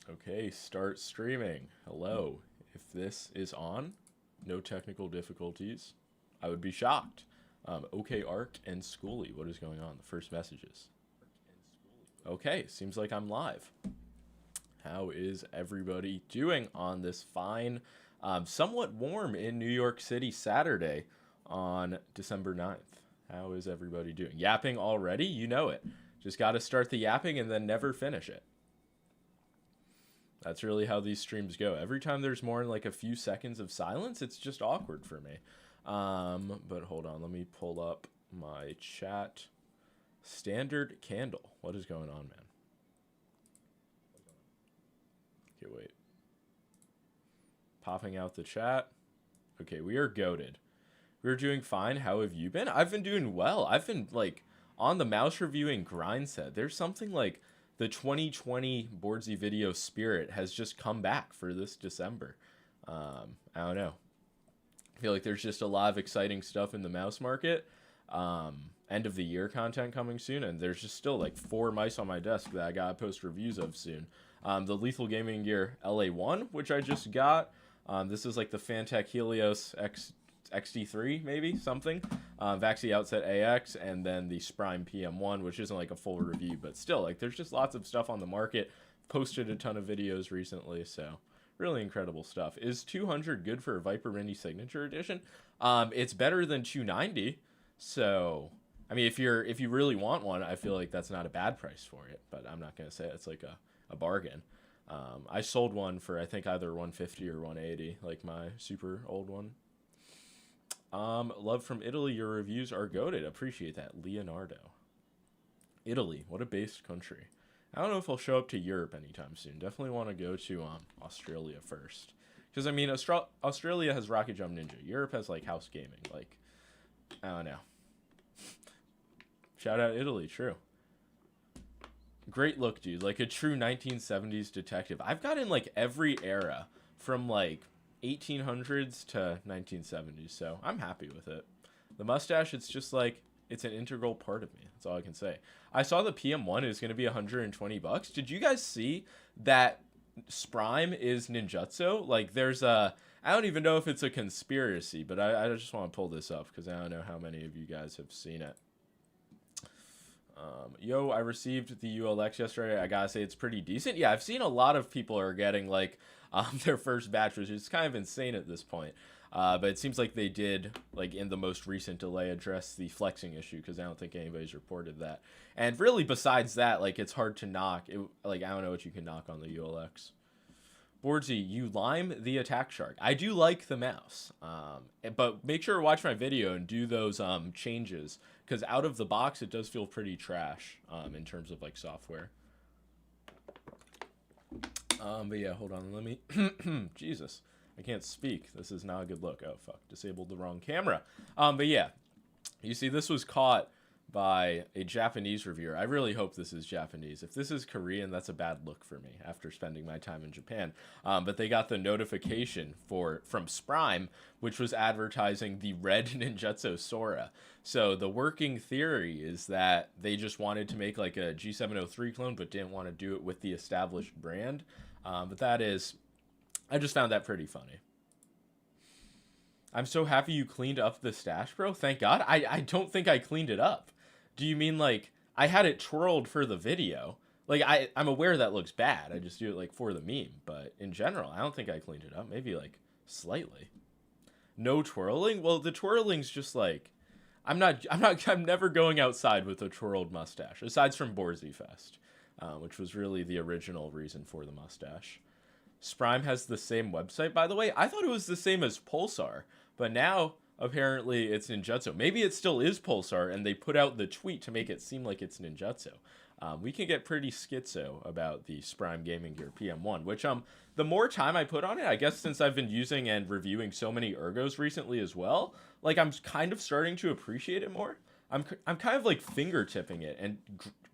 Okay, start streaming. Hello. If this is on, no technical difficulties, I would be shocked. Okay, Arc and Schooly, what is going on? The first messages. Okay, seems like I'm live. How is everybody doing on this fine, somewhat warm in New York City Saturday on December 9th? How is everybody doing? Yapping already? You know it. Just got to start the yapping and then never finish it. That's really how these streams go. Every time there's more than like a few seconds of silence, it's just awkward for me. But hold on, let me pull up my chat. Standard candle. What is going on, man? Okay, wait. Popping out the chat. Okay, we are goated. We're doing fine. How have you been? I've been doing well. I've been like on the mouse reviewing grind set. There's something like the 2020 Boardsy video spirit has just come back for this December. I don't know. I feel like there's just a lot of exciting stuff in the mouse market. End of the year content coming soon, and there's just still like 4 mice on my desk that I gotta post reviews of soon. The Lethal Gaming Gear LA1, which I just got. This is like the Fantech Helios XD3, maybe, something. Vaxi Outset AX, and then the Sprime PM1, which isn't like a full review, but still, like, there's just lots of stuff on the market. Posted a ton of videos recently, so really incredible stuff. Is 200 good for a Viper Mini Signature Edition? It's better than 290, so I mean, if you really want one, I feel like that's not a bad price for it, but I'm not gonna say it's like a bargain. I sold one for I think either 150 or 180, like my super old one. Love from Italy. Your reviews are goated. Appreciate that, Leonardo. Italy, what a based country. I don't know if I'll show up to Europe anytime soon. Definitely want to go to Australia first, because I mean, Australia has Rocket Jump Ninja. Europe has like House Gaming. Like, I don't know. Shout out Italy, true. Great look, dude. Like a true 1970s detective. I've got in like every era from like 1800s to 1970s, so I'm happy with it. The mustache, it's just like, it's an integral part of me. That's all I can say. I saw the PM1 is going to be $120. Did you guys see that Sprime is Ninjutso? Like, there's a... I don't even know if it's a conspiracy, but I just want to pull this up because I don't know how many of you guys have seen it. Yo, I received the ULX yesterday. I gotta say it's pretty decent. Yeah, I've seen a lot of people are getting like their first batch, which is kind of insane at this point. But it seems like they did, like in the most recent delay, address the flexing issue because I don't think anybody's reported that. And really, besides that, like it's hard to knock. Like I don't know what you can knock on the ULX. Boardsy, you lime the attack shark. I do like the mouse, but make sure to watch my video and do those changes, because out of the box it does feel pretty trash in terms of like software. But yeah, hold on, let me Jesus, I can't speak. This is not a good look. Oh fuck, disabled the wrong camera. But yeah, you see this was caught by a Japanese reviewer. I really hope this is Japanese. If this is Korean, that's a bad look for me after spending my time in Japan. But they got the notification from Sprime, which was advertising the red Ninjutso Sora. So the working theory is that they just wanted to make like a G703 clone, but didn't want to do it with the established brand. But that is, I just found that pretty funny. I'm so happy you cleaned up the stash, bro. Thank God. I don't think I cleaned it up. Do you mean like I had it twirled for the video? Like I'm aware that looks bad. I just do it like for the meme, but in general, I don't think I cleaned it up. Maybe like slightly. No twirling? Well, the twirling's just like I'm never going outside with a twirled mustache, aside from Borzy Fest, which was really the original reason for the mustache. Sprime has the same website, by the way. I thought it was the same as Pulsar, but now apparently it's Ninjutso. Maybe it still is Pulsar, and they put out the tweet to make it seem like it's Ninjutso. We can get pretty schizo about the Sprime Gaming Gear PM1, which the more time I put on it, I guess since I've been using and reviewing so many Ergos recently as well, like I'm kind of starting to appreciate it more. I'm kind of like fingertipping it and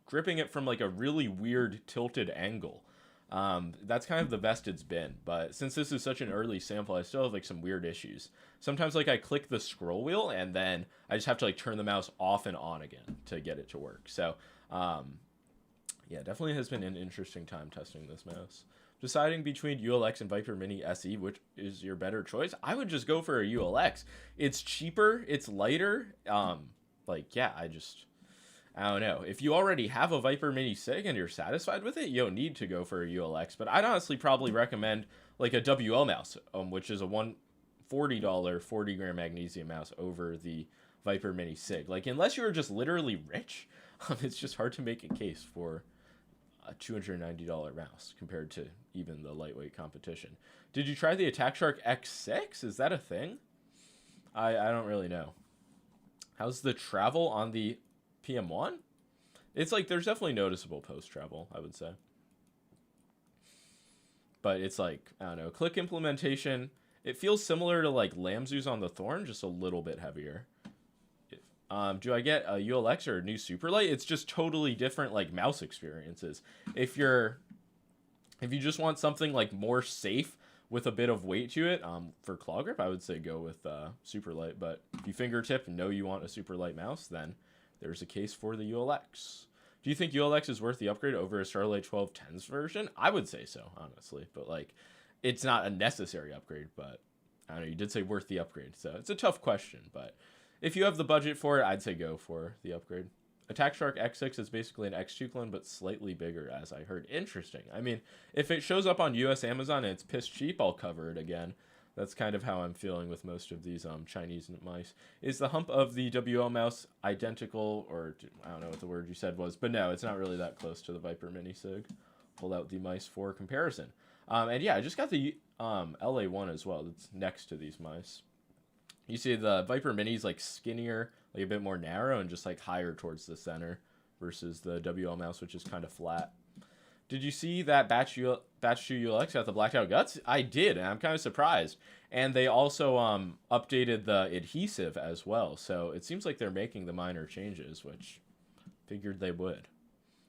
gripping it from like a really weird tilted angle. That's kind of the best it's been, but since this is such an early sample, I still have like some weird issues. Sometimes like I click the scroll wheel and then I just have to like turn the mouse off and on again to get it to work. So, Yeah, definitely has been an interesting time testing this mouse. Deciding between ULX and Viper Mini SE, which is your better choice? I would just go for a ULX. It's cheaper, it's lighter. Yeah, I don't know. If you already have a Viper Mini SIG and you're satisfied with it, you don't need to go for a ULX. But I'd honestly probably recommend like a WL mouse, which is a $140 40-gram magnesium mouse over the Viper Mini SIG. Like, unless you were just literally rich, it's just hard to make a case for a $290 mouse compared to even the lightweight competition. Did you try the Attack Shark X6? Is that a thing? I don't really know. How's the travel on the PM1? It's like, there's definitely noticeable post travel, I would say. But it's like, I don't know, click implementation. It feels similar to like Lamzu's on the Thorn, just a little bit heavier. Do I get a ULX or a new Superlight? It's just totally different like mouse experiences. If you just want something like more safe with a bit of weight to it, for claw grip, I would say go with Superlight. But if you fingertip and know you want a Superlight mouse, then there's a case for the ULX. Do you think ULX is worth the upgrade over a Starlight 1210's version? I would say so, honestly. But like, it's not a necessary upgrade, but I don't know, you did say worth the upgrade. So it's a tough question, but if you have the budget for it, I'd say go for the upgrade. Attack Shark X6 is basically an X2 clone, but slightly bigger, as I heard. Interesting. I mean, if it shows up on US Amazon and it's piss cheap, I'll cover it again. That's kind of how I'm feeling with most of these Chinese mice. Is the hump of the WL mouse identical, or I don't know what the word you said was, but no, it's not really that close to the Viper Mini SIG. Pull out the mice for comparison. And yeah, I just got the LA1 as well. That's next to these mice. You see the Viper Mini's like skinnier, like a bit more narrow, and just like higher towards the center versus the WL mouse, which is kind of flat. Did you see that Batch 2 ULX got the blacked out guts? I did, and I'm kind of surprised. And they also updated the adhesive as well, so it seems like they're making the minor changes, which figured they would.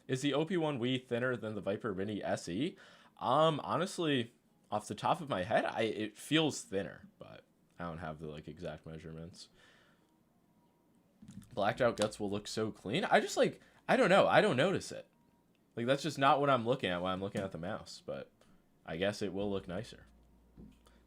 Is the OP1 Wii thinner than the Viper Mini SE? Honestly, off the top of my head, it feels thinner, but I don't have the like exact measurements. Blacked out guts will look so clean. I don't know. I don't notice it. Like, that's just not what I'm looking at when I'm looking at the mouse, but I guess it will look nicer.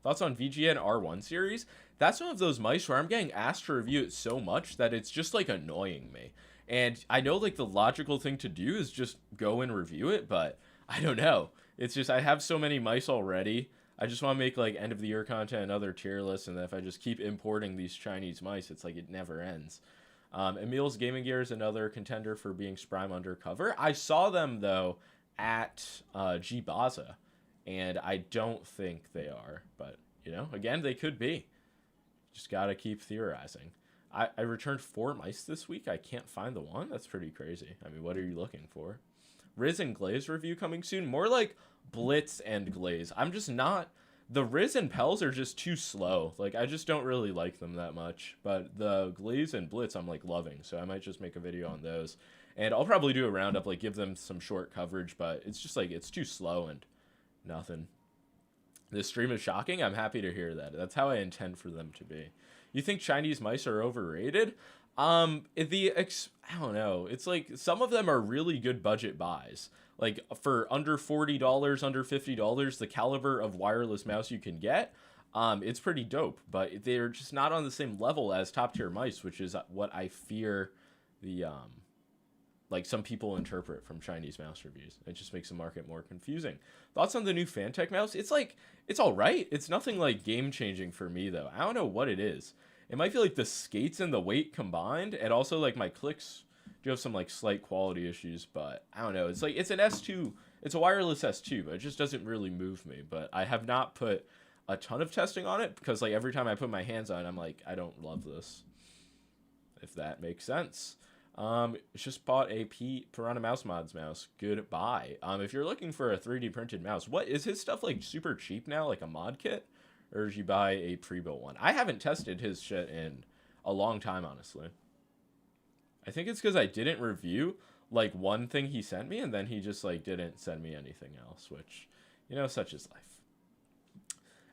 Thoughts on VGN R1 series? That's one of those mice where I'm getting asked to review it so much that it's just like annoying me. And I know like the logical thing to do is just go and review it, but I don't know. It's just, I have so many mice already. I just want to make like end of the year content and other tier lists, and then if I just keep importing these Chinese mice, it's like it never ends. Emil's Gaming Gear is another contender for being Sprime undercover. I saw them though at G-Baza, and I don't think they are, but you know, again, they could be. Just gotta keep theorizing. I returned 4 mice this week. I can't find the one. That's pretty crazy. I mean, what are you looking for? Riz and Glaze review coming soon. More like Blitz and Glaze. I'm just not... The Riz and Pels are just too slow. Like, I just don't really like them that much. But the Glaze and Blitz I'm, like, loving. So I might just make a video on those. And I'll probably do a roundup, like, give them some short coverage. But it's just, like, it's too slow and nothing. This stream is shocking. I'm happy to hear that. That's how I intend for them to be. You think Chinese mice are overrated? I don't know. It's like some of them are really good budget buys. Like for under $40, under $50, the caliber of wireless mouse you can get, it's pretty dope. But they're just not on the same level as top tier mice, which is what I fear the like some people interpret from Chinese mouse reviews. It just makes the market more confusing. Thoughts on the new Fantech mouse? It's like, it's all right. It's nothing like game changing for me though. I don't know what it is. It might feel like the skates and the weight combined, and also like my clicks do have some like slight quality issues, but I don't know. It's like, it's an S2, it's a wireless S2, but it just doesn't really move me. But I have not put a ton of testing on it because like every time I put my hands on it, I'm like, I don't love this, if that makes sense. Just bought a Piranha Mousepads mouse. Goodbye. If you're looking for a 3D printed mouse, what is his stuff like super cheap now, like a mod kit? Or did you buy a pre-built one? I haven't tested his shit in a long time, honestly. I think it's because I didn't review like one thing he sent me, and then he just like didn't send me anything else, which, you know, such is life.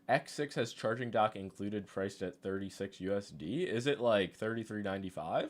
X6 has charging dock included, priced at 36 USD. Is it like 33.95?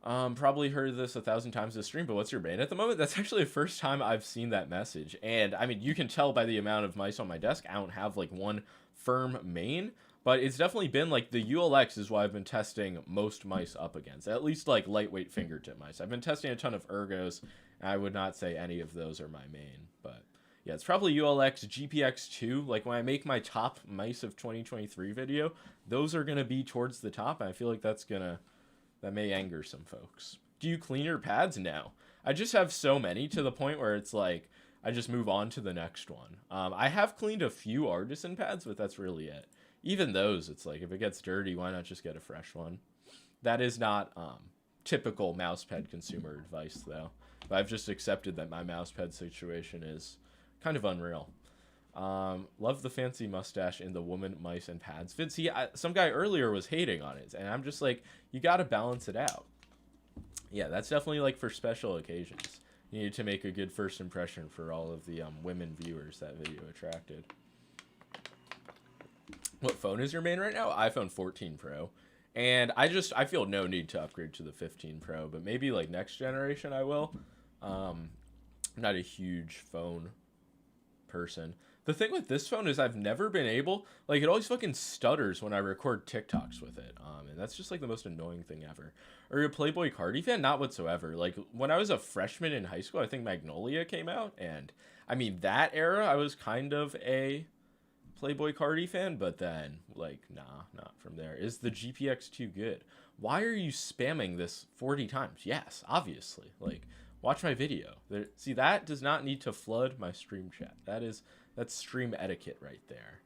Probably heard this 1,000 times this stream, but what's your bane at the moment? That's actually the first time I've seen that message. And I mean, you can tell by the amount of mice on my desk, I don't have like one firm main, but it's definitely been like the ULX is what I've been testing most mice up against, at least like lightweight fingertip mice. I've been testing a ton of Ergos, and I would not say any of those are my main, but yeah, it's probably ULX, GPX2. Like when I make my top mice of 2023 video, those are going to be towards the top. And I feel like that may anger some folks. Do you clean your pads? No. I just have so many to the point where it's like, I just move on to the next one. I have cleaned a few artisan pads, but that's really it. Even those, it's like, if it gets dirty, why not just get a fresh one? That is not typical mousepad consumer advice, though. But I've just accepted that my mousepad situation is kind of unreal. Love the fancy mustache in the woman, mice, and pads. Vince, some guy earlier was hating on it, and I'm just like, you got to balance it out. Yeah, that's definitely like for special occasions. You need to make a good first impression for all of the women viewers that video attracted. What phone is your main right now? iPhone 14 Pro. And I feel no need to upgrade to the 15 Pro, but maybe like next generation I will. I'm not a huge phone person. The thing with this phone is I've never been able, like, it always fucking stutters when I record TikToks with it. And that's just like the most annoying thing ever. Are you a Playboy Cardi fan? Not whatsoever. Like when I was a freshman in high school, I think Magnolia came out, and I mean that era I was kind of a Playboy Cardi fan, but then like nah, not from there. Is the GPX2 good? Why are you spamming this 40 times? Yes, obviously. Like watch my video. See, that does not need to flood my stream chat. That's stream etiquette right there.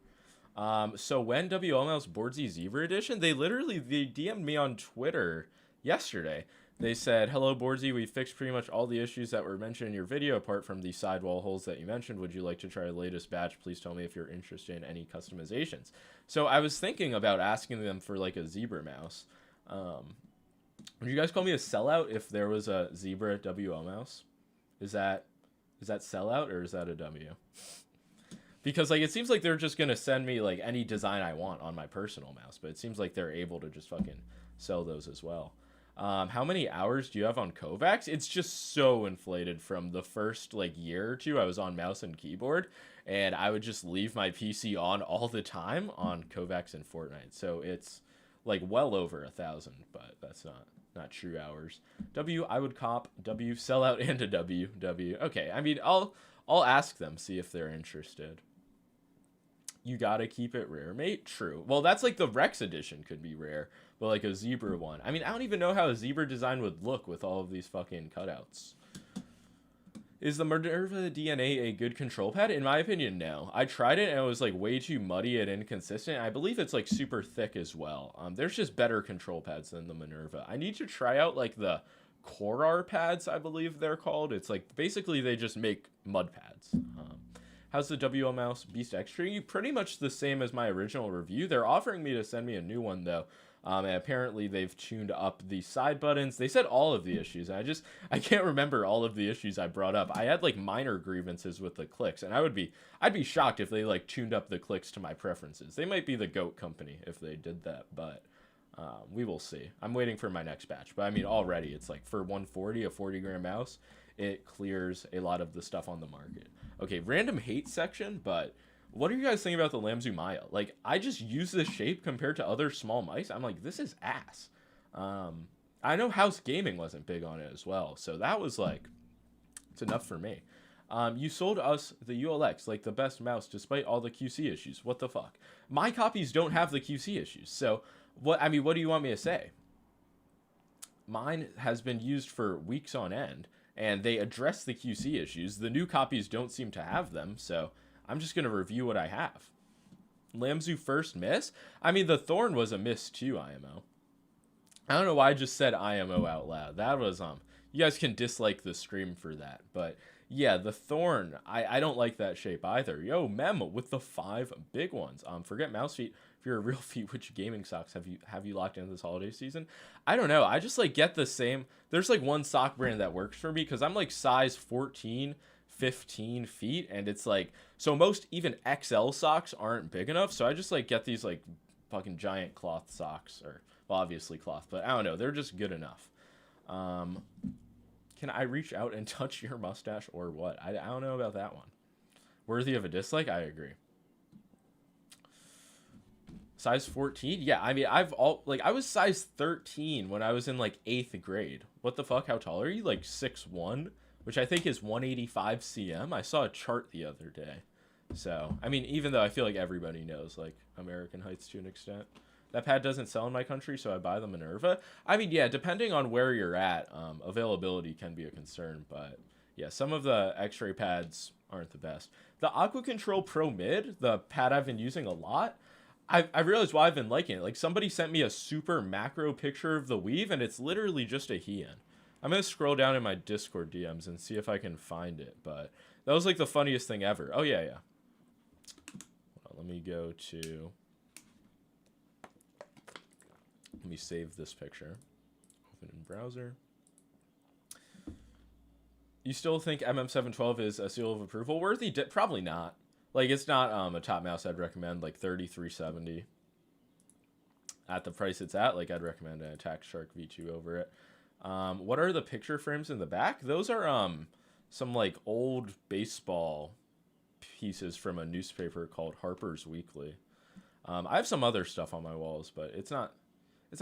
So when WLML's Boardsy Zebra Edition, they DM'd me on Twitter yesterday. They said, hello, Boardsy, we fixed pretty much all the issues that were mentioned in your video, apart from the sidewall holes that you mentioned. Would you like to try the latest batch? Please tell me if you're interested in any customizations. So I was thinking about asking them for like a zebra mouse. Would you guys call me a sellout if there was a zebra WL mouse? Is that sellout or is that a W? Because like it seems like they're just gonna send me like any design I want on my personal mouse, but it seems like they're able to just fucking sell those as well. How many hours do you have on Kovaks? It's just so inflated from the first like year or two I was on mouse and keyboard, and I would just leave my PC on all the time on Kovaks and Fortnite. So it's like well over 1,000, but that's not true hours. W, I would cop. W, sellout and a W. W. Okay, I mean, I'll ask them, see if they're interested. You gotta keep it rare, mate. True. Well, that's like the Rex edition could be rare, but like a zebra one. I mean, I don't even know how a zebra design would look with all of these fucking cutouts. Is the Minerva DNA a good control pad? In my opinion, no. I tried it and it was like way too muddy and inconsistent. I believe it's like super thick as well. There's just better control pads than the Minerva. I need to try out like the Corar pads, I believe they're called. It's like basically they just make mud pads. How's the WL mouse Beast Extra? Pretty much the same as my original review. They're offering me to send me a new one though. And apparently they've tuned up the side buttons. They said all of the issues. And I can't remember all of the issues I brought up. I had like minor grievances with the clicks, and I'd be shocked if they like tuned up the clicks to my preferences. They might be the GOAT company if they did that, but we will see. I'm waiting for my next batch. But I mean, already it's like for 140, a 40-gram mouse, it clears a lot of the stuff on the market. Okay, random hate section, but what are you guys thinking about the Lamzu Maya? Like, I just use this shape compared to other small mice. I'm like, this is ass. I know House Gaming wasn't big on it as well, so that was like, it's enough for me. You sold us the ULX, like the best mouse, despite all the QC issues. What the fuck? My copies don't have the QC issues, so what do you want me to say? Mine has been used for weeks on end, and they address the QC issues. The new copies don't seem to have them, so I'm just going to review what I have. Lamzu first miss? I mean, the Thorn was a miss too, IMO. I don't know why I just said IMO out loud. That was, you guys can dislike the stream for that. But yeah, the Thorn, I don't like that shape either. Yo, Mem with the 5 big ones. Forget mouse feet. If you're a real feet, which gaming socks have you locked in this holiday season? I don't know. I just like get the same. There's like one sock brand that works for me because I'm like size 14, 15 feet, and it's like, so most even XL socks aren't big enough, so I just like get these like fucking giant cloth socks, or well, obviously cloth, but I don't know, they're just good enough. Can I reach out and touch your mustache or what? I don't know about that one. Worthy of a dislike? I agree. Size 14? Yeah, I mean, I was size 13 when I was in, like, 8th grade. What the fuck? How tall are you? Like, 6'1"? Which I think is 185 cm. I saw a chart the other day. So, I mean, even though I feel like everybody knows, like, American heights to an extent. That pad doesn't sell in my country, so I buy the Minerva. I mean, yeah, depending on where you're at, availability can be a concern. But, yeah, some of the X-ray pads aren't the best. The Aqua Control Pro Mid, the pad I've been using a lot, I realized why I've been liking it. Like, somebody sent me a super macro picture of the weave, and it's literally just a Heian. I'm going to scroll down in my Discord DMs and see if I can find it. But that was, like, the funniest thing ever. Oh, yeah, yeah. Let me go to... Let me save this picture. Open in browser. You still think MM712 is a seal of approval worthy? Probably not. Like, it's not a top mouse I'd recommend, like 3370. At the price it's at, like, I'd recommend an Attack Shark V2 over it. What are the picture frames in the back? Those are some, like, old baseball pieces from a newspaper called Harper's Weekly. I have some other stuff on my walls, but it's not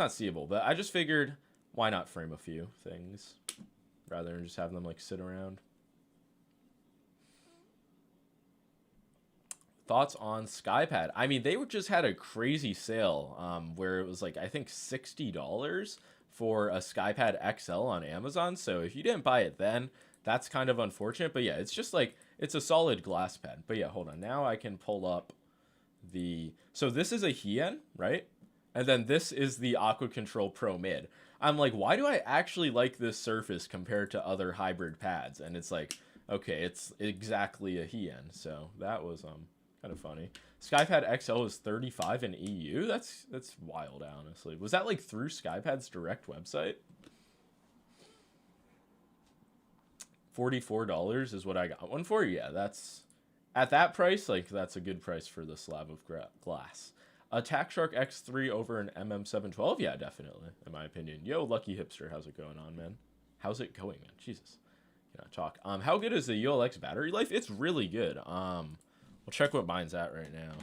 seeable. But I just figured, why not frame a few things rather than just have them, like, sit around. Thoughts on Skypad? I mean, they just had a crazy sale where it was like, I think $60 for a Skypad XL on Amazon. So if you didn't buy it then, that's kind of unfortunate. But yeah, it's just like, it's a solid glass pad. But yeah, hold on. Now I can pull up the... So this is a Heian, right? And then this is the Aqua Control Pro Mid. I'm like, why do I actually like this surface compared to other hybrid pads? And it's like, okay, it's exactly a Heian. So that was... kind of funny. Skypad XL is 35 in EU. That's wild, honestly. Was that like through Skypad's direct website? $44 is what I got one for. Yeah, that's at that price. Like, that's a good price for the slab of glass. Attack Shark X3 over an MM712. Yeah, definitely, in my opinion. Yo, Lucky Hipster, how's it going on, man? How's it going, man? Jesus, cannot talk. How good is the ULX battery life? It's really good. We'll check what mine's at right now.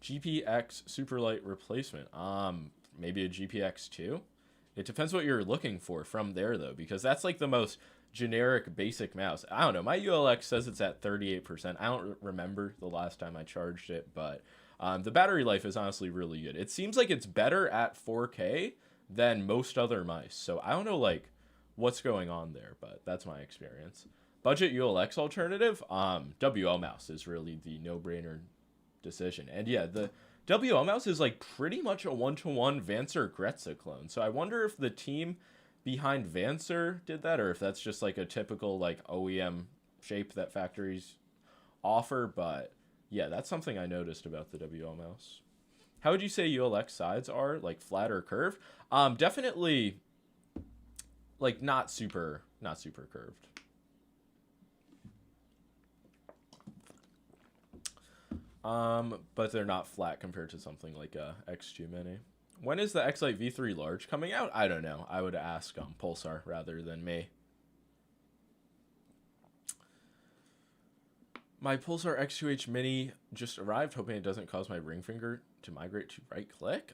GPX Superlight replacement. Maybe a GPX2. It depends what you're looking for from there, though, because that's like the most generic basic mouse. I don't know. My ULX says it's at 38%. I don't remember the last time I charged it, but the battery life is honestly really good. It seems like it's better at 4K than most other mice. So I don't know, like, what's going on there, but that's my experience. Budget ULX alternative, WL mouse is really the no-brainer decision. And yeah, the WL mouse is like pretty much a one-to-one Vancer Gretza clone. So I wonder if the team behind Vancer did that, or if that's just like a typical like OEM shape that factories offer. But yeah, that's something I noticed about the WL mouse. How would you say ULX sides are? Like flat or curved? Definitely like not super curved. But they're not flat compared to something like a X2 Mini. When is the X-Lite V3 Large coming out? I don't know. I would ask Pulsar rather than me. My Pulsar X2H Mini just arrived, hoping it doesn't cause my ring finger to migrate to right click.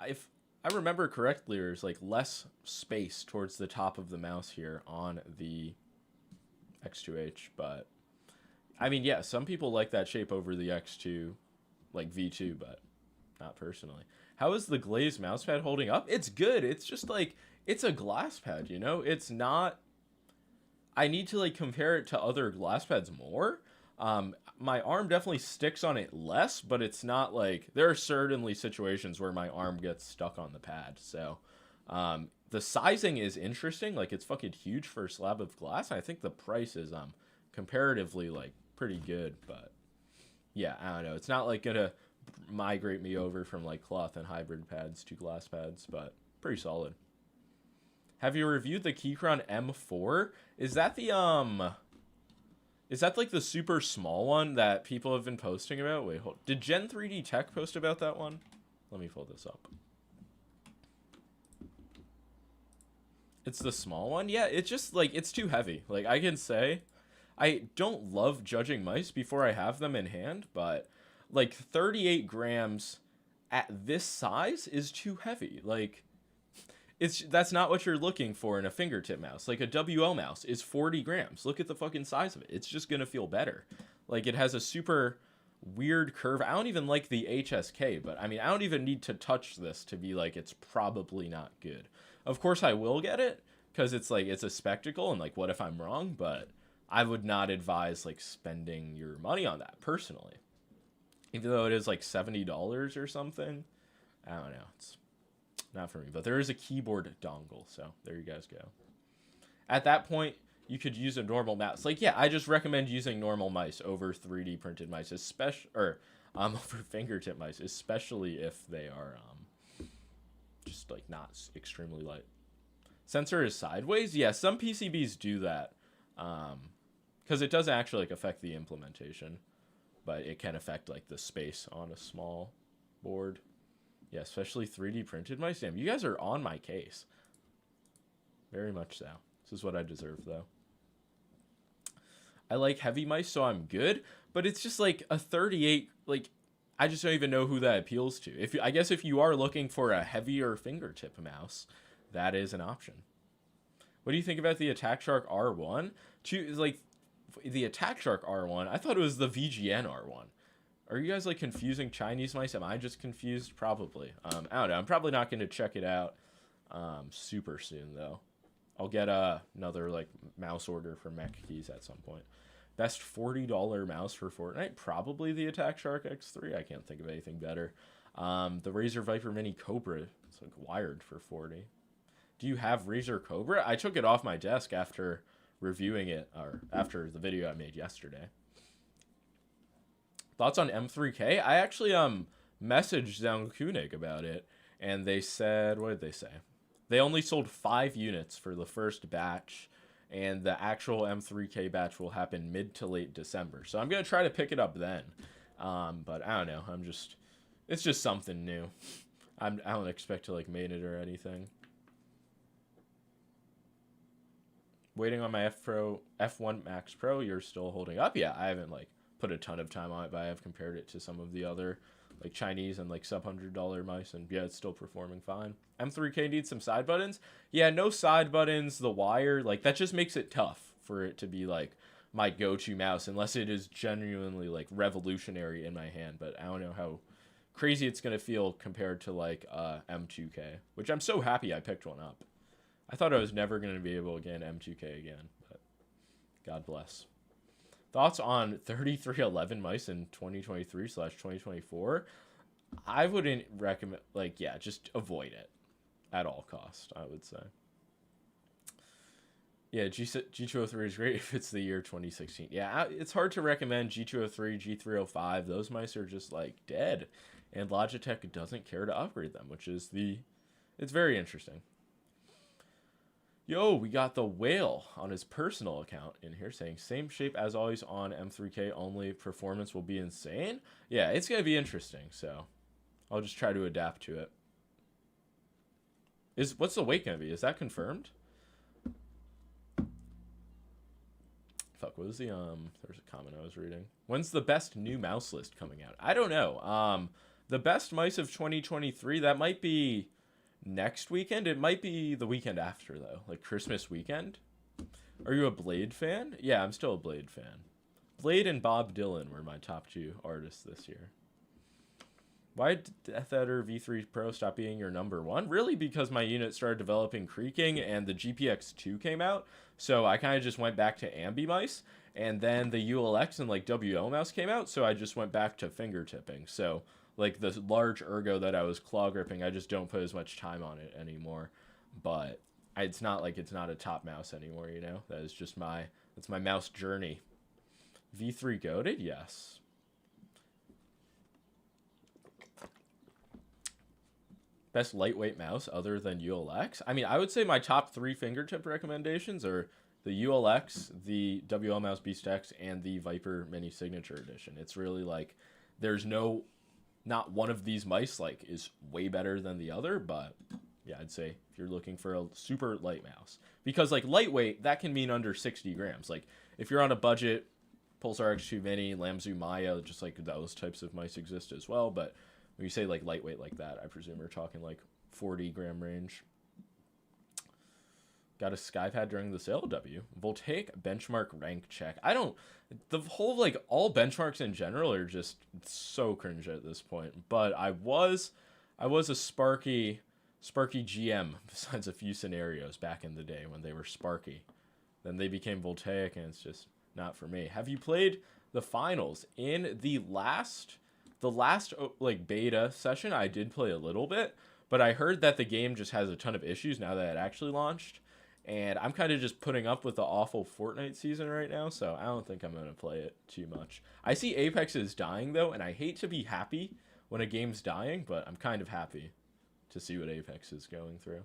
If I remember correctly, there's like less space towards the top of the mouse here on the X2H, but I mean, yeah, some people like that shape over the X2, like V2, but not personally. How is the glazed mousepad holding up? It's good. It's just like, it's a glass pad, you know? It's not... I need to like compare it to other glass pads more. My arm definitely sticks on it less, but it's not like... There are certainly situations where my arm gets stuck on the pad, so... the sizing is interesting. Like, it's fucking huge for a slab of glass. I think the price is comparatively, like, pretty good, but yeah, I don't know. It's not like gonna migrate me over from like cloth and hybrid pads to glass pads, but pretty solid. Have you reviewed the Keychron M4? Is that the is that like the super small one that people have been posting about? Wait, hold. Did Gen 3D Tech post about that one? Let me pull this up. It's the small one. Yeah, it's just like it's too heavy. Like I can say I don't love judging mice before I have them in hand, but like 38 grams at this size is too heavy. Like that's not what you're looking for in a fingertip mouse. Like a WO mouse is 40 grams. Look at the fucking size of it. It's just gonna feel better. Like it has a super weird curve. I don't even like the HSK, but I mean I don't even need to touch this to be like it's probably not good. Of course I will get it because it's like it's a spectacle and like what if I'm wrong, but I would not advise like spending your money on that personally. Even though it is like $70 or something. I don't know. It's not for me. But there is a keyboard dongle, so there you guys go. At that point, you could use a normal mouse. Like, yeah, I just recommend using normal mice over 3D printed mice, especially over fingertip mice, especially if they are just like not extremely light. Sensor is sideways. Yeah, some PCBs do that. Because it doesn't actually like affect the implementation, but it can affect like the space on a small board. Yeah, especially 3D printed mice. Damn, you guys are on my case. Very much so. This is what I deserve, though. I like heavy mice, so I'm good. But it's just like a 38. Like, I just don't even know who that appeals to. I guess if you are looking for a heavier fingertip mouse, that is an option. What do you think about the Attack Shark R1? Like, the Attack Shark R1, I thought it was the VGN R1. Are you guys like confusing Chinese mice? Am I just confused? Probably. I don't know. I'm probably not going to check it out super soon though. I'll get another like mouse order from Mech Keys at some point. Best $40 mouse for Fortnite? Probably the Attack Shark X3. I can't think of anything better. The Razer Viper Mini Cobra. It's like wired for 40. Do you have Razer Cobra? I took it off my desk after reviewing it, or after the video I made yesterday. Thoughts on M3K? I actually messaged Zhang Kunig about it, and they said, what did they say? They only sold 5 units for the first batch, and the actual M3K batch will happen mid to late December. So I'm going to try to pick it up then. But I don't know. It's just something new. I don't expect to like main it or anything. Waiting on my F1 Max Pro. You're still holding up? Yeah, I haven't like put a ton of time on it, but I have compared it to some of the other like Chinese and like sub-$100 mice, and yeah, it's still performing fine. M3K needs some side buttons. Yeah, no side buttons. The wire, like that just makes it tough for it to be like my go-to mouse unless it is genuinely like revolutionary in my hand. But I don't know how crazy it's gonna feel compared to like M2K, which I'm so happy I picked one up. I thought I was never gonna be able to get an M2K again, but God bless. Thoughts on 3311 mice in 2023/2024? I wouldn't recommend, like, yeah, just avoid it at all cost, I would say. Yeah, G203 is great if it's the year 2016. Yeah, it's hard to recommend G203, G305. Those mice are just, like, dead. And Logitech doesn't care to upgrade them, which is it's very interesting. Yo, we got the whale on his personal account in here saying, same shape as always on M3K, only performance will be insane. Yeah, it's going to be interesting, so I'll just try to adapt to it. What's the weight going to be? Is that confirmed? Fuck, what was the, there's a comment I was reading. When's the best new mouse list coming out? I don't know. The best mice of 2023, that might be next weekend. It might be the weekend after, though. Like Christmas weekend. Are you a Blade fan? Yeah, I'm still a Blade fan. Blade and Bob Dylan were my top 2 artists this year. Why did Death Adder V3 Pro stop being your number 1? Really because my unit started developing creaking and the GPX2 came out. So I kind of just went back to Ambi mice. And then the ULX and like WO mouse came out. So I just went back to fingertipping. So like the large Ergo that I was claw gripping, I just don't put as much time on it anymore. But it's not like it's not a top mouse anymore, you know? That is just that's my mouse journey. V3 goated? Yes. Best lightweight mouse other than ULX? I mean, I would say my top 3 fingertip recommendations are the ULX, the WL Mouse Beast X, and the Viper Mini Signature Edition. It's really like there's not one of these mice like is way better than the other, but Yeah, I'd say if you're looking for a super light mouse. Because, like, lightweight, that can mean under 60 grams. Like, if you're on a budget, Pulsar X2 Mini, Lamzu Maya, just like those types of mice exist as well. But when you say, like, lightweight like that, I presume we're talking, like, 40-gram range. Got a Skypad during the sale, W. Voltaic benchmark rank check. I don't... The whole, like, all benchmarks in general are just so cringe at this point. But I was a Sparky GM, besides a few scenarios back in the day when they were Sparky. Then they became Voltaic, and it's just not for me. Have you played the finals? In the last like, beta session, I did play a little bit. But I heard that the game just has a ton of issues now that it actually launched. And I'm kind of just putting up with the awful Fortnite season right now, so I don't think I'm going to play it too much. I see Apex is dying, though, and I hate to be happy when a game's dying, but I'm kind of happy to see what Apex is going through.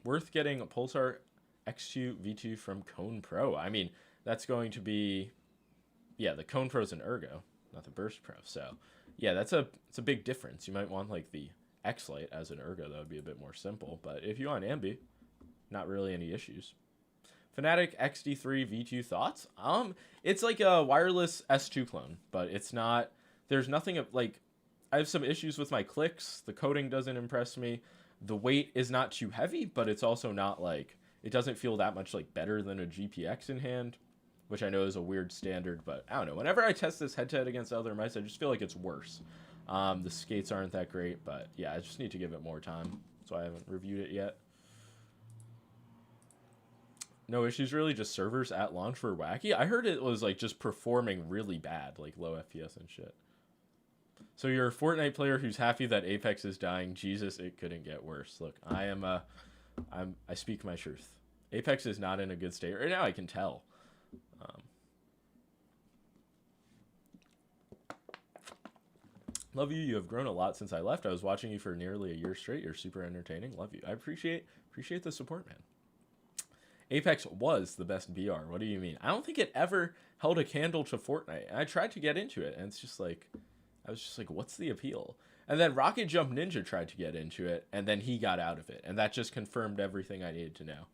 Worth getting a Pulsar X2 V2 from Cone Pro. I mean, that's going to be... Yeah, the Cone Pro's an Ergo, not the Burst Pro, so... Yeah, it's a big difference. You might want, like, the X-Lite as an Ergo. That would be a bit more simple. But if you want Ambi, not really any issues. Fnatic XD3 V2 thoughts? It's like a wireless S2 clone, but it's not... There's nothing of, like... I have some issues with my clicks. The coding doesn't impress me. The weight is not too heavy, but it's also not, like... It doesn't feel that much, like, better than a GPX in hand, which I know is a weird standard, but I don't know. Whenever I test this head-to-head against other mice, I just feel like it's worse. The skates aren't that great, but yeah, I just need to give it more time, so I haven't reviewed it yet. No issues really, just servers at launch were wacky. I heard it was like just performing really bad, like low FPS and shit. So you're a Fortnite player who's happy that Apex is dying. Jesus, it couldn't get worse. Look, I speak my truth. Apex is not in a good state right now, I can tell. Love you. You have grown a lot since I left. I was watching you for nearly a year straight. You're super entertaining. Love you. I appreciate the support, man. Apex was the best BR. What do you mean? I don't think it ever held a candle to Fortnite. And I tried to get into it, and it's just like, I was just like, what's the appeal? And then Rocket Jump Ninja tried to get into it, and then he got out of it. And that just confirmed everything I needed to know.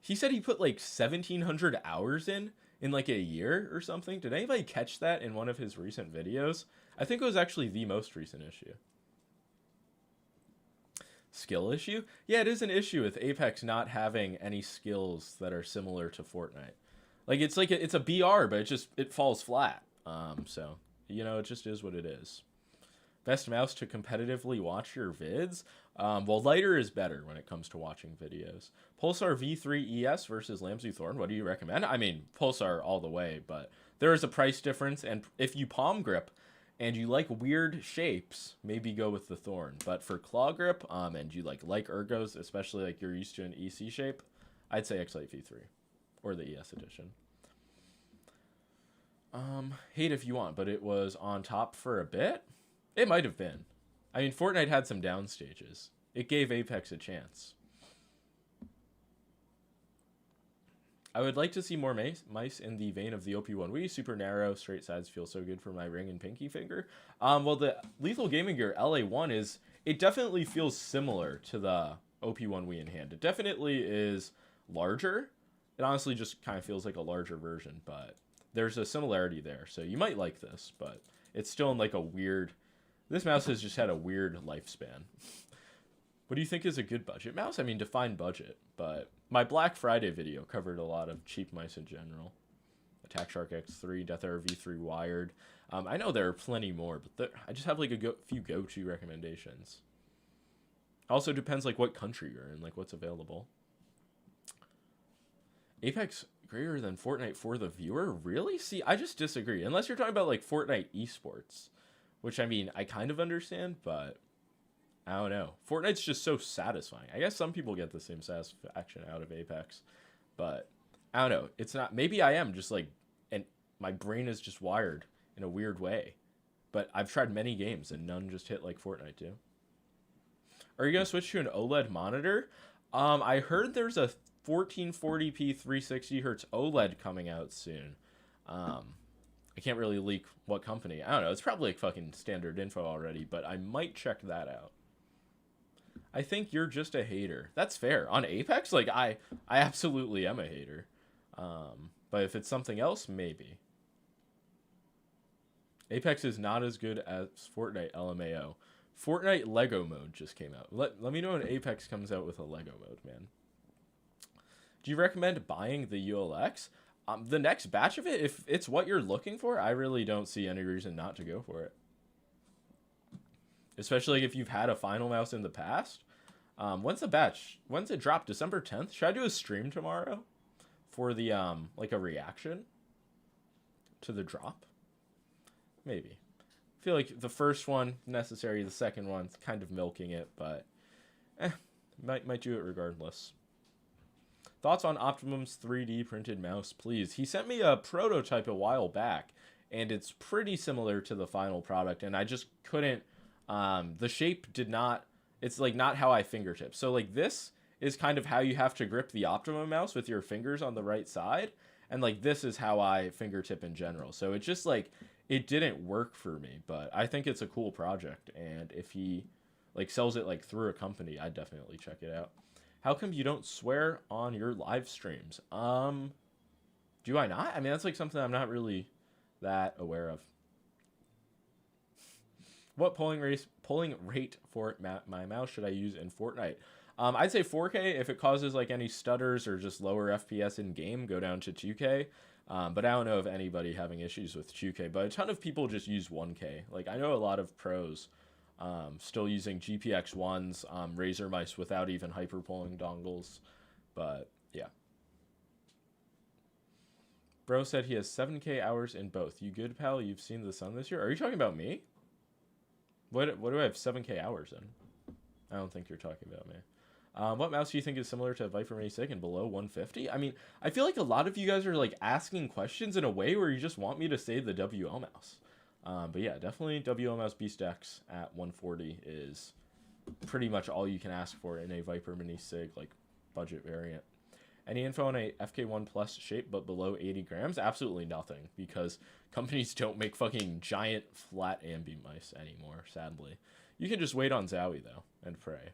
He said he put like 1,700 hours in like a year or something. Did anybody catch that in one of his recent videos? I think it was actually the most recent issue. Skill issue? Yeah, it is an issue with Apex not having any skills that are similar to Fortnite. Like, it's a BR, but it falls flat. So, you know, it just is what it is. Best mouse to competitively watch your vids? Well, lighter is better when it comes to watching videos. Pulsar V3 ES versus Lamzu Thorn. What do you recommend? I mean, Pulsar all the way, but there is a price difference, and if you palm grip and you like weird shapes, maybe go with the Thorn. But for claw grip, and you like ergos, especially like you're used to an EC shape, I'd say X-Lite V3 or the ES edition. Hate if you want, but it was on top for a bit. It might have been. I mean, Fortnite had some down stages. It gave Apex a chance. I would like to see more mice in the vein of the OP1 Wii. Super narrow, straight sides feel so good for my ring and pinky finger. Well, the Lethal Gaming Gear LA1 it definitely feels similar to the OP1 Wii in hand. It definitely is larger. It honestly just kind of feels like a larger version, but there's a similarity there. So you might like this, but it's still in like a weird... This mouse has just had a weird lifespan. What do you think is a good budget mouse? I mean, define budget, but my Black Friday video covered a lot of cheap mice in general. Attack Shark X3, Death Arrow V3 wired. I know there are plenty more, but I just have like a few go-to recommendations. Also depends like what country you're in, like what's available. Apex greater than Fortnite for the viewer? Really? See, I just disagree. Unless you're talking about like Fortnite esports, which I mean, I kind of understand, but I don't know. Fortnite's just so satisfying. I guess some people get the same satisfaction out of Apex, but I don't know. It's not, maybe I am just like, and my brain is just wired in a weird way, but I've tried many games and none just hit like Fortnite do. Are you going to switch to an OLED monitor? I heard there's a 1440p 360 hertz OLED coming out soon. I can't really leak what company. I don't know. It's probably like fucking standard info already, but I might check that out. I think you're just a hater. That's fair. On Apex, like I absolutely am a hater. But if it's something else, maybe. Apex is not as good as Fortnite LMAO. Fortnite Lego mode just came out. Let me know when Apex comes out with a Lego mode, man. Do you recommend buying the ULX? The next batch of it, if it's what you're looking for, I really don't see any reason not to go for it. Especially if you've had a final mouse in the past. When's the batch? When's it drop? December 10th? Should I do a stream tomorrow for the like a reaction to the drop? Maybe. I feel like the first one necessary, the second one's kind of milking it, but might do it regardless. Thoughts on Optimum's 3D printed mouse, please. He sent me a prototype a while back, and it's pretty similar to the final product, and I just couldn't. The shape did not. It's like not how I fingertip. So like this is kind of how you have to grip the Optimum mouse with your fingers on the right side, and like this is how I fingertip in general. So it just like it didn't work for me, but I think it's a cool project, and if he like sells it like through a company, I'd definitely check it out. How come you don't swear on your live streams? Do I not? I mean, that's like something I'm not really that aware of. What polling rate for my mouse should I use in Fortnite? I'd say 4K. If it causes like any stutters or just lower FPS in game, go down to 2K. But I don't know of anybody having issues with 2K. But a ton of people just use 1K. Like I know a lot of pros still using GPX1s, Razer mice without even hyperpolling dongles. But yeah. Bro said he has 7K hours in both. You good, pal? You've seen the sun this year? Are you talking about me? What do I have 7K hours in? I don't think you're talking about me. What mouse do you think is similar to Viper Mini SIG and below 150? I mean, I feel like a lot of you guys are like asking questions in a way where you just want me to say the WL mouse. But yeah, definitely WL mouse Beast X at 140 is pretty much all you can ask for in a Viper Mini SIG like budget variant. Any info on a FK1 Plus shape but below 80 grams? Absolutely nothing, because companies don't make fucking giant flat ambi mice anymore, sadly. You can just wait on Zowie, though, and pray.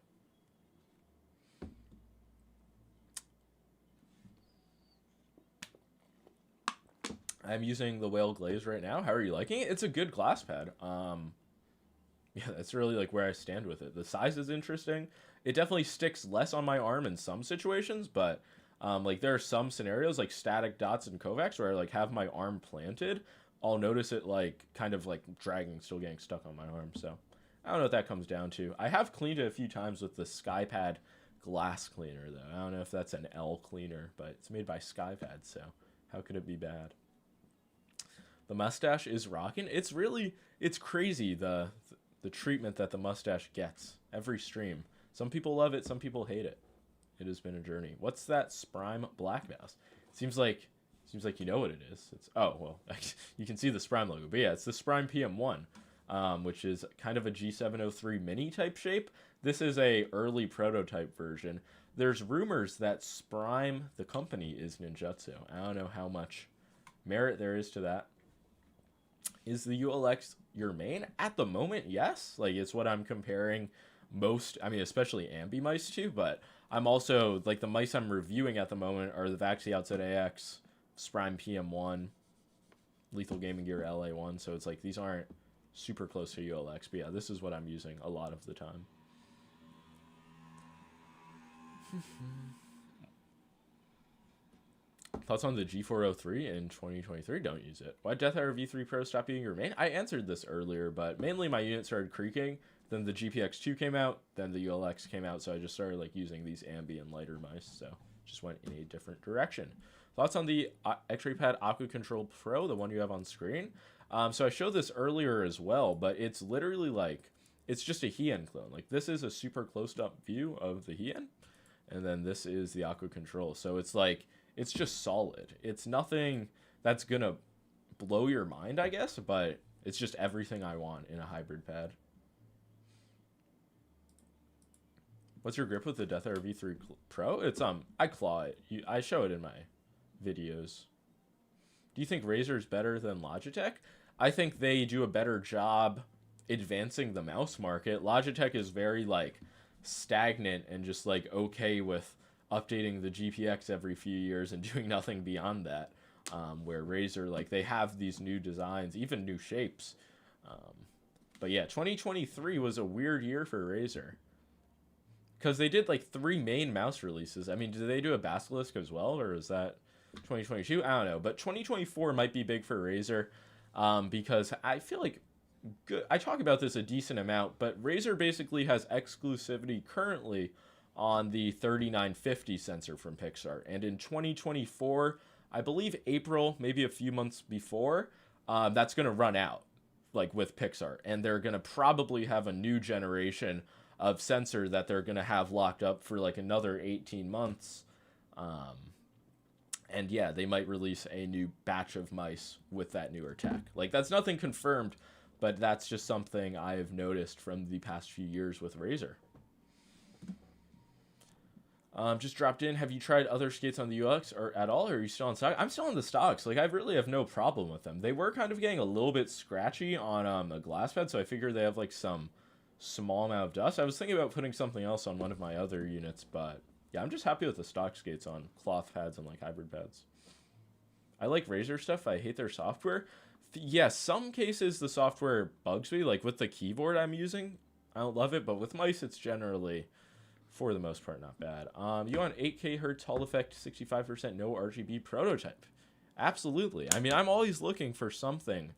I'm using the Whale Glaze right now. How are you liking it? It's a good glass pad. Yeah, that's really like where I stand with it. The size is interesting. It definitely sticks less on my arm in some situations, but like there are some scenarios like static dots and Kovaks where I like have my arm planted. I'll notice it like kind of like dragging, still getting stuck on my arm. So I don't know what that comes down to. I have cleaned it a few times with the Skypad glass cleaner though. I don't know if that's an L cleaner, but it's made by Skypad, so how could it be bad? The mustache is rocking. It's crazy the treatment that the mustache gets every stream. Some people love it, some people hate it. It has been a journey. What's that Sprime black mouse? Seems like you know what it is. It's you can see the Sprime logo. But yeah, it's the Sprime PM1, which is kind of a G703 mini type shape. This is a early prototype version. There's rumors that Sprime, the company, is Ninjutso. I don't know how much merit there is to that. Is the ULX your main? At the moment, yes. Like, it's what I'm comparing most, I mean, especially ambi mice to, but I'm also, like, the mice I'm reviewing at the moment are the Vaxi Outset AX, Sprime PM1, Lethal Gaming Gear LA1, so it's like, these aren't super close to ULX, but yeah, this is what I'm using a lot of the time. Thoughts on the G403 in 2023? Don't use it. Why Death Hour V3 Pro stop being your main? I answered this earlier, but mainly my unit started creaking. Then the GPX2 came out. Then the ULX came out. So I just started like using these ambi and lighter mice. So just went in a different direction. Thoughts on the X-Ray Pad Aqua Control Pro, the one you have on screen? So I showed this earlier as well, but it's literally like, it's just a Hien clone. Like this is a super close up view of the Hien. And then this is the Aqua Control. So it's like, it's just solid. It's nothing that's gonna blow your mind, I guess, but it's just everything I want in a hybrid pad. What's your grip with the Death Hour V3 Pro? It's I claw it. I show it in my videos. Do you think Razer is better than Logitech? I think they do a better job advancing the mouse market. Logitech is very like stagnant and just like okay with updating the GPX every few years and doing nothing beyond that. Where Razer, like, they have these new designs, even new shapes. But yeah, 2023 was a weird year for Razer. Because they did like 3 main mouse releases. I mean, did they do a Basilisk as well, or is that 2022? I don't know. But 2024 might be big for Razer, because I feel like I talk about this a decent amount, but Razer basically has exclusivity currently on the 3950 sensor from Pixar. And in 2024, I believe April, maybe a few months before, that's going to run out, like with Pixar. And they're going to probably have a new generation of sensor that they're going to have locked up for like another 18 months. And yeah, they might release a new batch of mice with that newer tech. Like, that's nothing confirmed, but that's just something I've noticed from the past few years with Razer. Just dropped in. Have you tried other skates on the UX or at all, or are you still on stock? I'm still on the stocks. Like, I really have no problem with them. They were kind of getting a little bit scratchy on a glass pad, so I figured they have like some small amount of dust. I was thinking about putting something else on one of my other units, but yeah, I'm just happy with the stock skates on cloth pads and like hybrid pads. I like Razer stuff. I hate their software. Yeah, some cases the software bugs me. Like with the keyboard I'm using, I don't love it, but with mice it's generally, for the most part, not bad. You want 8K Hertz Hall effect, 65% no RGB prototype? Absolutely. I mean, I'm always looking for something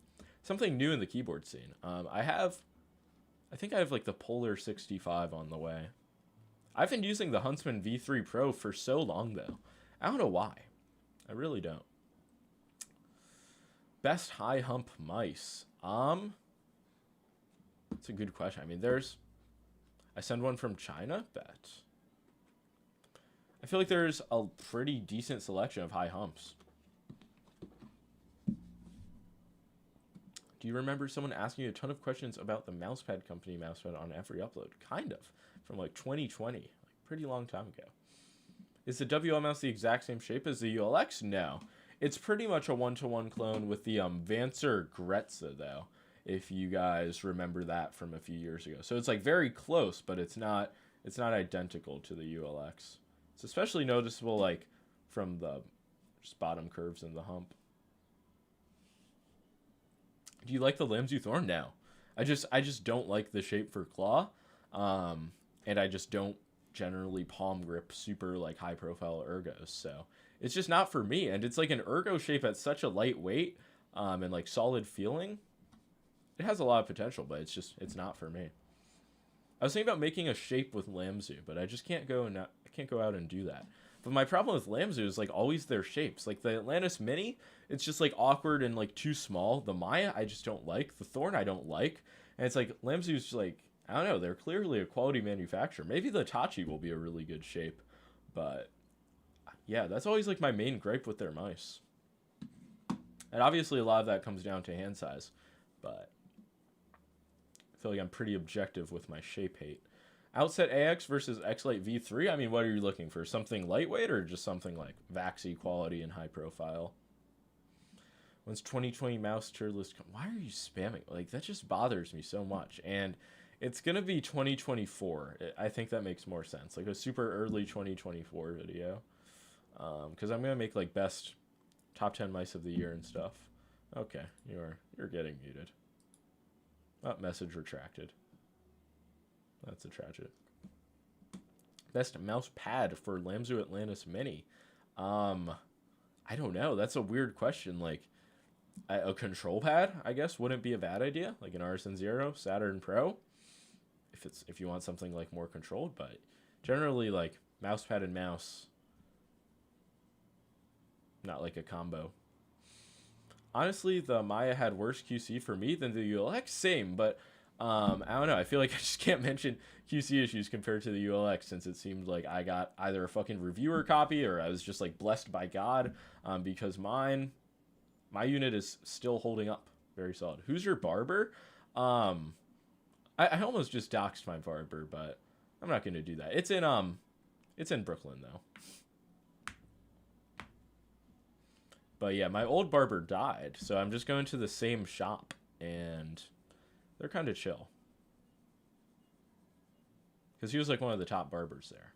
new in the keyboard scene. I think I have like the Polar 65 on the way. I've been using the Huntsman V3 Pro for so long though. I don't know why. I really don't. Best high hump mice. That's a good question. I mean, I send one from China, bet. I feel like there's a pretty decent selection of high humps. Do you remember someone asking you a ton of questions about the Mousepad company Mousepad on every upload? Kind of. From like 2020. Like pretty long time ago. Is the WL mouse the exact same shape as the ULX? No. It's pretty much a one-to-one clone with the Vancer Gretza, though, if you guys remember that from a few years ago. So it's like very close, but it's not identical to the ULX. It's especially noticeable like from the just bottom curves in the hump. Do you like the Lamzu Thorn? No. I just don't like the shape for claw. And I just don't generally palm grip super like high profile ergos. So it's just not for me. And it's like an ergo shape at such a light weight and like solid feeling. It has a lot of potential, but it's not for me. I was thinking about making a shape with Lamzu, but I just can't go out and do that. But my problem with Lamzu is like always their shapes. Like the Atlantis Mini, it's just like awkward and like too small. The Maya, I just don't like. The Thorn, I don't like. And it's like Lamzu's like, I don't know, they're clearly a quality manufacturer. Maybe the Tachi will be a really good shape. But yeah, that's always like my main gripe with their mice. And obviously a lot of that comes down to hand size. But I feel like I'm pretty objective with my shape hate. Outset AX versus X-Lite V3? I mean, what are you looking for? Something lightweight or just something like Vaxi quality and high profile? When's 2020 mouse tier list come? Why are you spamming? Like, that just bothers me so much. And it's going to be 2024. I think that makes more sense. Like a super early 2024 video. Because I'm going to make like best top 10 mice of the year and stuff. Okay, you're getting muted. Oh, message retracted. That's a tragedy. Best mouse pad for Lamzu Atlantis Mini. I don't know. That's a weird question. Like, a control pad, I guess, wouldn't be a bad idea. Like an RSN Zero, Saturn Pro. If you want something like more controlled, but generally like mouse pad and mouse. Not like a combo. Honestly, the Maya had worse QC for me than the ULX. Same, but I don't know. I feel like I just can't mention QC issues compared to the ULX since it seemed like I got either a fucking reviewer copy or I was just like blessed by God because my unit is still holding up very solid. Who's your barber? I almost just doxed my barber, but I'm not going to do that. It's in Brooklyn though. But yeah, my old barber died, so I'm just going to the same shop, and they're kind of chill. Because he was like one of the top barbers there.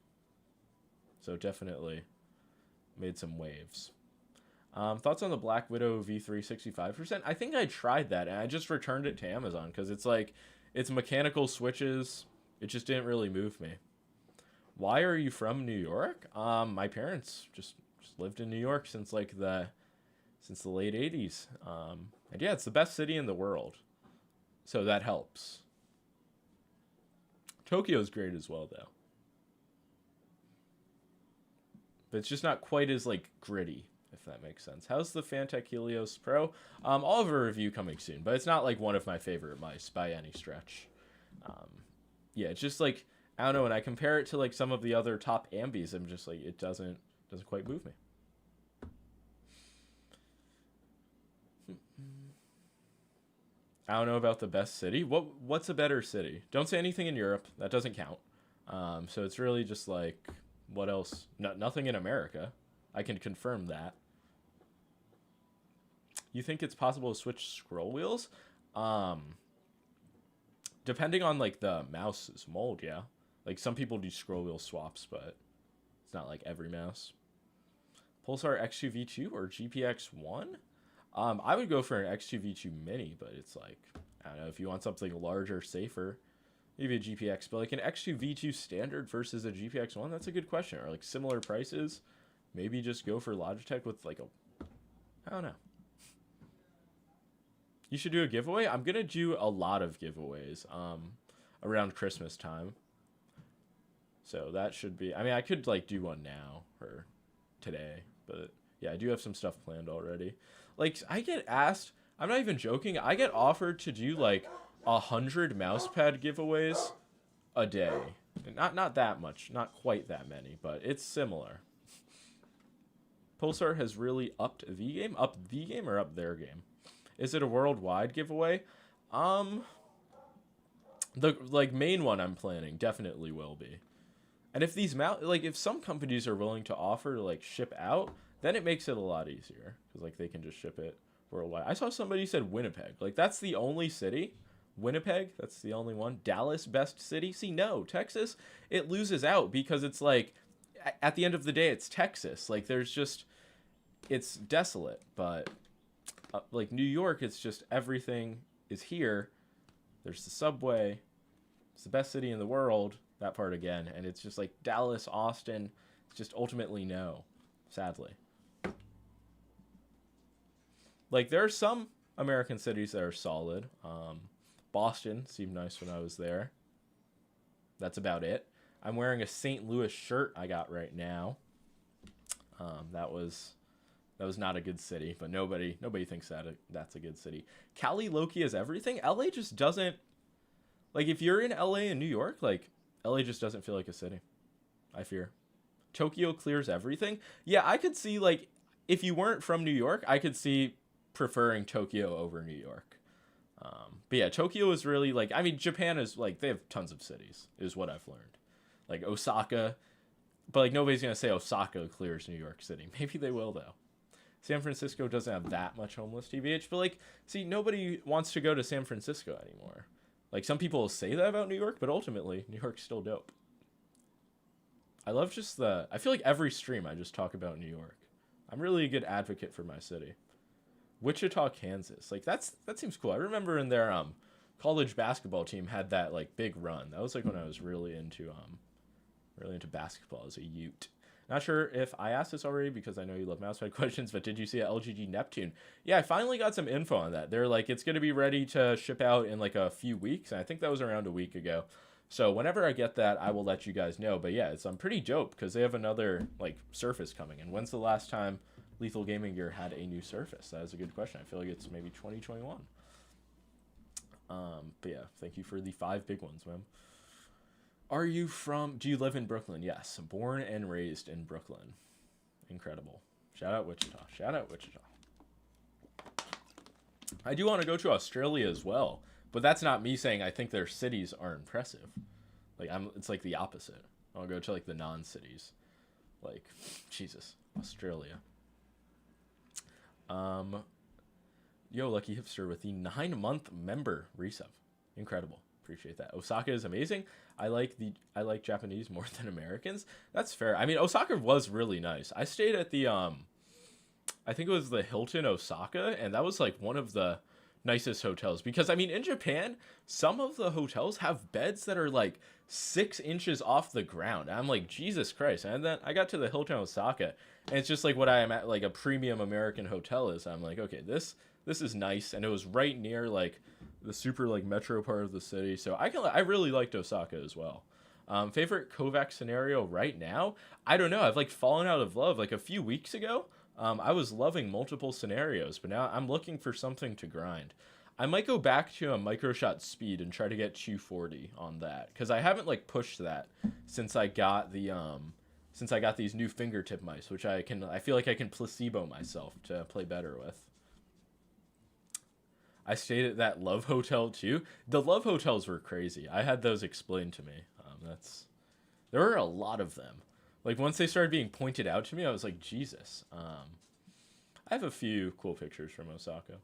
So definitely made some waves. Thoughts on the Black Widow V3 65%? I think I tried that, and I just returned it to Amazon, because it's like, it's mechanical switches. It just didn't really move me. Why are you from New York? My parents just lived in New York since like the late 80s. And yeah, it's the best city in the world. So that helps. Tokyo's great as well, though. But it's just not quite as like gritty, if that makes sense. How's the Fantech Helios Pro? I'll have a review coming soon, but it's not like one of my favorite mice by any stretch. Yeah, it's just like, I don't know, when I compare it to like some of the other top ambies, I'm just like, it doesn't quite move me. I don't know about the best city. What's a better city? Don't say anything in Europe. That doesn't count. So it's really just like, what else? Nothing in America. I can confirm that. You think it's possible to switch scroll wheels? Depending on like the mouse's mold, yeah. Like some people do scroll wheel swaps, but it's not like every mouse. Pulsar X2 V2 or GPX1? I would go for an X2 V2 Mini, but it's like, I don't know, if you want something larger, safer, maybe a GPX. But like an X2 V2 standard versus a GPX1, that's a good question. Or like similar prices, maybe just go for Logitech with like a, I don't know. You should do a giveaway. I'm gonna do a lot of giveaways around Christmas time. So that should be, I mean, I could like do one now or today, but yeah, I do have some stuff planned already. Like I get asked, I'm not even joking, I get offered to do like 100 mousepad giveaways a day. Not that much, not quite that many, but it's similar. Pulsar has really upped the game? Up the game or up their game? Is it a worldwide giveaway? The like main one I'm planning definitely will be. And if these if some companies are willing to offer to like ship out, then it makes it a lot easier because like they can just ship it worldwide. I saw somebody said Winnipeg. Like that's the only city. Winnipeg, that's the only one. Dallas, best city. See, no, Texas, it loses out because it's like at the end of the day, it's Texas. Like there's just, it's desolate, but like New York, it's just everything is here. There's the subway. It's the best city in the world. That part again. And it's just like Dallas, Austin. It's just ultimately no, sadly. Like there are some American cities that are solid. Boston seemed nice when I was there. That's about it. I'm wearing a St. Louis shirt I got right now. That was not a good city, but nobody thinks that's a good city. Cali Loki is everything. LA just doesn't, like if you're in LA and New York, like LA just doesn't feel like a city, I fear. Tokyo clears everything. Yeah, I could see like if you weren't from New York, I could see preferring Tokyo over New York. But yeah, Tokyo is really like, I mean, Japan is like, they have tons of cities is what I've learned. Like Osaka, but like nobody's going to say Osaka clears New York City. Maybe they will though. San Francisco doesn't have that much homeless TBH, but like, see, nobody wants to go to San Francisco anymore. Like some people will say that about New York, but ultimately New York's still dope. I love just I feel like every stream I just talk about New York. I'm really a good advocate for my city. Wichita, Kansas. Like that seems cool. I remember in their college basketball team had that like big run. That was like when I was really into basketball as a Ute. Not sure if I asked this already because I know you love Mousepad questions, but did you see LGG Neptune? Yeah, I finally got some info on that. They're like, it's going to be ready to ship out in like a few weeks. And I think that was around a week ago. So whenever I get that, I will let you guys know. But yeah, it's pretty dope because they have another like Surface coming. And when's the last time Lethal Gaming Gear had a new Surface? That is a good question. I feel like it's maybe 2021. But yeah, thank you for the 5 big ones, man. Do you live in Brooklyn? Yes. Born and raised in Brooklyn. Incredible. Shout out Wichita. Shout out Wichita. I do want to go to Australia as well, but that's not me saying I think their cities are impressive. Like it's like the opposite. I want to go to like the non-cities. Like, Jesus, Australia. Um, Yo, Lucky Hipster with the 9-month member resub. Incredible. Appreciate that. Osaka is amazing. I like Japanese more than Americans. That's fair. I mean, Osaka was really nice. I stayed at the I think it was the Hilton Osaka, and that was like one of the nicest hotels because I mean in Japan, some of the hotels have beds that are like 6 inches off the ground. I'm like, Jesus Christ. And then I got to the Hilton Osaka, and it's just like what I am at, like a premium American hotel is. I'm like, okay, this is nice, and it was right near like the super like metro part of the city, so I really liked Osaka as well. Favorite Kovak scenario right now? I don't know. I've like fallen out of love. Like a few weeks ago, I was loving multiple scenarios, but now I'm looking for something to grind. I might go back to a microshot speed and try to get 240 on that because I haven't like pushed that since I got these new fingertip mice, which I feel like I can placebo myself to play better with. I stayed at that Love Hotel too. The Love Hotels were crazy. I had those explained to me. There were a lot of them. Like once they started being pointed out to me, I was like, Jesus. I have a few cool pictures from Osaka.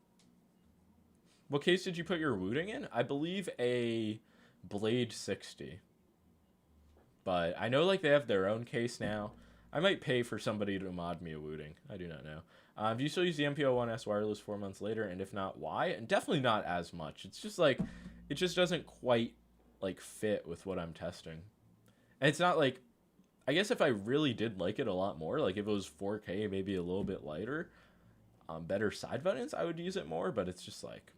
What case did you put your Wooting in? I believe a Blade 60. But I know like they have their own case now. I might pay for somebody to mod me a Wooting. I do not know. Do you still use the MPO-1S wireless 4 months later? And if not, why? And definitely not as much. It's just like, it just doesn't quite like fit with what I'm testing. And it's not like, I guess if I really did like it a lot more, like if it was 4K, maybe a little bit lighter, better side buttons, I would use it more. But it's just like,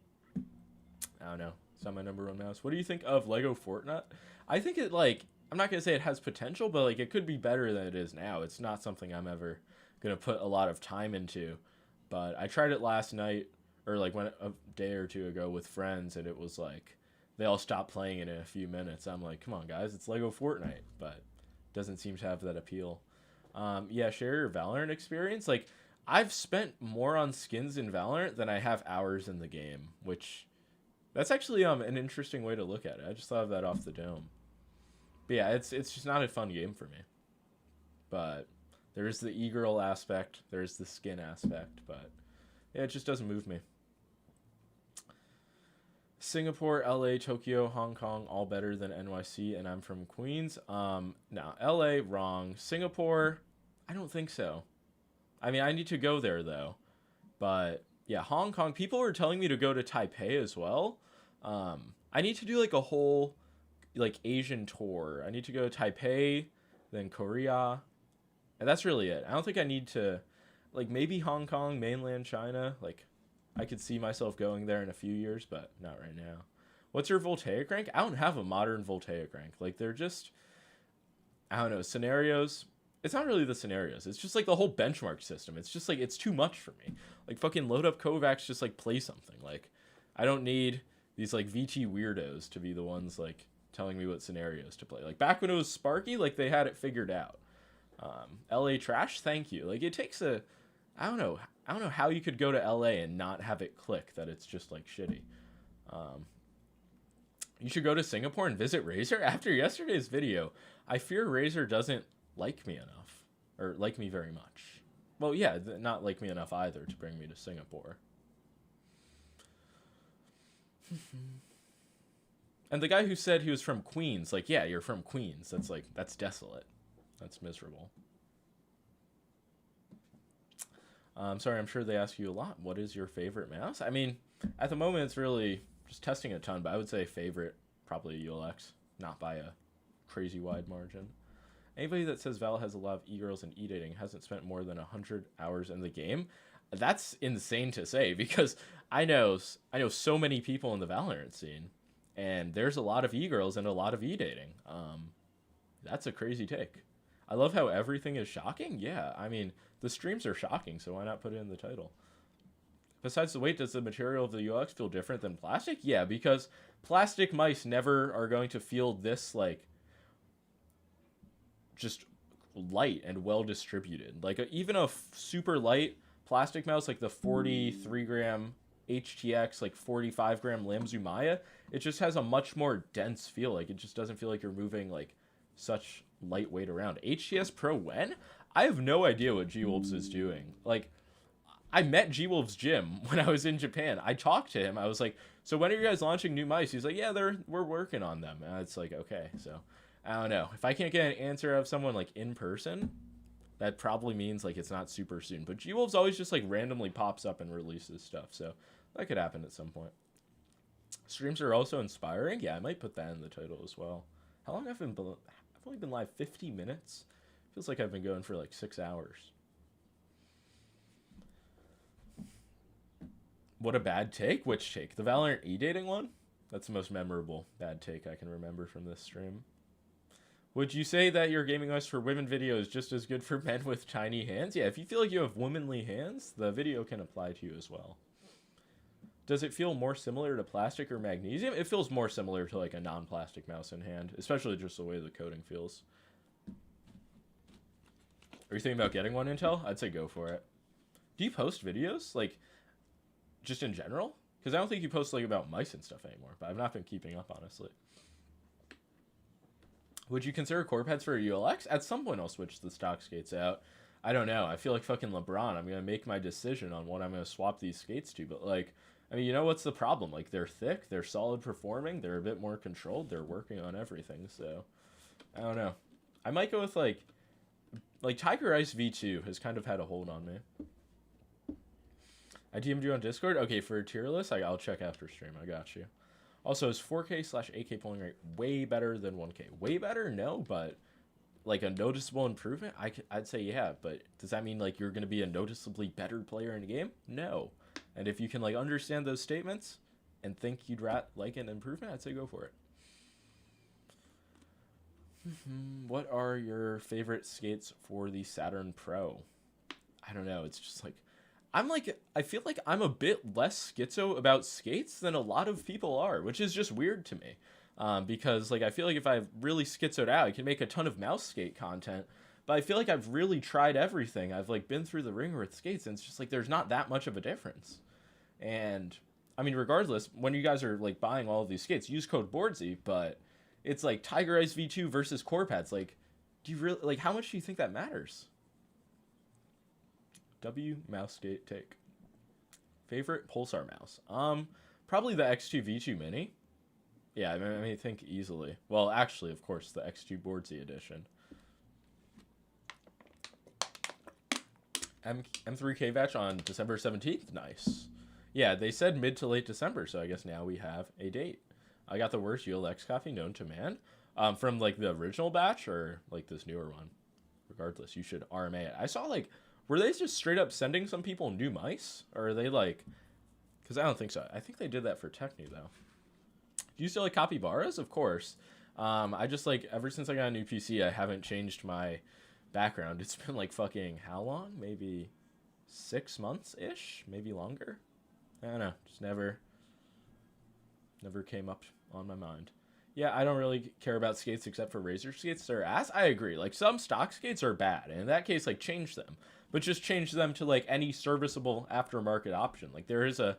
I don't know. It's not my number one mouse. What do you think of Lego Fortnite? I think it like, I'm not going to say it has potential, but like it could be better than it is now. It's not something I'm ever going to put a lot of time into. But I tried it last night or like a day or two ago with friends, and it was like they all stopped playing it in a few minutes. I'm like, come on, guys, it's Lego Fortnite, but doesn't seem to have that appeal. Yeah, share your Valorant experience. Like, I've spent more on skins in Valorant than I have hours in the game, which that's actually an interesting way to look at it. I just thought of that off the dome. But yeah, it's just not a fun game for me. But there's the e-girl aspect, there's the skin aspect, but yeah, it just doesn't move me. Singapore, LA, Tokyo, Hong Kong, all better than NYC, and I'm from Queens. No, LA, wrong. Singapore, I don't think so. I mean, I need to go there, though. But, yeah, Hong Kong, people were telling me to go to Taipei as well. I need to do, like, a whole, like, Asian tour. I need to go to Taipei, then Korea, and that's really it. I don't think I need to, like, maybe Hong Kong, mainland China, like, I could see myself going there in a few years, but not right now. What's your Voltaic rank? I don't have a modern Voltaic rank. Like, they're just, I don't know, scenarios. It's not really the scenarios. It's just, like, the whole benchmark system. It's just, like, it's too much for me. Like, fucking load up Kovaks, just, like, play something. Like, I don't need these, like, VT weirdos to be the ones, like, telling me what scenarios to play. Like, back when it was Sparky, like, they had it figured out. LA Trash, thank you. Like, it takes a, I don't know how you could go to LA and not have it click that it's just like shitty. You should go to Singapore and visit Razer. After yesterday's video, I fear Razer doesn't like me enough, or like me very much. Well, yeah, not like me enough either to bring me to Singapore. And the guy who said he was from Queens, like, yeah, you're from Queens. That's like, that's desolate. That's miserable. Sorry, I'm sure they ask you a lot. What is your favorite mouse? I mean, at the moment, it's really just testing a ton, but I would say favorite, probably ULX, not by a crazy wide margin. Anybody that says Val has a lot of e-girls and e-dating hasn't spent more than 100 hours in the game. That's insane to say because I know so many people in the Valorant scene, and there's a lot of e-girls and a lot of e-dating. That's a crazy take. I love how everything is shocking. Yeah, I mean, the streams are shocking, so why not put it in the title? Besides the weight, does the material of the UX feel different than plastic? Yeah, because plastic mice never are going to feel this, like, just light and well distributed. Like, even a super light plastic mouse, like the 43 gram HTX, like 45 gram Lamzumaya, it just has a much more dense feel. Like, it just doesn't feel like you're moving, like, such lightweight around. HTS Pro when? I have no idea what G-Wolves is doing. Like, I met G-Wolf's gym when I was in Japan. I talked to him. I was like, so when are you guys launching new mice? He's like, yeah, we're working on them. And it's like, okay, so I don't know. If I can't get an answer out of someone like in person, that probably means like it's not super soon. But G-Wolf's always just like randomly pops up and releases stuff. So that could happen at some point. Streams are also inspiring. Yeah, I might put that in the title as well. How long have I been? I've only been live 50 minutes. Feels like I've been going for like 6 hours. What a bad take. Which take? The Valorant e-dating one? That's the most memorable bad take I can remember from this stream. Would you say that your gaming voice for women video is just as good for men with tiny hands? Yeah, if you feel like you have womanly hands, the video can apply to you as well. Does it feel more similar to plastic or magnesium? It feels more similar to like a non-plastic mouse in hand, especially just the way the coating feels. Are you thinking about getting one, Intel? I'd say go for it. Do you post videos? Like, just in general? Because I don't think you post like about mice and stuff anymore, but I've not been keeping up, honestly. Would you consider core pads for a ULX? At some point I'll switch the stock skates out. I don't know. I feel like fucking LeBron. I'm going to make my decision on what I'm going to swap these skates to. But like, I mean, you know what's the problem? Like, they're thick, they're solid performing, they're a bit more controlled, they're working on everything. So, I don't know. I might go with like Tiger Ice V2 has kind of had a hold on me. I DM'd you on Discord? Okay, for a tier list, I'll check after stream. I got you. Also, is 4K/8K polling rate way better than 1K? Way better? No, but like a noticeable improvement? I'd say yeah, but does that mean like you're going to be a noticeably better player in a game? No. And if you can like understand those statements and think you'd like an improvement, I'd say go for it. What are your favorite skates for the Saturn Pro? I don't know. It's just like, I feel like I'm a bit less schizo about skates than a lot of people are, which is just weird to me. Because like, I feel like if I've really schizoed out, I can make a ton of mouse skate content, but I feel like I've really tried everything. I've like been through the ringer with skates, and it's just like, there's not that much of a difference. And I mean, regardless, when you guys are like buying all of these skates, use code BOARDSY, but it's like Tiger Ice V2 versus core pads. Like, do you really, like, how much do you think that matters? W mouse skate take. Favorite Pulsar mouse? Probably the X2 V2 Mini. Yeah, I mean, I think easily. Well, actually, of course, the X2 BOARDSY edition. M3K batch on December 17th. Nice. Yeah, they said mid to late December, so I guess now we have a date. I got the worst ULX coffee known to man. From like the original batch or like this newer one. Regardless, you should RMA it. I saw like, were they just straight up sending some people new mice? Or are they like, because I don't think so. I think they did that for Technu though. Do you still like capybaras? Of course. I just like, ever since I got a new PC, I haven't changed my background. It's been like fucking how long? Maybe 6 months-ish? Maybe longer? I don't know. Just never came up on my mind. Yeah, I don't really care about skates except for Razor skates. They're ass. I agree. Like, some stock skates are bad. And in that case, like, change them. But just change them to, like, any serviceable aftermarket option. Like, there's a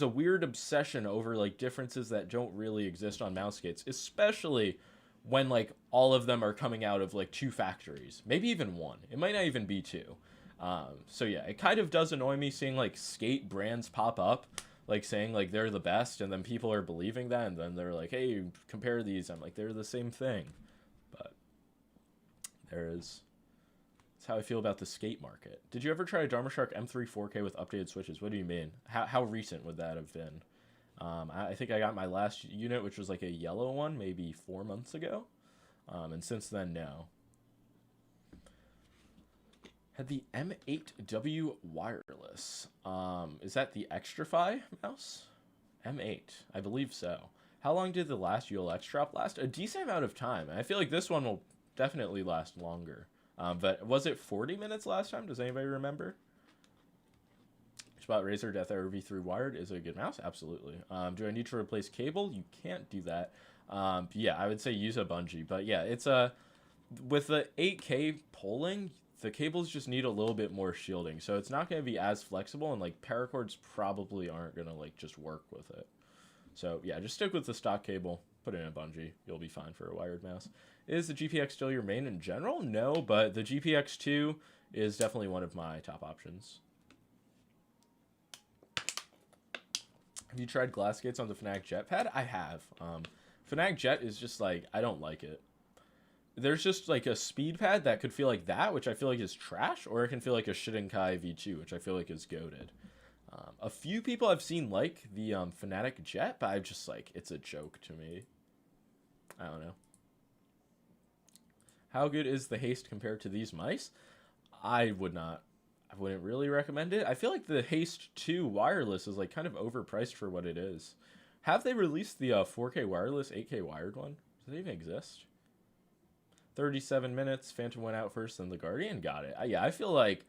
weird obsession over, like, differences that don't really exist on mouse skates. Especially when, like, all of them are coming out of, like, 2 factories. Maybe even 1. It might not even be 2. So, yeah, it kind of does annoy me seeing, like, skate brands pop up. Like, saying, like, they're the best, and then people are believing that, and then they're like, hey, compare these. I'm like, they're the same thing. But that's how I feel about the skate market. Did you ever try a Dharma Shark M3 4K with updated switches? What do you mean? How recent would that have been? I think I got my last unit, which was like a yellow one, maybe 4 months ago. And since then, no. Had the M8W wireless. Is that the Extrafy mouse? M8, I believe so. How long did the last ULX drop last? A decent amount of time. I feel like this one will definitely last longer. But was it 40 minutes last time? Does anybody remember? Spot Razer Death Arrow V3 wired is a good mouse? Absolutely. Do I need to replace cable? You can't do that. Yeah, I would say use a bungee. But yeah, it's with the 8K polling, the cables just need a little bit more shielding, so it's not going to be as flexible, and like paracords probably aren't going to like just work with it. So yeah, just stick with the stock cable, put it in a bungee, you'll be fine for a wired mouse. Is the GPX still your main in general? No, but the GPX2 is definitely one of my top options. Have you tried glass gates on the Fnatic Jetpad? I have. Fnatic Jet is just like, I don't like it. There's just like a speed pad that could feel like that, which I feel like is trash, or it can feel like a Shidenkai V2, which I feel like is goated. A few people I've seen like the Fnatic Jet, but I'm just like, it's a joke to me. I don't know. How good is the haste compared to these mice? I wouldn't really recommend it. I feel like the Haste 2 wireless is like kind of overpriced for what it is. Have they released the 4K wireless, 8K wired one? Does it even exist? 37 minutes. Phantom went out first, then the Guardian got it. Yeah, I feel like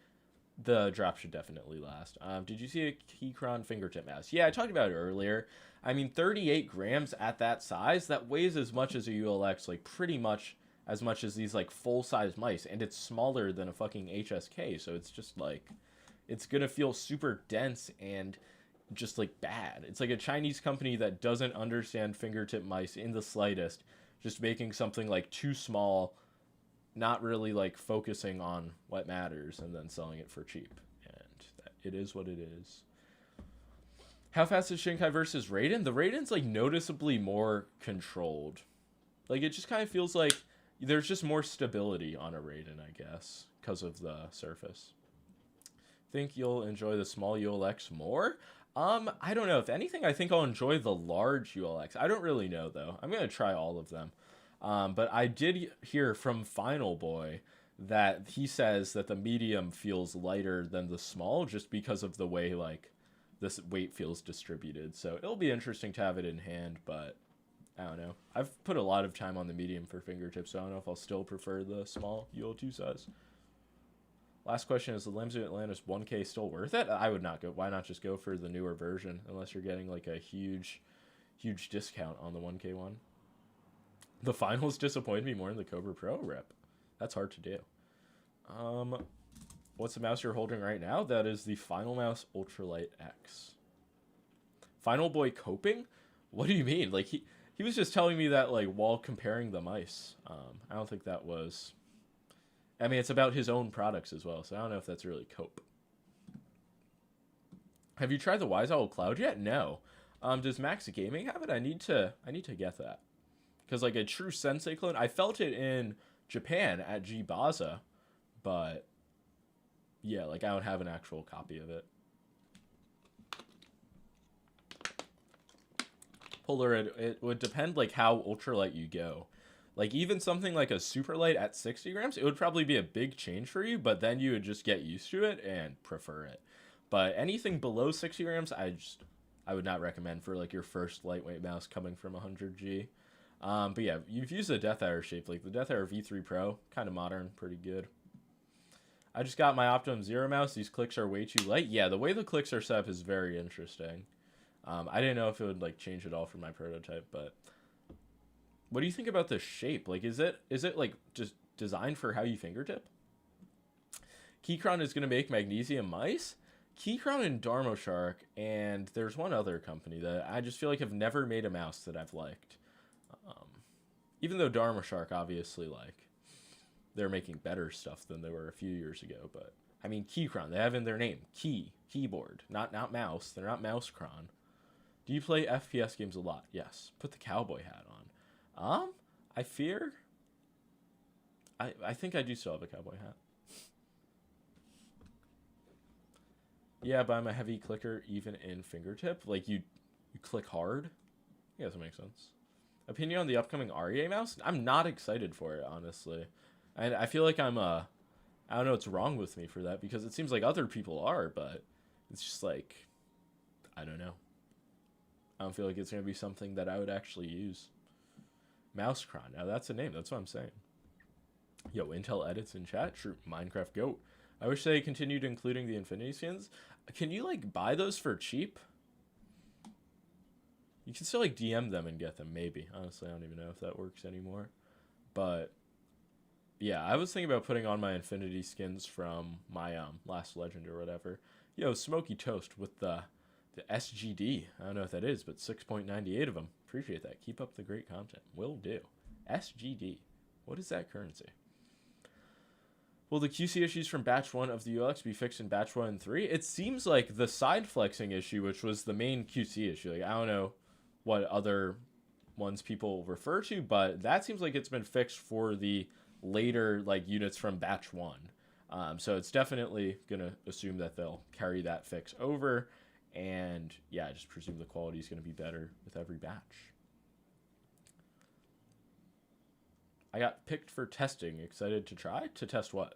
the drop should definitely last. Did you see a Keychron fingertip mouse? Yeah, I talked about it earlier. I mean, 38 grams at that size, that weighs as much as a ULX, like pretty much as much as these like full-size mice, and it's smaller than a fucking HSK, so it's just like, it's gonna feel super dense and just like bad. It's like a Chinese company that doesn't understand fingertip mice in the slightest, just making something like too small, not really like focusing on what matters, and then selling it for cheap. And it is what it is. How fast is Shinkai versus Raiden? The Raiden's like noticeably more controlled. Like, it just kind of feels like there's just more stability on a Raiden, I guess, because of the surface. Think you'll enjoy the small ULX more? I don't know. If anything, I think I'll enjoy the large ULX. I don't really know, though. I'm going to try all of them. But I did hear from Final Boy that he says that the medium feels lighter than the small just because of the way, like, this weight feels distributed. So it'll be interesting to have it in hand, but I don't know. I've put a lot of time on the medium for fingertips, so I don't know if I'll still prefer the small UL2 size. Last question, is the Lamzu Atlantis 1K still worth it? I would not go. Why not just go for the newer version, unless you're getting like a huge discount on the 1K one? The finals disappointed me more than the Cobra Pro rep. That's hard to do. What's the mouse you're holding right now? That is the Final Mouse Ultralight X. Final Boy coping? What do you mean? Like, he was just telling me that, like, while comparing the mice. I don't think that was... I mean, it's about his own products as well, so I don't know if that's really cope. Have you tried the Wise Owl Cloud yet? No. Does Max Gaming have it? I need to get that. Because, like, a true Sensei clone, I felt it in Japan at G-Baza, but yeah, like, I don't have an actual copy of it. Polar, it would depend, like, how ultralight you go. Like, even something like a super light at 60 grams, it would probably be a big change for you, but then you would just get used to it and prefer it. But anything below 60 grams, I would not recommend for, like, your first lightweight mouse coming from 100G. But yeah, you've used the Death Hour shape, like the Death Hour V3 Pro, kind of modern, pretty good. I just got my Optimum Zero mouse. These clicks are way too light. Yeah, the way the clicks are set up is very interesting. I didn't know if it would, like, change at all for my prototype, but what do you think about the shape? Like, is it like just designed for how you fingertip? Keychron is going to make magnesium mice. Keychron and Dharma Shark, and there's one other company that I just feel like have never made a mouse that I've liked. Even though Dharma Shark, obviously, like, they're making better stuff than they were a few years ago, but I mean, Keychron, they have in their name keyboard, not mouse. They're not Mousecron. Do you play FPS games a lot? Yes. Put the cowboy hat on. I fear. I think I do still have a cowboy hat. Yeah, but I'm a heavy clicker even in fingertip. Like, you click hard. Yeah, that makes sense. Opinion on the upcoming REA mouse? I'm not excited for it, honestly. And I feel like I don't know what's wrong with me for that, because it seems like other people are, but it's just like, I don't know. I don't feel like it's going to be something that I would actually use. Mousecron. Now, that's a name. That's what I'm saying. Yo, Intel edits in chat. True. Minecraft Goat. I wish they continued including the Infinity skins. Can you, like, buy those for cheap? You can still, like, DM them and get them, maybe. Honestly, I don't even know if that works anymore. But yeah, I was thinking about putting on my Infinity skins from my last Legend or whatever. Yo, Smoky Toast with the SGD. I don't know what that is, but 6.98 of them. Appreciate that. Keep up the great content. Will do. SGD. What is that currency? Will the QC issues from batch 1 of the UX be fixed in batch 1 and 3? It seems like the side flexing issue, which was the main QC issue, like I don't know what other ones people refer to, but that seems like it's been fixed for the later like units from batch 1. So it's definitely gonna assume that they'll carry that fix over, and yeah, I just presume the quality is gonna be better with every batch. I got picked for testing. Excited to try? To test what?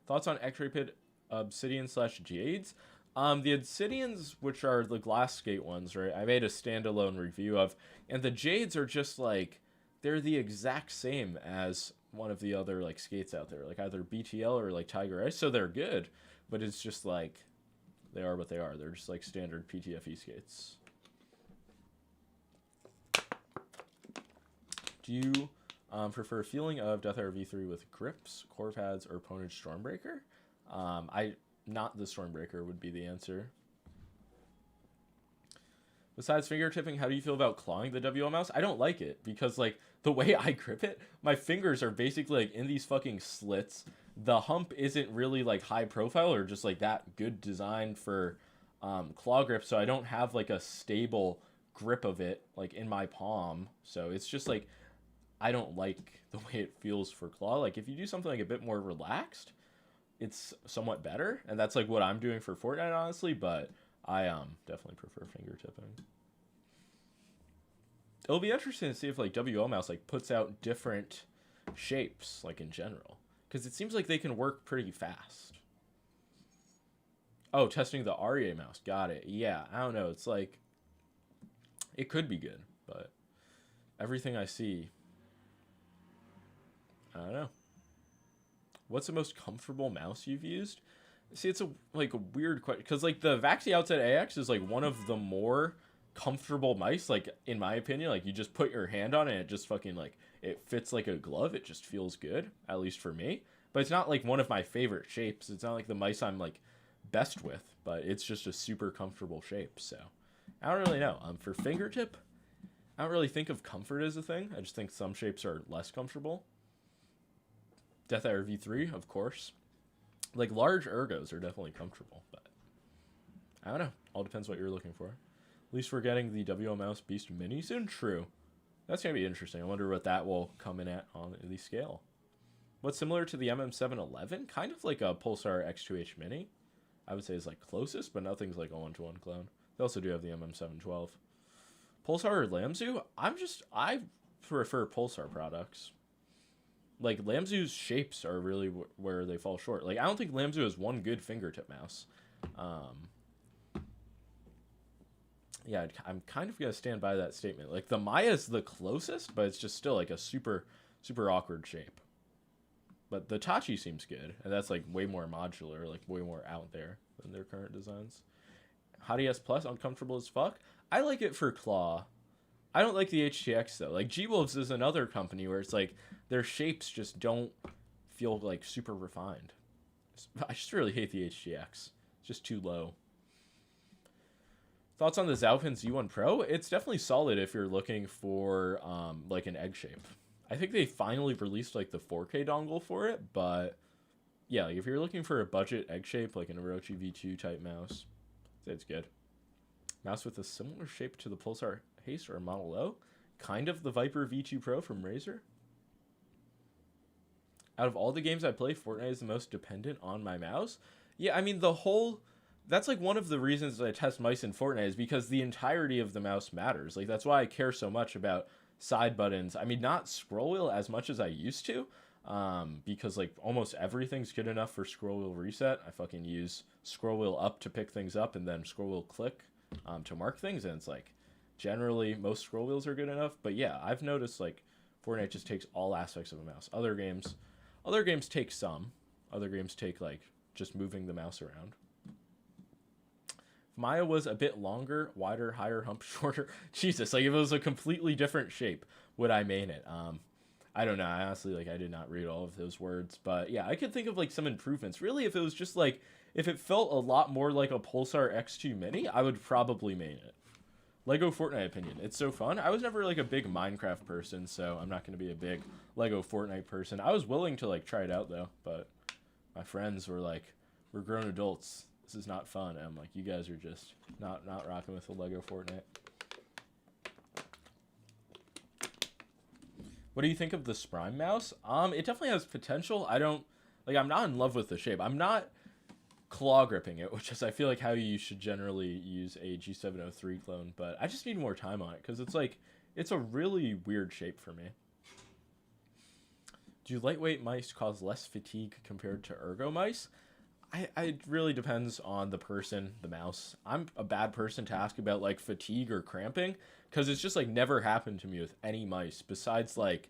Thoughts on X-Ray Pit Obsidian / Jades? The Obsidians, which are the glass skate ones, right? I made a standalone review of, and the Jades are just like, they're the exact same as one of the other like skates out there, like either BTL or like Tiger Ice. So they're good, but it's just like, they are what they are. They're just like standard PTFE skates. Do you prefer a feeling of Deathfire V3 with grips, core pads, or Ponage Stormbreaker? Not the Stormbreaker would be the answer. Besides fingertipping, how do you feel about clawing the WL mouse? I don't like it because like the way I grip it, my fingers are basically like in these fucking slits. The hump isn't really like high profile or just like that good design for claw grip, so I don't have like a stable grip of it like in my palm. So it's just like I don't like the way it feels for claw. Like if you do something like a bit more relaxed, it's somewhat better, and that's like what I'm doing for Fortnite, honestly. But I definitely prefer fingertipping. It'll be interesting to see if like WL Mouse like puts out different shapes like in general, because it seems like they can work pretty fast. Oh, testing the REA mouse. Got it. Yeah, I don't know. It's like it could be good, but everything I see, I don't know. What's the most comfortable mouse you've used? See, it's a weird question, because like the Vaxi Outset AX is like one of the more comfortable mice, like in my opinion. Like you just put your hand on it and it just fucking like it fits like a glove. It just feels good, at least for me. But it's not like one of my favorite shapes. It's not like the mice I'm like best with, but it's just a super comfortable shape. So I don't really know. For fingertip, I don't really think of comfort as a thing. I just think some shapes are less comfortable. Deathfire V3, of course. Like large ergos are definitely comfortable, but I don't know. All depends what you're looking for. At least we're getting the WL Mouse Beast Mini soon. True. That's going to be interesting. I wonder what that will come in at on the scale. What's similar to the MM711? Kind of like a Pulsar X2H Mini. I would say is like closest, but nothing's like a one-to-one clone. They also do have the MM712. Pulsar or Lamzu? I prefer Pulsar products. Like Lamzu's shapes are really where they fall short. Like I don't think Lamzu has one good fingertip mouse. Yeah, I'm kind of gonna stand by that statement. Like the Maya's the closest, but it's just still like a super awkward shape. But the Tachi seems good, and that's like way more modular, like way more out there than their current designs. Hottie S Plus, uncomfortable as fuck. I like it for claw. I don't like the HTX though. Like G-Wolves is another company where it's like their shapes just don't feel like super refined. I just really hate the HTX. It's just too low. Thoughts on the Zaopin Z1 Pro? It's definitely solid if you're looking for like an egg shape. I think they finally released like the 4K dongle for it, but yeah, like if you're looking for a budget egg shape like an Orochi V2 type mouse, it's good. Mouse with a similar shape to the Pulsar Haste or Model O, kind of the Viper V2 Pro from Razer. Out of all the games I play, Fortnite is the most dependent on my mouse. Yeah, I mean that's like one of the reasons I test mice in Fortnite is because the entirety of the mouse matters. Like that's why I care so much about side buttons. I mean, not scroll wheel as much as I used to, because like almost everything's good enough for scroll wheel reset. I fucking use scroll wheel up to pick things up and then scroll wheel click to mark things, and it's like generally most scroll wheels are good enough. But yeah, I've noticed like Fortnite just takes all aspects of a mouse. Other games take some. Other games take like just moving the mouse around. If Maya was a bit longer, wider, higher, hump, shorter, Jesus, like if it was a completely different shape, would I main it? I don't know. I honestly, like, I did not read all of those words, but yeah, I could think of like some improvements. Really, if it was just like, if it felt a lot more like a Pulsar X2 Mini, I would probably main it. Lego Fortnite opinion. It's so fun. I was never like a big Minecraft person, so I'm not going to be a big Lego Fortnite person. I was willing to like try it out though, but my friends were like, "We're grown adults. This is not fun." And I'm like, "You guys are just not rocking with the Lego Fortnite." What do you think of the Sprime mouse? It definitely has potential. I'm not in love with the shape. I'm not claw gripping it, which is I feel like how you should generally use a G703 clone, but I just need more time on it because it's a really weird shape for me. Do lightweight mice cause less fatigue compared to ergo mice? It really depends on the person, the mouse. I'm a bad person to ask about like fatigue or cramping because it's just like never happened to me with any mice besides like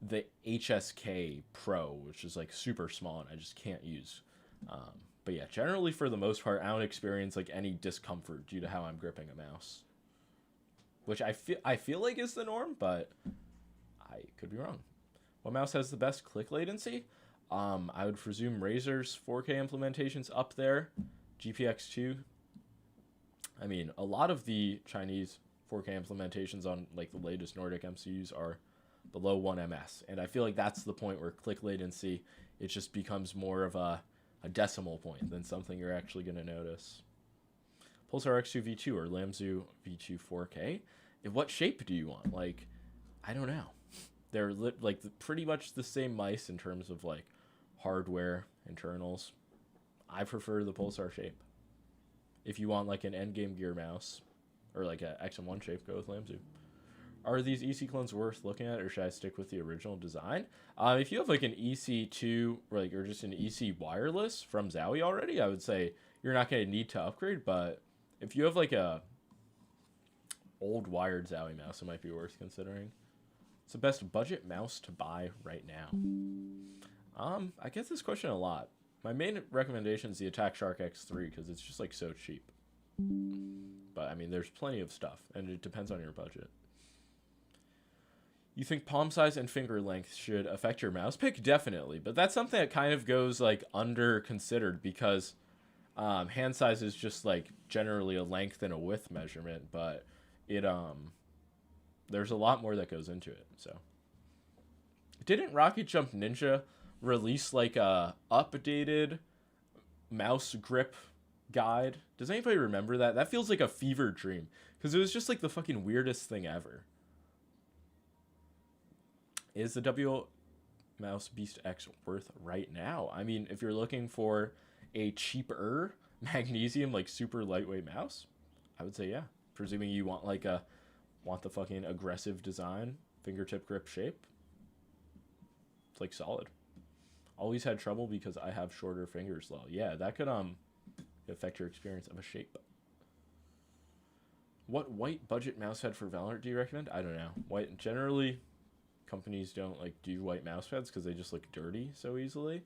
the HSK Pro, which is like super small and I just can't use. But yeah, generally for the most part, I don't experience like any discomfort due to how I'm gripping a mouse, which I feel like is the norm, but I could be wrong. What mouse has the best click latency? I would presume Razer's 4K implementation's up there. GPX2. I mean, a lot of the Chinese 4K implementations on like the latest Nordic MCUs are below 1 ms, and I feel like that's the point where click latency it just becomes more of a decimal point than something you're actually going to notice. Pulsar X2 V2 or Lamzu V2 4K. What shape do you want? Like, I don't know. They're pretty much the same mice in terms of like hardware, internals. I prefer the Pulsar shape. If you want like an endgame gear mouse or like a XM1 shape, go with Lamzu. Are these EC clones worth looking at, or should I stick with the original design? If you have like an EC2 or just an EC wireless from Zowie already, I would say you're not going to need to upgrade. But if you have like a old wired Zowie mouse, it might be worth considering. It's the best budget mouse to buy right now. I get this question a lot. My main recommendation is the Attack Shark X3 because it's just like so cheap. But I mean, there's plenty of stuff, and it depends on your budget. You think palm size and finger length should affect your mouse pick? Definitely, but that's something that kind of goes like under considered because hand size is just like generally a length and a width measurement, but it there's a lot more that goes into it. So didn't Rocket Jump Ninja release like a updated mouse grip guide? Does anybody remember that? That feels like a fever dream because it was just like the fucking weirdest thing ever. Is the W Mouse Beast X worth right now? I mean, if you're looking for a cheaper magnesium, like super lightweight mouse, I would say yeah. Presuming you want like the fucking aggressive design, fingertip grip shape. It's like solid. Always had trouble because I have shorter fingers though. Yeah, that could affect your experience of a shape. What white budget mouse head for Valorant do you recommend? I don't know. White generally. Companies don't like do white mouse pads because they just look dirty so easily.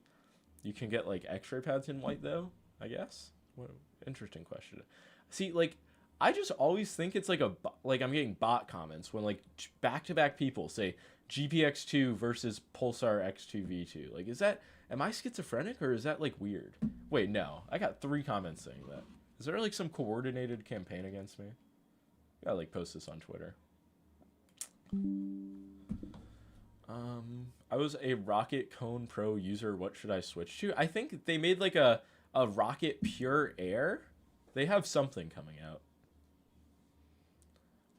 You can get like x-ray pads in white though, I guess. What interesting question. See, like I just always think it's like I'm getting bot comments when like back-to-back people say GPX2 versus Pulsar X2 V2. Like am I schizophrenic or is that like weird? Wait, no. I got 3 comments saying that. Is there like some coordinated campaign against me? I gotta like post this on Twitter. I was a Rocket Cone Pro user. What should I switch to? I think they made like a Rocket Pure Air. They have something coming out.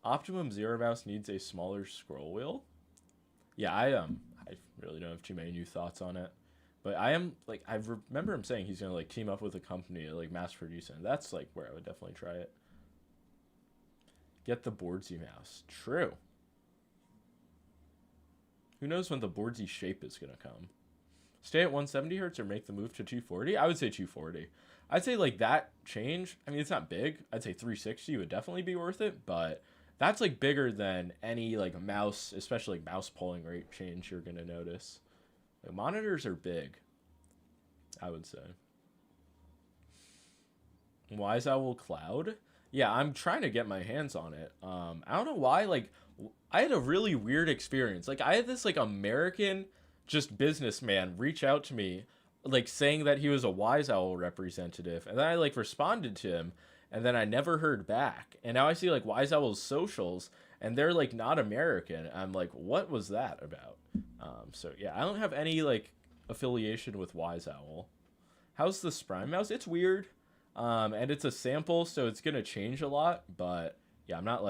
Optimum Zero Mouse needs a smaller scroll wheel. Yeah, I really don't have too many new thoughts on it. But I am like I remember him saying he's gonna like team up with a company to like mass produce it. And that's like where I would definitely try it. Get the Boardsy mouse. True. Who knows when the Boardsy shape is going to come? Stay at 170 hertz or make the move to 240? I would say 240. I'd say like that change, I mean, it's not big. I'd say 360 would definitely be worth it, but that's like bigger than any like mouse, especially like mouse polling rate change you're going to notice. Like, monitors are big, I would say. Wise Owl Cloud? Yeah, I'm trying to get my hands on it. I don't know why, like, I had a really weird experience. Like, I had this, like, American just businessman reach out to me, like, saying that he was a Wise Owl representative. And then I, like, responded to him. and then I never heard back. And now I see like Wise Owl's socials, and they're like not American. I'm like, what was that about? So yeah, I don't have any like affiliation with Wise Owl. How's the Sprime mouse? It's weird, and it's a sample, so it's gonna change a lot. But yeah, I'm not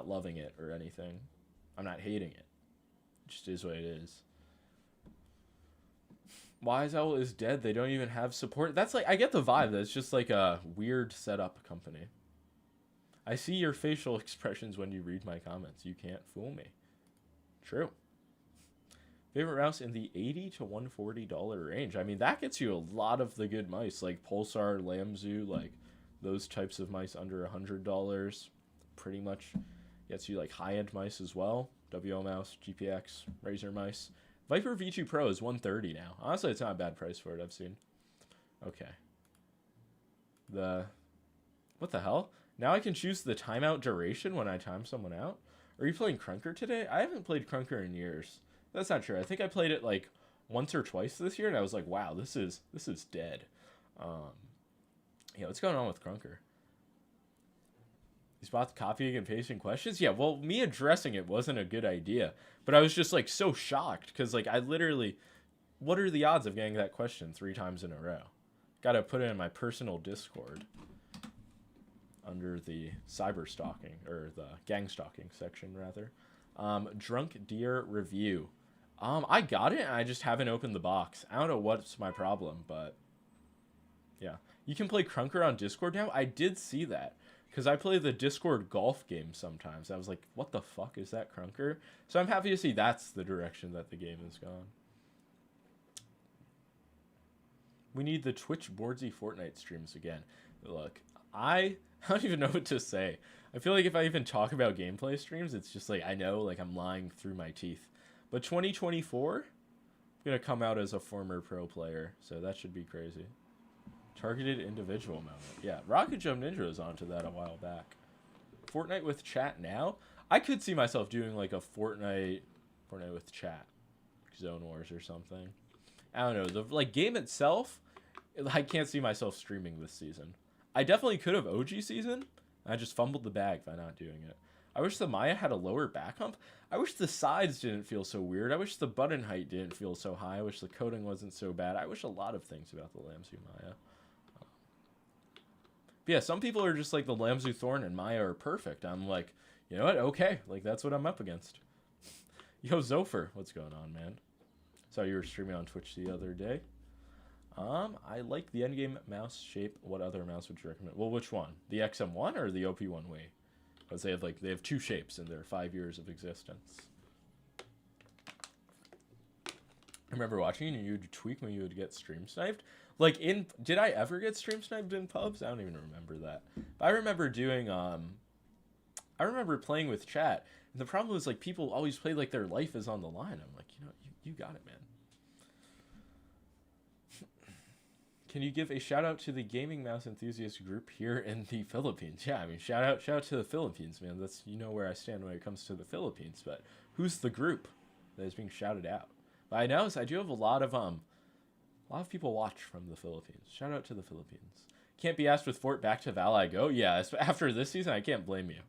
loving it or anything. I'm not hating it. It just is what it is. Wise Owl is dead. They don't even have support. That's like, I get the vibe. That's just like a weird setup company. I see your facial expressions when you read my comments. You can't fool me. True. Favorite mouse in the $80 to $140 range. I mean, that gets you a lot of the good mice, like Pulsar, Lamzu, like those types of mice under $100. Pretty much gets you like high-end mice as well. WO mouse, GPX, Razer mice. Viper V2 Pro is $130 now. Honestly, it's not a bad price for it, I've seen. Okay. What the hell? Now I can choose the timeout duration when I time someone out? Are you playing Crunker today? I haven't played Crunker in years. That's not true. I think I played it like once or twice this year, and I was like, wow, this is dead. Yeah, what's going on with Crunker? He's about copying and pasting questions? Yeah, well, me addressing it wasn't a good idea. But I was just, like, so shocked. Because, like, I literally... What are the odds of getting that question 3 times in a row? Gotta put it in my personal Discord. Under the cyber stalking. Or the gang stalking section, rather. Drunk Deer Review. I got it, and I just haven't opened the box. I don't know what's my problem, but... Yeah. You can play Crunker on Discord now? I did see that. Because I play the Discord golf game sometimes. I was like, what the fuck is that, Crunker? So I'm happy to see that's the direction that the game has gone. We need the Twitch Boardsy Fortnite streams again. Look, I don't even know what to say. I feel like if I even talk about gameplay streams, it's just like, I know, like I'm lying through my teeth. But 2024, I'm going to come out as a former pro player. So that should be crazy. Targeted individual moment. Yeah, Rocket Jump Ninja was onto that a while back. Fortnite with chat now? I could see myself doing like a Fortnite with chat. Zone Wars or something. I don't know. The like game itself, I can't see myself streaming this season. I definitely could have OG season. I just fumbled the bag by not doing it. I wish the Maya had a lower back hump. I wish the sides didn't feel so weird. I wish the button height didn't feel so high. I wish the coding wasn't so bad. I wish a lot of things about the Lamzu Maya. But yeah, some people are just like the Lamzu Thorn and Maya are perfect. I'm like, you know what? Okay, like that's what I'm up against. Yo, Zopher, what's going on, man? Saw you were streaming on Twitch the other day. I like the endgame mouse shape. What other mouse would you recommend? Well, which one? The XM1 or the OP1 Wii? Because they have 2 shapes in their 5 years of existence. I remember watching and you'd tweak when you would get stream sniped. Like did I ever get stream sniped in pubs? I don't even remember that. But I remember doing I remember playing with chat, and the problem was like people always play like their life is on the line. I'm like, you know, you got it, man. Can you give a shout out to the gaming mouse enthusiast group here in the Philippines? Yeah, I mean shout out to the Philippines, man. That's, you know, where I stand when it comes to the Philippines. But who's the group that is being shouted out? But I noticed I do have a lot of people watch from the Philippines. Shout out to the Philippines. Can't be asked with Fort back to Val I go. Yeah, after this season, I can't blame you.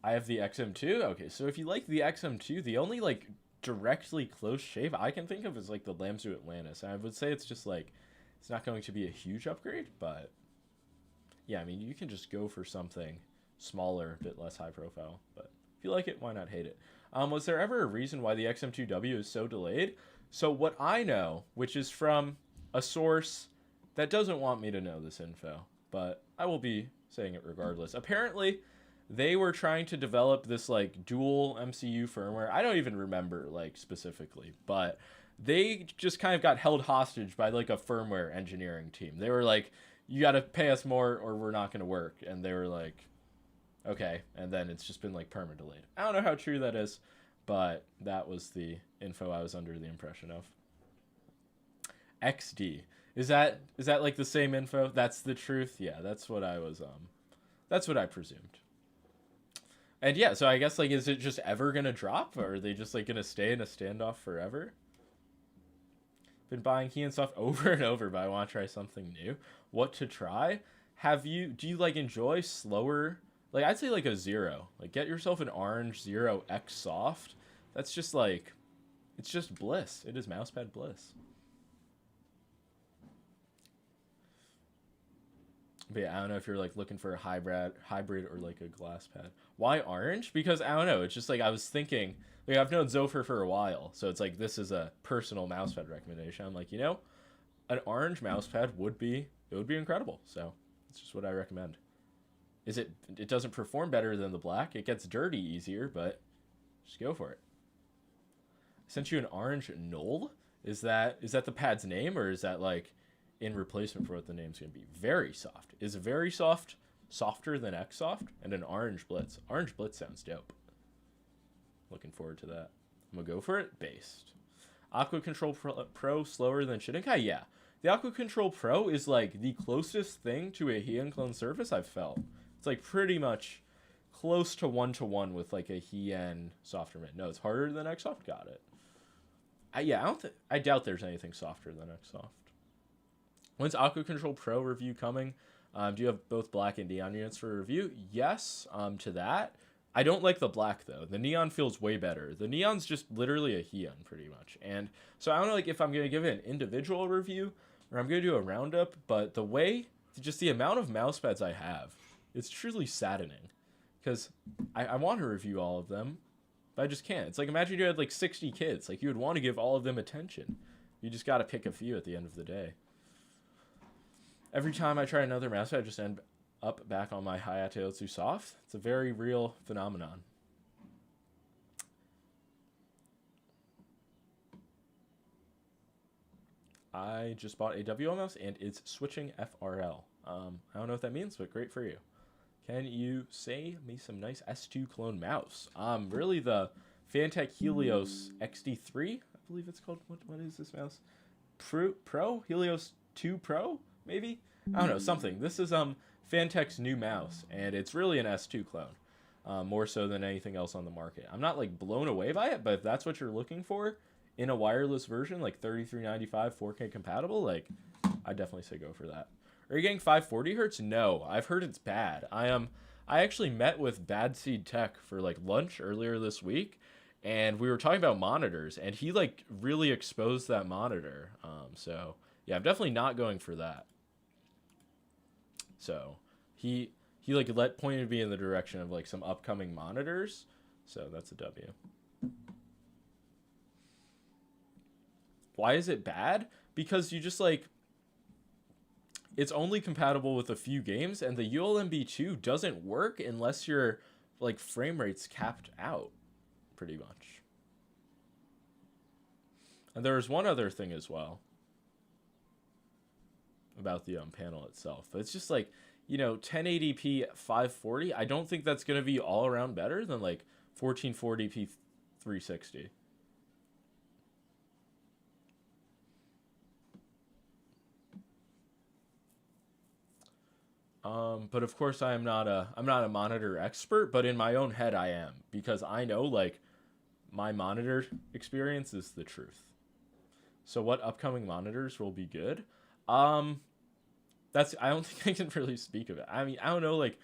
I have the XM2. Okay, so if you like the XM2, the only like directly close shave I can think of is like the Lamzu Atlantis. And I would say it's just like, it's not going to be a huge upgrade, but yeah, I mean, you can just go for something smaller, a bit less high profile. But if you like it, why not hate it? Was there ever a reason why the XM2W is so delayed? So what I know, which is from a source that doesn't want me to know this info, but I will be saying it regardless. Apparently, they were trying to develop this like dual MCU firmware. I don't even remember like specifically, but they just kind of got held hostage by like a firmware engineering team. They were like, you got to pay us more or we're not going to work. And they were like, okay. And then it's just been like perma delayed. I don't know how true that is, but that was the info I was under the impression of. XD. Is that like the same info? That's the truth? Yeah, that's what I was, that's what I presumed. And yeah, so I guess like, is it just ever gonna drop, or are they just like gonna stay in a standoff forever? been buying key and stuff over and over, but I want to try something new. What to try? Do you like enjoy slower? Like I'd say like a 0. Like get yourself an orange 0x soft. That's just like, it's just bliss. It is mousepad bliss. But yeah, I don't know if you're like looking for a hybrid or like a glass pad. Why orange? Because I don't know. It's just like I was thinking. Like I've known Zofer for a while, so it's like this is a personal mousepad recommendation. I'm like, an orange mousepad would be incredible. So it's just what I recommend. It doesn't perform better than the black. It gets dirty easier, but just go for it. I sent you an orange Knoll. Is that the pad's name, or is that like in replacement for what the name's going to be? Very soft. Is very soft softer than X soft? And an orange blitz. Orange blitz sounds dope. Looking forward to that. I'm going to go for it. Based. Aqua Control Pro slower than Shidenkai? Yeah. The Aqua Control Pro is like the closest thing to a Heian clone surface I've felt. It's like pretty much close to 1-to-1 with like a Heian softer mid. No, it's harder than X soft. Got it. I doubt there's anything softer than X soft. When's Aqua Control Pro review coming? Do you have both black and neon units for review? Yes, to that. I don't like the black, though. The neon feels way better. The neon's just literally a Heian, pretty much. And so I don't know like, if I'm going to give it an individual review or I'm going to do a roundup, but just the amount of mousepads I have, it's truly saddening. Because I want to review all of them, but I just can't. It's like, imagine you had like 60 kids. Like, you would want to give all of them attention. You just got to pick a few at the end of the day. Every time I try another mousepad, I just end up back on my Hayateotsu soft. It's a very real phenomenon. I just bought a WL mouse and it's switching FRL. I don't know what that means, but great for you. Can you say me some nice S2 clone mouse? Really the Fantech Helios XD3, I believe it's called. What is this mouse? Pro? Helios 2 Pro? Maybe? I don't know, something. This is Fantech's new mouse, and it's really an S2 clone, more so than anything else on the market. I'm not like blown away by it, but if that's what you're looking for in a wireless version, like 3395 4K compatible, like I definitely say go for that. Are you getting 540 hertz? No, I've heard it's bad. I actually met with Bad Seed Tech for like lunch earlier this week, and we were talking about monitors, and he like really exposed that monitor. So yeah, I'm definitely not going for that. So he like pointed me in the direction of like some upcoming monitors. So that's a W. Why is it bad? Because you just like, it's only compatible with a few games, and the ULMB2 doesn't work unless your like frame rate's capped out, pretty much. And there's one other thing as well about the panel itself, but it's just like, 1080p 540. I don't think that's going to be all around better than like 1440p 360. But of course I'm not a monitor expert, but in my own head I am, because I know like my monitor experience is the truth. So what upcoming monitors will be good? I don't think I can really speak of it. I mean, I don't know, like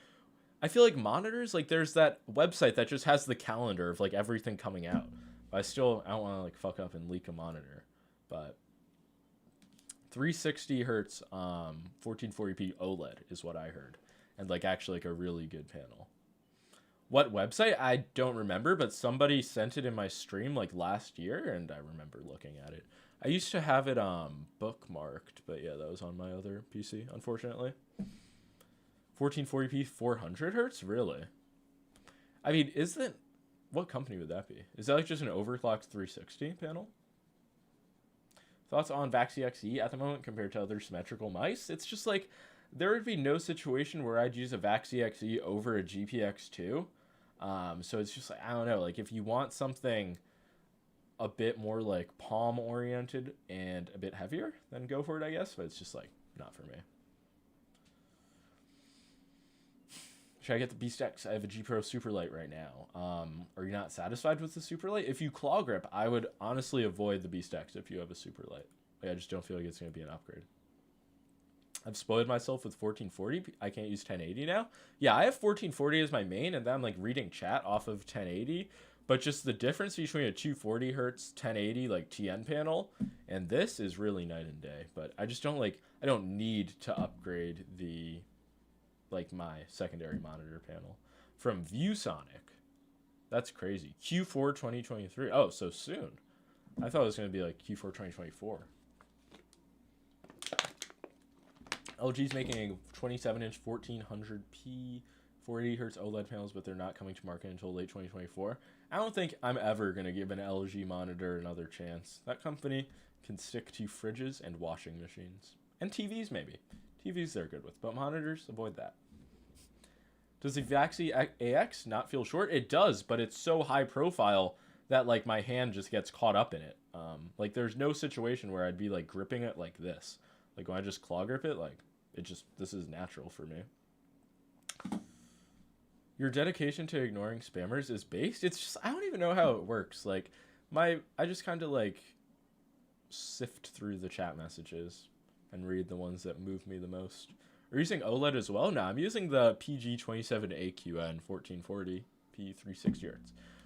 I feel like monitors, like there's that website that just has the calendar of like everything coming out. But I don't want to like fuck up and leak a monitor. But 360 hertz 1440p OLED is what I heard, and like actually like a really good panel. What website? I don't remember, but somebody sent it in my stream like last year, and I remember looking at it. I used to have it bookmarked, but yeah, that was on my other PC, unfortunately. 1440p 400 hertz? Really? I mean, what company would that be? Is that like just an overclocked 360 panel? Thoughts on Vaxi XE at the moment compared to other symmetrical mice? It's just like, there would be no situation where I'd use a Vaxi XE over a GPX2. So it's just like, I don't know, like if you want something a bit more like palm oriented and a bit heavier, then go for it, I guess. But it's just like, not for me. Should I get the Beast X? I have a G Pro Superlight right now. Are you not satisfied with the Superlight? If you claw grip, I would honestly avoid the Beast X if you have a Superlight. Like, I just don't feel like it's going to be an upgrade. I've spoiled myself with 1440. I can't use 1080 now. Yeah, I have 1440 as my main, and then I'm like reading chat off of 1080. But just the difference between a 240 hertz 1080 like TN panel and this is really night and day. But I just don't like, I don't need to upgrade the, like, my secondary monitor panel from ViewSonic. That's crazy. Q4 2023. Oh, so soon. I thought it was going to be like Q4 2024. LG's making a 27-inch 1400p 480 hertz OLED panels, but they're not coming to market until late 2024. I don't think I'm ever going to give an LG monitor another chance. That company can stick to fridges and washing machines. And TVs, maybe. TVs they're good with, but monitors, avoid that. Does the Vaxi AX not feel short? It does, but it's so high profile that, like, my hand just gets caught up in it. Like, there's no situation where I'd be, like, gripping it like this. Like, when I just claw grip it, like, this is natural for me. Your dedication to ignoring spammers is based? It's just, I don't even know how it works. Like, I just kind of, like, sift through the chat messages and read the ones that move me the most. Are you using OLED as well? No, I'm using the PG27AQN 1440 P360 Hz.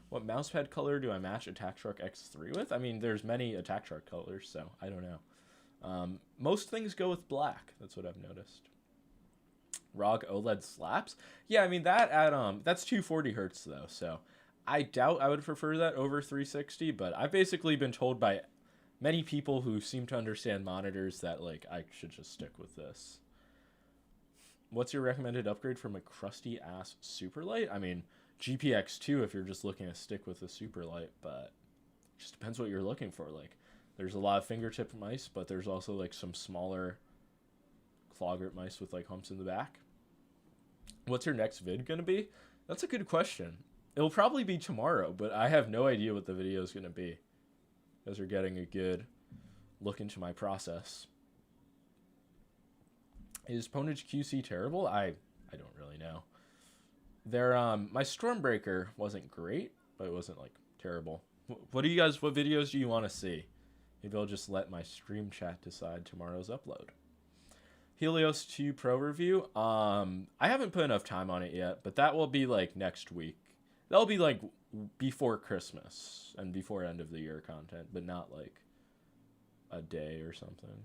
What mousepad color do I match Attack Shark X3 with? I mean, there's many Attack Shark colors, so I don't know. Most things go with black. That's what I've noticed. ROG OLED slaps? Yeah, I mean, that at that's 240 hertz though, so I doubt I would prefer that over 360, but I've basically been told by many people who seem to understand monitors that, like, I should just stick with this. What's your recommended upgrade from a crusty ass Superlight? I mean, GPX2 if you're just looking to stick with a Superlight, but it just depends what you're looking for. Like, there's a lot of fingertip mice, but there's also, like, some smaller claw grip mice with, like, humps in the back. What's your next vid gonna be? That's a good question. It'll probably be tomorrow, but I have no idea what the video is gonna be. You guys are getting a good look into my process. Is Ponage QC terrible? I don't really know. My Stormbreaker wasn't great, but it wasn't, like, terrible. What videos do you want to see? Maybe I'll just let my stream chat decide tomorrow's upload. Helios 2 Pro review. I haven't put enough time on it yet, but that will be, like, next week. That'll be, like, before Christmas and before end of the year content, but not, like, a day or something.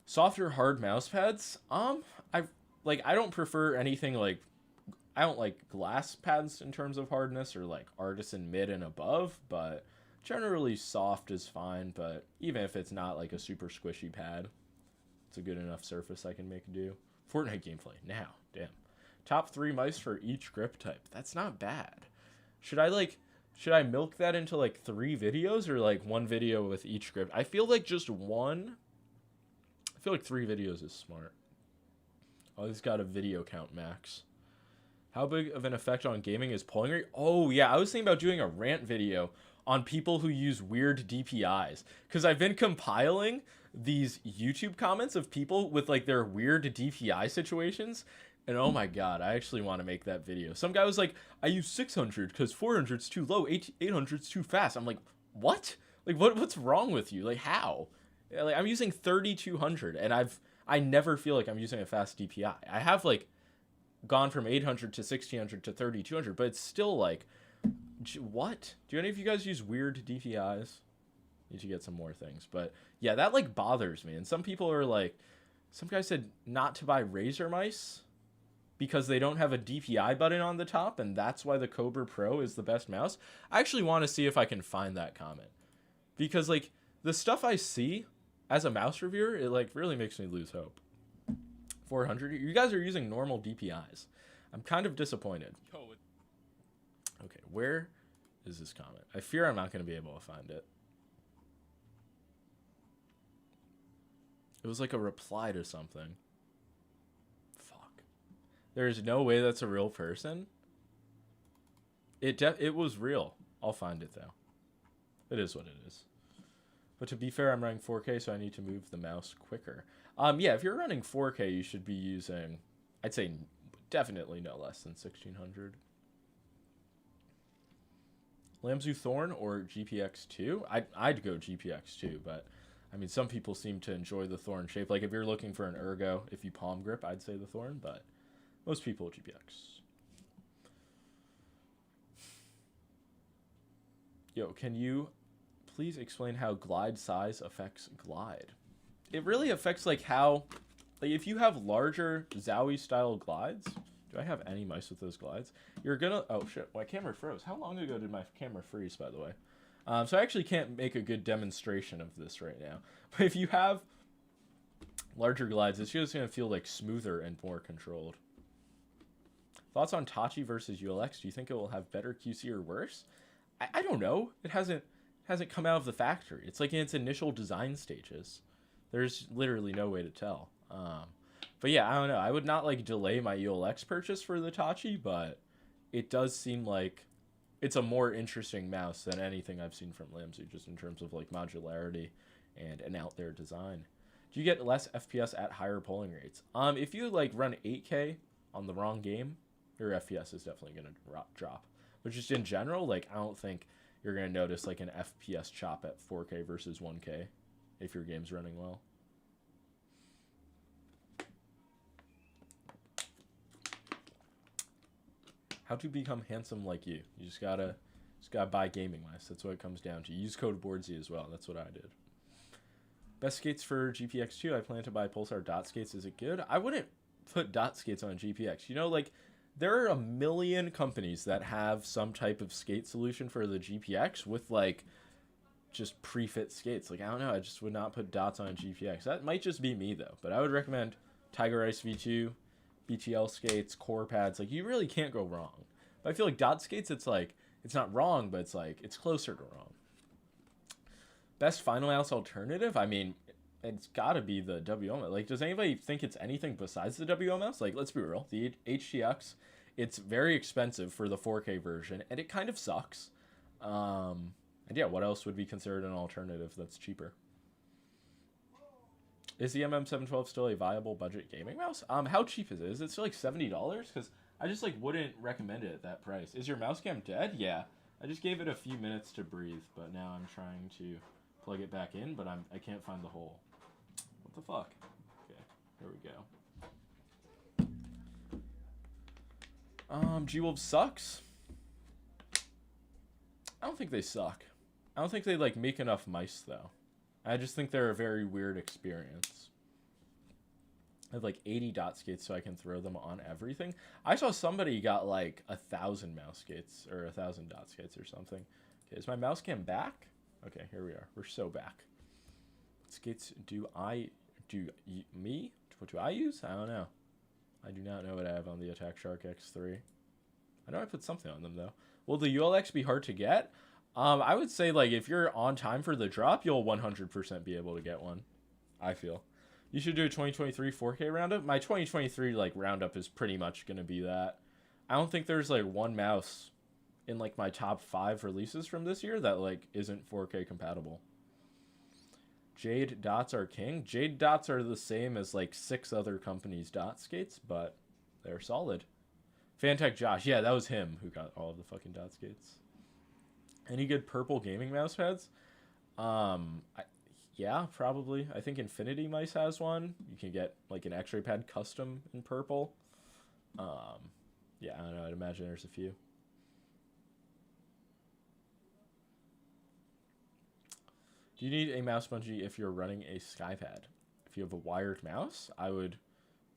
Soft or hard mouse pads? I don't prefer anything, like, I don't like glass pads in terms of hardness or, like, artisan mid and above, but generally soft is fine. But even if it's not, like, a super squishy pad, it's a good enough surface I can make do. Fortnite gameplay now. Damn. Top 3 mice for each grip type. That's not bad. Should I milk that into, like, 3 videos or, like, 1 video with each grip? I feel like just 1. I feel like 3 videos is smart. Oh, he's got a video count max. How big of an effect on gaming is polling rate? Oh, yeah, I was thinking about doing a rant video on people who use weird DPIs. Because I've been compiling these YouTube comments of people with, like, their weird DPI situations. And oh my god, I actually want to make that video. Some guy was like, I use 600 because 400's too low, 800's too fast. I'm like, what? Like, what's wrong with you? Like, how? Like, I'm using 3200 and I never feel like I'm using a fast DPI. I have, like, gone from 800 to 1600 to 3200, but it's still, like, what? Do any of you guys use weird DPIs? Need to get some more things. But yeah, that, like, bothers me. And some people are like, some guy said not to buy Razer mice because they don't have a DPI button on the top, and that's why the Cobra Pro is the best mouse. I actually want to see if I can find that comment. Because, like, the stuff I see as a mouse reviewer, it, like, really makes me lose hope. 400. You guys are using normal DPIs. I'm kind of disappointed. Okay, where is this comment? I fear I'm not going to be able to find it. It was like a reply to something. Fuck. There's no way that's a real person. It was real. I'll find it, though. It is what it is. But to be fair, I'm running 4K, so I need to move the mouse quicker. Yeah, if you're running 4K, you should be using, I'd say, definitely no less than 1600. Lamzu Thorn or GPX2? I'd go GPX2, but I mean, some people seem to enjoy the Thorn shape. Like, if you're looking for an Ergo, if you palm grip, I'd say the Thorn, but most people GPX. Yo, can you please explain how glide size affects glide? It really affects, like, how... Like, if you have larger Zowie-style glides... Do I have any mice with those glides? You're gonna... Oh, shit. My camera froze. How long ago did my camera freeze, by the way? So I actually can't make a good demonstration of this right now. But if you have larger glides, it's just going to feel, like, smoother and more controlled. Thoughts on Tachi versus ULX? Do you think it will have better QC or worse? I don't know. It hasn't come out of the factory. It's like in its initial design stages. There's literally no way to tell. But yeah, I don't know. I would not like delay my ULX purchase for the Tachi, but it does seem like it's a more interesting mouse than anything I've seen from Lamzu, just in terms of like modularity and an out there design. Do you get less FPS at higher polling rates? If you like run 8K on the wrong game, your FPS is definitely gonna drop. But just in general, like I don't think you're gonna notice like an FPS chop at 4K versus 1K if your game's running well. How to become handsome like you? You just gotta buy gaming mice. That's what it comes down to. Use code BoardZ as well. That's what I did. Best skates for GPX2. I plan to buy Pulsar dot skates. Is it good? I wouldn't put dot skates on GPX. You know, like there are a million companies that have some type of skate solution for the GPX with like just pre-fit skates. Like I don't know. I just would not put dots on GPX. That might just be me though. But I would recommend Tiger Ice V2. BTL skates, core pads, like you really can't go wrong. But I feel like dot skates, it's like, it's not wrong, but it's like, it's closer to wrong. Best final mouse alternative? I mean, it's gotta be the WM. Like, does anybody think it's anything besides the WM mouse? Like, let's be real, the HTX, it's very expensive for the 4K version, and it kind of sucks. And yeah, what else would be considered an alternative that's cheaper? Is the MM712 still a viable budget gaming mouse? How cheap is it? Is it still like $70? Because I just like wouldn't recommend it at that price. Is your mouse cam dead? Yeah. I just gave it a few minutes to breathe, but now I'm trying to plug it back in, but I can't find the hole. What the fuck? Okay, here we go. G-Wolves sucks? I don't think they suck. I don't think they like make enough mice though. I just think they're a very weird experience. I have like 80 dot skates so I can throw them on everything. I saw somebody got like 1,000 mouse skates or 1,000 dot skates or something. Okay, is my mouse cam back? Okay, here we are. We're so back. What skates me? What do I use? I don't know. I do not know what I have on the Attack Shark X3. I know I put something on them though. Will the ULX be hard to get? I would say, like, if you're on time for the drop, you'll 100% be able to get one, I feel. You should do a 2023 4K roundup. My 2023, like, roundup is pretty much going to be that. I don't think there's, like, one mouse in, like, my top 5 releases from this year that, like, isn't 4K compatible. Jade dots are king. Jade dots are the same as, like, 6 other companies' dot skates, but they're solid. Fantech Josh. Yeah, that was him who got all of the fucking dot skates. Any good purple gaming mouse pads? Yeah, probably. I think Infinity Mice has one. You can get like an X-ray pad custom in purple. Yeah, I don't know. I'd imagine there's a few. Do you need a mouse bungee if you're running a SkyPad? If you have a wired mouse, I would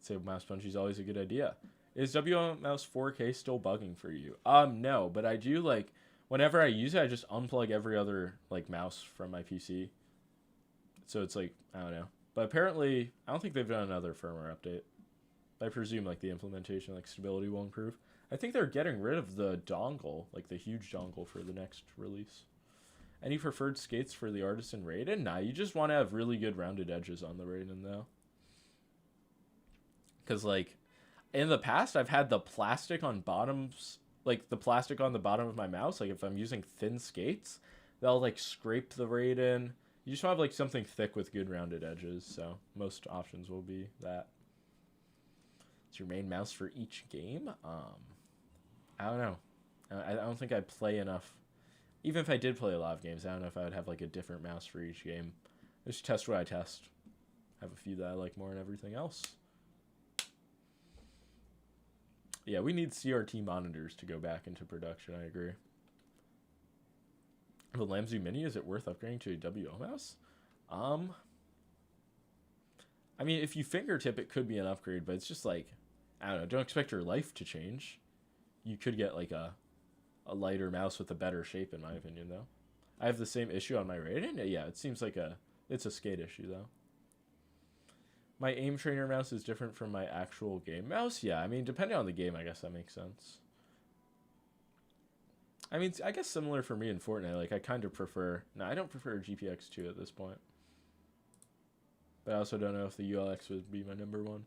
say mouse bungee is always a good idea. Is WM Mouse 4K still bugging for you? No, but I do like... Whenever I use it, I just unplug every other like mouse from my PC. So it's like, I don't know. But apparently, I don't think they've done another firmware update. I presume like the implementation, like stability will improve. I think they're getting rid of the dongle, like the huge dongle for the next release. Any preferred skates for the Artisan Raiden? Nah, you just want to have really good rounded edges on the Raiden though. Because like, in the past, I've had the plastic on bottoms... Like, the plastic on the bottom of my mouse, like, if I'm using thin skates, they'll, like, scrape the Raiden. You just want to have, like, something thick with good rounded edges, so most options will be that. It's your main mouse for each game? I don't know. I don't think I play enough even if I did play a lot of games, I don't know if I would have like a different mouse for each game. Just test what I test. Have a few that I like more than everything else. Yeah, we need CRT monitors to go back into production, I agree. The Lamzu Mini, is it worth upgrading to a WO mouse? I mean, if you fingertip, it could be an upgrade, but it's just like, I don't know, don't expect your life to change. You could get like a lighter mouse with a better shape, in my opinion, though. I have the same issue on my Raiden. Yeah, it seems like it's a skate issue, though. My aim trainer mouse is different from my actual game mouse. Yeah, I mean, depending on the game, I guess that makes sense. I mean, I guess similar for me in Fortnite. Like, I kind of prefer... No, I don't prefer a GPX2 at this point. But I also don't know if the ULX would be my number one.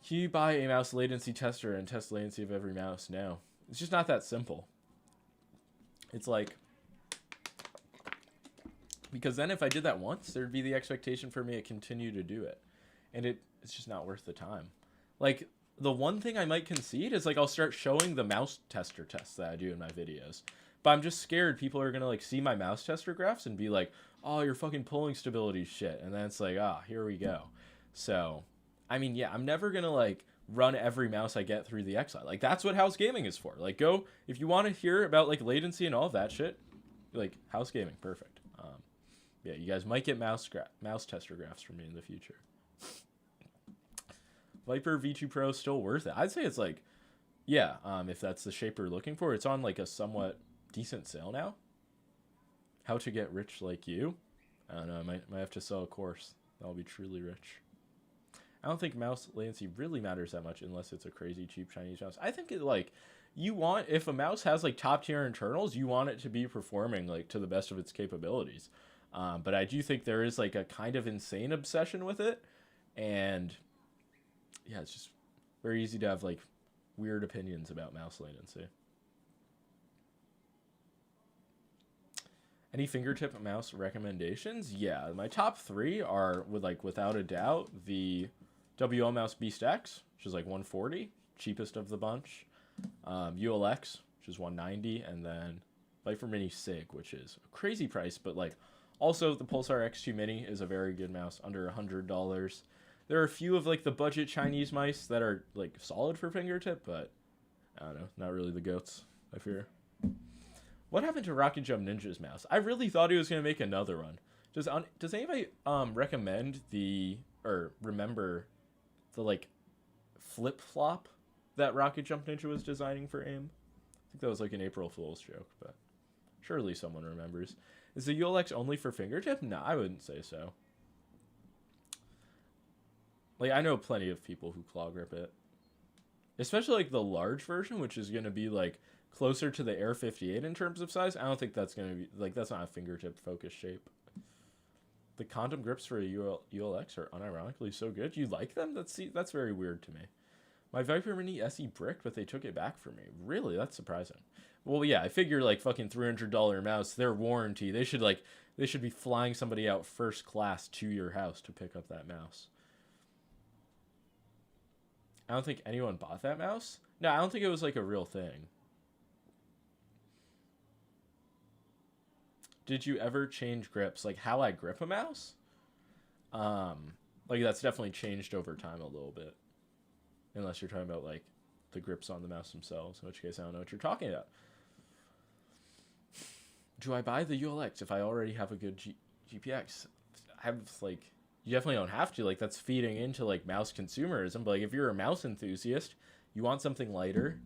Can you buy a mouse latency tester and test latency of every mouse? No. It's just not that simple. It's like... Because then if I did that once, there'd be the expectation for me to continue to do it. And it's just not worth the time. Like, the one thing I might concede is, like, I'll start showing the mouse tester tests that I do in my videos. But I'm just scared people are going to, like, see my mouse tester graphs and be like, oh, your fucking pulling stability shit. And then it's like, here we go. So, I mean, yeah, I'm never going to, like, run every mouse I get through the XI. Like, that's what House Gaming is for. Like, go, if you want to hear about, like, latency and all of that shit, like, House Gaming, perfect. Yeah, you guys might get mouse tester graphs from me in the future. Viper V2 Pro is still worth it. I'd say it's like, yeah, if that's the shape you're looking for, it's on like a somewhat decent sale now. How to get rich like you? I don't know, I might have to sell a course. That'll be truly rich. I don't think mouse latency really matters that much unless it's a crazy cheap Chinese mouse. I think it like, you want, if a mouse has like top tier internals, you want it to be performing like to the best of its capabilities. But I do think there is like a kind of insane obsession with it. And yeah, it's just very easy to have like weird opinions about mouse latency. Any fingertip mouse recommendations? Yeah, my top 3 are without a doubt the WO mouse Beast X, which is like 140, cheapest of the bunch. ULX, which is 190, and then Viper Mini Sig, which is a crazy price, but like also the Pulsar X2 Mini is a very good mouse, under $100. There are a few of like the budget Chinese mice that are like solid for fingertip, but I don't know, not really the goats, I fear. What happened to Rocket Jump Ninja's mouse? I really thought he was going to make another one. Does anybody recommend remember the like flip-flop that Rocket Jump Ninja was designing for AIM? I think that was like an April Fool's joke, but surely someone remembers. Is the ULX only for fingertip? No, I wouldn't say so. Like, I know plenty of people who claw grip it. Especially like the large version, which is going to be like closer to the Air 58 in terms of size. I don't think that's going to be, like, that's not a fingertip focused shape. The condom grips for a ULX are unironically so good. You like them? That's very weird to me. My Viper Mini SE bricked, but they took it back for me. Really? That's surprising. Well, yeah, I figure like fucking $300 mouse, their warranty, they should be flying somebody out first class to your house to pick up that mouse. I don't think anyone bought that mouse. No, I don't think it was like a real thing. Did you ever change grips? Like how I grip a mouse? Like that's definitely changed over time a little bit. Unless you're talking about like the grips on the mouse themselves, in which case I don't know what you're talking about. Do I buy the ULX if I already have a good GPX? You definitely don't have to. Like, that's feeding into like mouse consumerism. But like, if you're a mouse enthusiast, you want something lighter,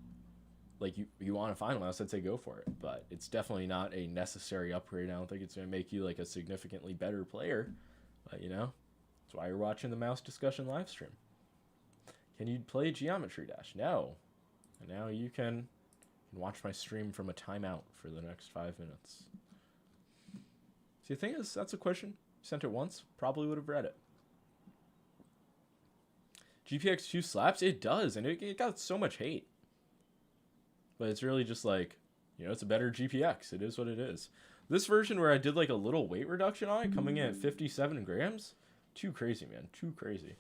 like you want a final mouse, I'd say go for it. But it's definitely not a necessary upgrade. I don't think it's going to make you like a significantly better player. But you know, that's why you're watching the mouse discussion live stream. Can you play Geometry Dash? No. And now you can watch my stream from a timeout for the next 5 minutes. See, the thing is, that's a question. Sent it once, probably would have read it. GPX2 slaps? It does, and it got so much hate. But it's really just like, you know, it's a better GPX. It is what it is. This version where I did like a little weight reduction on it, coming in at 57 grams, too crazy, man. Too crazy.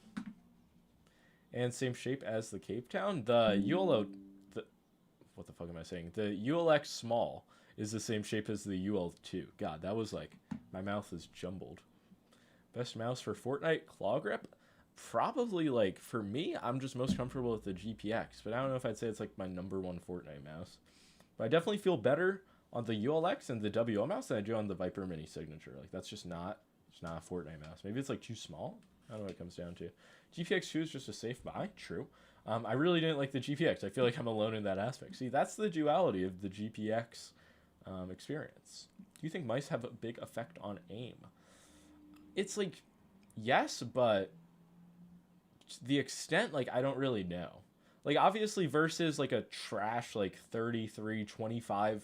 And same shape as the Cape Town. The YOLO... what the fuck am I saying? The ULX small is the same shape as the UL2. God, that was like, my mouth is jumbled. Best mouse for Fortnite, claw grip? Probably, like, for me, I'm just most comfortable with the GPX, but I don't know if I'd say it's like my number one Fortnite mouse. But I definitely feel better on the ULX and the WO mouse than I do on the Viper Mini Signature. Like, that's just not, it's not a Fortnite mouse. Maybe it's like too small. I don't know what it comes down to. GPX 2 is just a safe buy. True. I really didn't like the GPX. I feel like I'm alone in that aspect. See, that's the duality of the GPX experience. Do you think mice have a big effect on aim? It's like, yes, but the extent, like, I don't really know. Like, obviously, versus like a trash, like, 33, 25,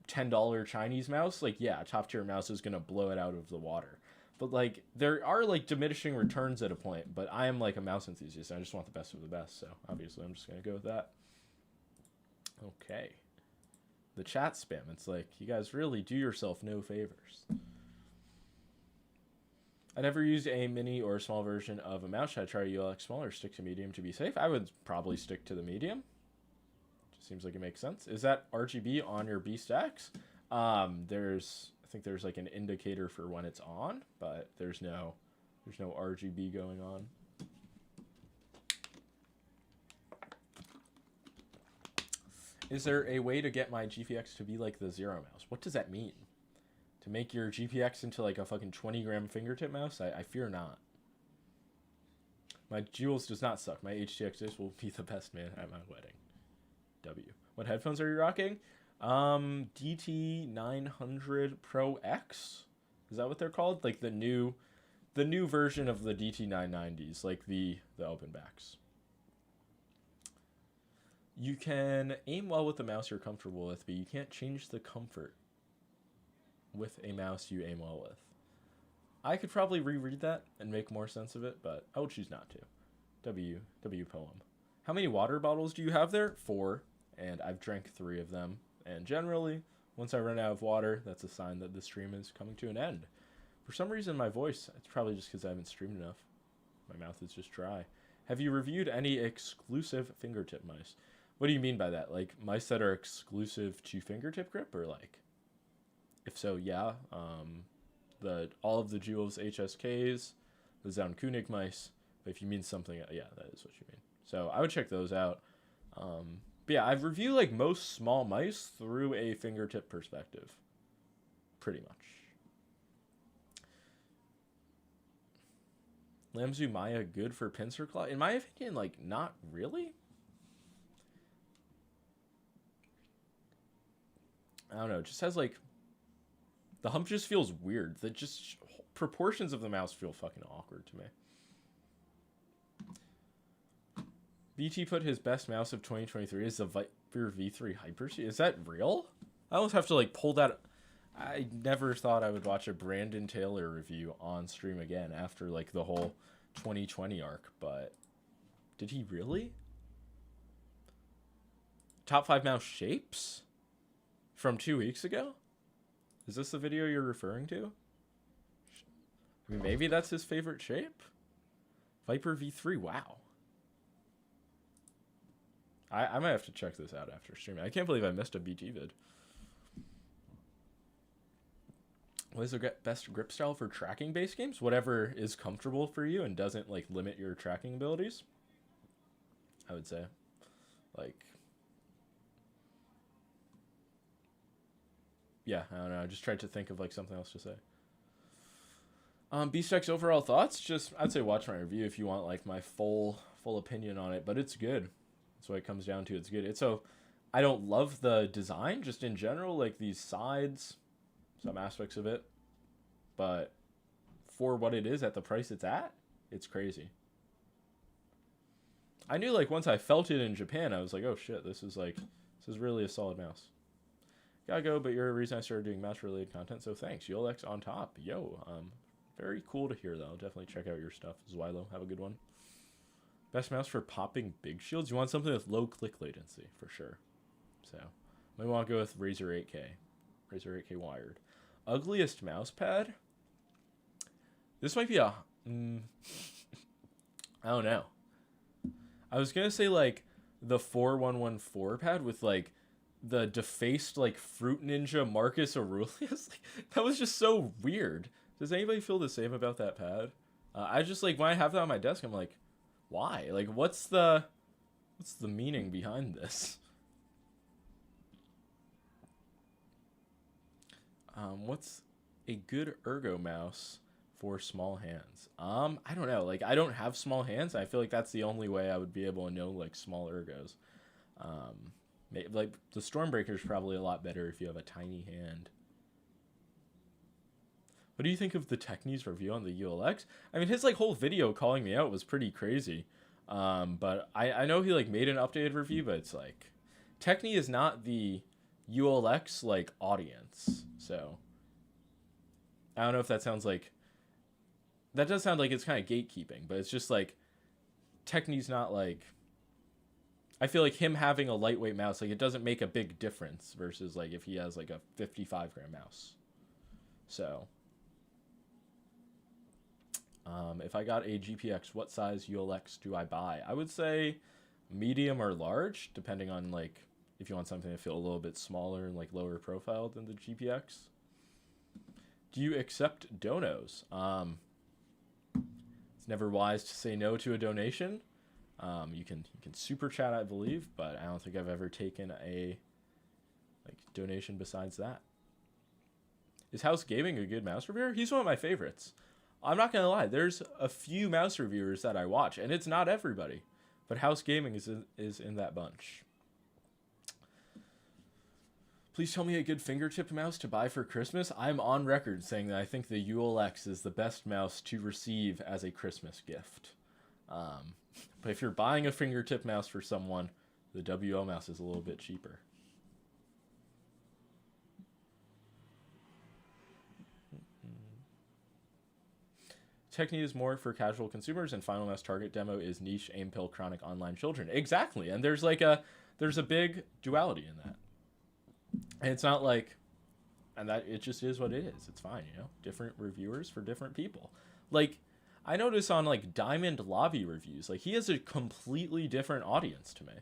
$10 Chinese mouse, like, yeah, top tier mouse is gonna blow it out of the water. But, like, there are, like, diminishing returns at a point. But I am, like, a mouse enthusiast. And I just want the best of the best. So, obviously, I'm just going to go with that. Okay. The chat spam. It's like, you guys really do yourself no favors. I never used a mini or a small version of a mouse. Should I try a ULX small or stick to medium to be safe? I would probably stick to the medium. Just seems like it makes sense. Is that RGB on your B stacks? I think there's like an indicator for when it's on, but there's no RGB going on. Is there a way to get my GPX to be like the Zero mouse? What does that mean? To make your GPX into like a fucking 20-gram fingertip mouse? I fear not. My Jewels does not suck. My HTX will be the best man at my wedding. W. What headphones are you rocking? DT900 Pro X? Is that what they're called? Like the new version of the DT990s, like the open backs. You can aim well with the mouse you're comfortable with, but you can't change the comfort with a mouse you aim well with. I could probably reread that and make more sense of it, but I will choose not to. W poem. How many water bottles do you have there? 4, and I've drank 3 of them. And generally, once I run out of water, that's a sign that the stream is coming to an end. For some reason, my voice, it's probably just because I haven't streamed enough. My mouth is just dry. Have you reviewed any exclusive fingertip mice? What do you mean by that? Like, mice that are exclusive to fingertip grip? Or, like, if so, yeah. All of the Jewels HSKs, the Zaunkönig mice. But if you mean something, yeah, that is what you mean. So, I would check those out. But yeah, I've reviewed like most small mice through a fingertip perspective. Pretty much. Lamzu Maya good for pincer claw? In my opinion, like, not really. I don't know. It just has like, the hump just feels weird. The just proportions of the mouse feel fucking awkward to me. BT put his best mouse of 2023 as the Viper V3 Hyper. Is that real? I almost have to like pull that. I never thought I would watch a Brandon Taylor review on stream again after like the whole 2020 arc, but did he really? Top 5 mouse shapes from 2 weeks ago? Is this the video you're referring to? I mean, maybe that's his favorite shape? Viper V3, wow. I might have to check this out after streaming. I can't believe I missed a BT vid. What is the best grip style for tracking base games? Whatever is comfortable for you and doesn't like limit your tracking abilities, I would say. Like, yeah, I don't know. I just tried to think of like something else to say. B-Stack's overall thoughts? Just, I'd say watch my review if you want like my full opinion on it, but it's good. That's what it comes down to. It's good. It's so, I don't love the design just in general, like these sides, some aspects of it, but for what it is at the price it's at, it's crazy. I knew like once I felt it in Japan, I was like, oh shit, this is really a solid mouse. Gotta go, but you're the reason I started doing mouse related content, so thanks. ULX on top. Yo, very cool to hear though. I'll definitely check out your stuff. Zwilo, have a good one. Best mouse for popping big shields? You want something with low click latency, for sure. So, might want to go with Razer 8K. Razer 8K wired. Ugliest mouse pad? This might be a... I don't know. I was going to say, like, the 4114 pad with like the defaced like Fruit Ninja Marcus Aurelius. Like, that was just so weird. Does anybody feel the same about that pad? I just like when I have that on my desk, I'm like, why? Like, what's the meaning behind this? What's a good Ergo mouse for small hands? I don't know. Like, I don't have small hands. I feel like that's the only way I would be able to know like small Ergos. Like the Stormbreaker is probably a lot better if you have a tiny hand. What do you think of the Techni's review on the ULX? I mean, his like whole video calling me out was pretty crazy. But I know he like made an updated review, but it's like Techni is not the ULX like audience. So I don't know if that sounds like that does sound like it's kind of gatekeeping, but it's just like Techni's not like I feel like him having a lightweight mouse, like it doesn't make a big difference versus like if he has like a 55-gram mouse. So if I got a GPX, what size ULX do I buy? I would say medium or large, depending on like if you want something to feel a little bit smaller and like lower profile than the GPX. Do you accept donos? It's never wise to say no to a donation. You can super chat, I believe, but I don't think I've ever taken a like donation besides that. Is House Gaming a good mouse reviewer? He's one of my favorites. I'm not gonna lie. There's a few mouse reviewers that I watch, and it's not everybody, but House Gaming is in that bunch. Please tell me a good fingertip mouse to buy for Christmas. I'm on record saying that I think the ULX is the best mouse to receive as a Christmas gift. But if you're buying a fingertip mouse for someone, the WL mouse is a little bit cheaper. Techni is more for casual consumers, and Final Mouse target demo is niche, aim pill, chronic online children. Exactly, and there's a big duality in that. And it's not like, and that it just is what it is. It's fine, you know. Different reviewers for different people. Like, I notice on like Diamond Lobby reviews, like he has a completely different audience to me.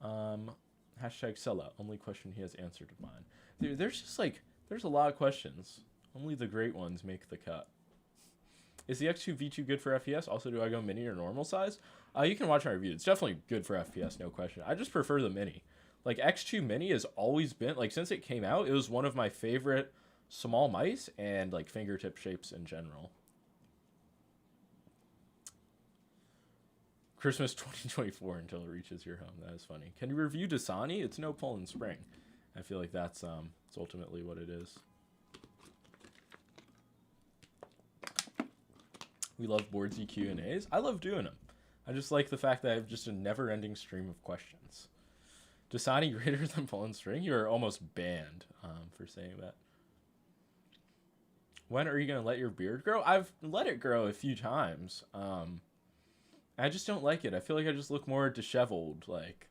Hashtag sellout. Only question he has answered of mine. There's just like there's a lot of questions. Only the great ones make the cut. Is the X2 V2 good for FPS? Also, do I go mini or normal size? You can watch my review. It's definitely good for FPS, no question. I just prefer the mini. Like, X2 Mini has always been, like, since it came out, it was one of my favorite small mice and, like, fingertip shapes in general. Christmas 2024 until it reaches your home. That is funny. Can you review Dasani? It's no Poland Spring. I feel like that's it's ultimately what it is. We love Boardsy Q&As. I love doing them. I just like the fact that I have just a never-ending stream of questions. Dasani greater than Poland String? You're almost banned for saying that. When are you going to let your beard grow? I've let it grow a few times. I just don't like it. I feel like I just look more disheveled. Like,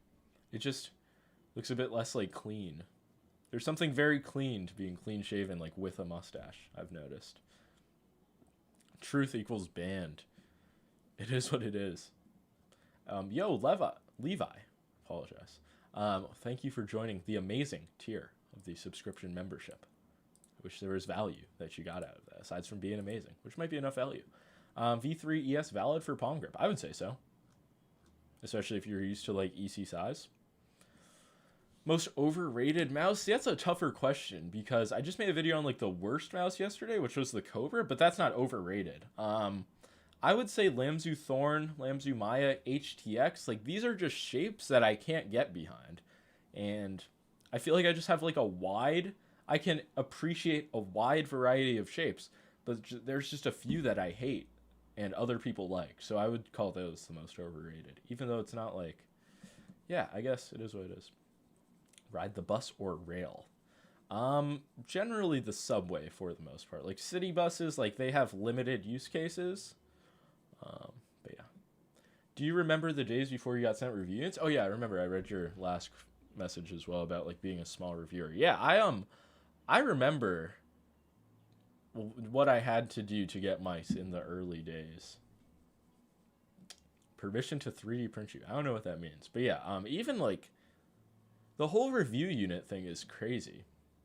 it just looks a bit less, like, clean. There's something very clean to being clean-shaven, like, with a mustache, I've noticed. Truth equals banned. It is what it is. Yo, Levi. Apologize. Thank you for joining the amazing tier of the subscription membership. I wish there was value that you got out of that, aside from being amazing, which might be enough value. V3 ES valid for palm grip? I would say so. Especially if you're used to, like, EC size. Most overrated mouse? See, that's a tougher question because I just made a video on, like, the worst mouse yesterday, which was the Cobra, but that's not overrated. I would say Lamzu Thorn, Lamzu Maya, HTX, like, these are just shapes that I can't get behind. And I feel like I just have, like, I can appreciate a wide variety of shapes, but there's just a few that I hate and other people like. So I would call those the most overrated, even though it's not like, yeah, I guess it is what it is. Ride the bus or rail? Generally the subway for the most part. Like, city buses, like, they have limited use cases. But yeah. Do you remember the days before you got sent review units? Oh yeah, I remember. I read your last message as well about, like, being a small reviewer. Yeah, I remember what I had to do to get mice in the early days. Permission to 3D print you. I don't know what that means. But yeah, even like the whole review unit thing is crazy.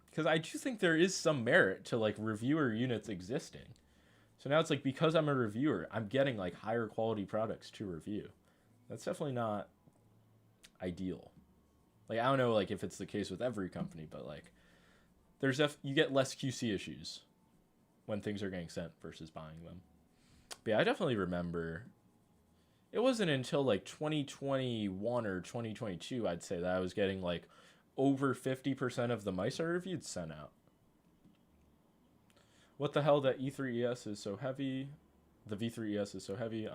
Because I do think there is some merit to like reviewer units existing. So now it's like because I'm a reviewer, I'm getting like higher quality products to review. That's definitely not ideal. Like I don't know like if it's the case with every company, but like you get less QC issues when things are getting sent versus buying them. But yeah, I definitely remember it wasn't until like 2021 or 2022 I'd say that I was getting like over 50% of the mice I reviewed sent out. What the hell that E3ES is so heavy? The V3ES is so heavy.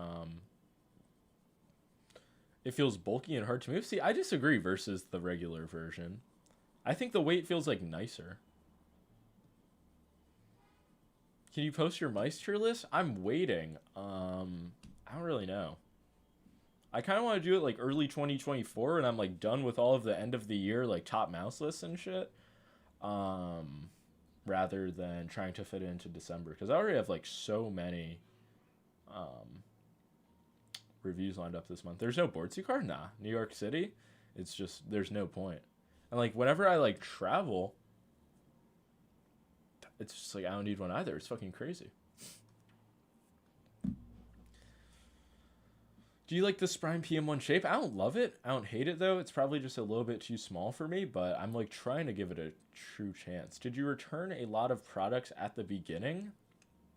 It feels bulky and hard to move. See, I disagree versus the regular version. I think the weight feels like nicer. Can you post your mice tier list? I'm waiting. I don't really know. I kind of want to do it like early 2024 and I'm like done with all of the end of the year like top mouse lists and shit. Rather than trying to fit it into December because I already have like so many reviews lined up this month. There's no board card? Nah. New York City? It's just there's no point. And like whenever I like travel, it's just like I don't need one either. It's fucking crazy. Do you like the Sprime PM1 shape? I don't love it. I don't hate it though. It's probably just a little bit too small for me, but I'm like trying to give it a true chance. Did you return a lot of products at the beginning?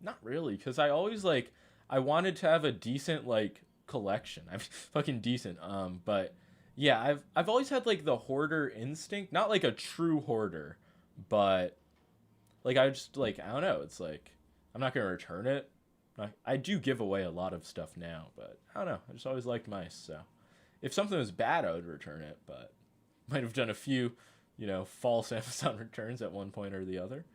Not really, because I always like I wanted to have a decent like collection. I'm fucking decent. But yeah, I've always had like the hoarder instinct, not like a true hoarder, but like I just like I don't know. It's like I'm not gonna return it. I do give away a lot of stuff now, but I don't know. I just always liked mice, so if something was bad, I would return it, but might have done a few, false Amazon returns at one point or the other.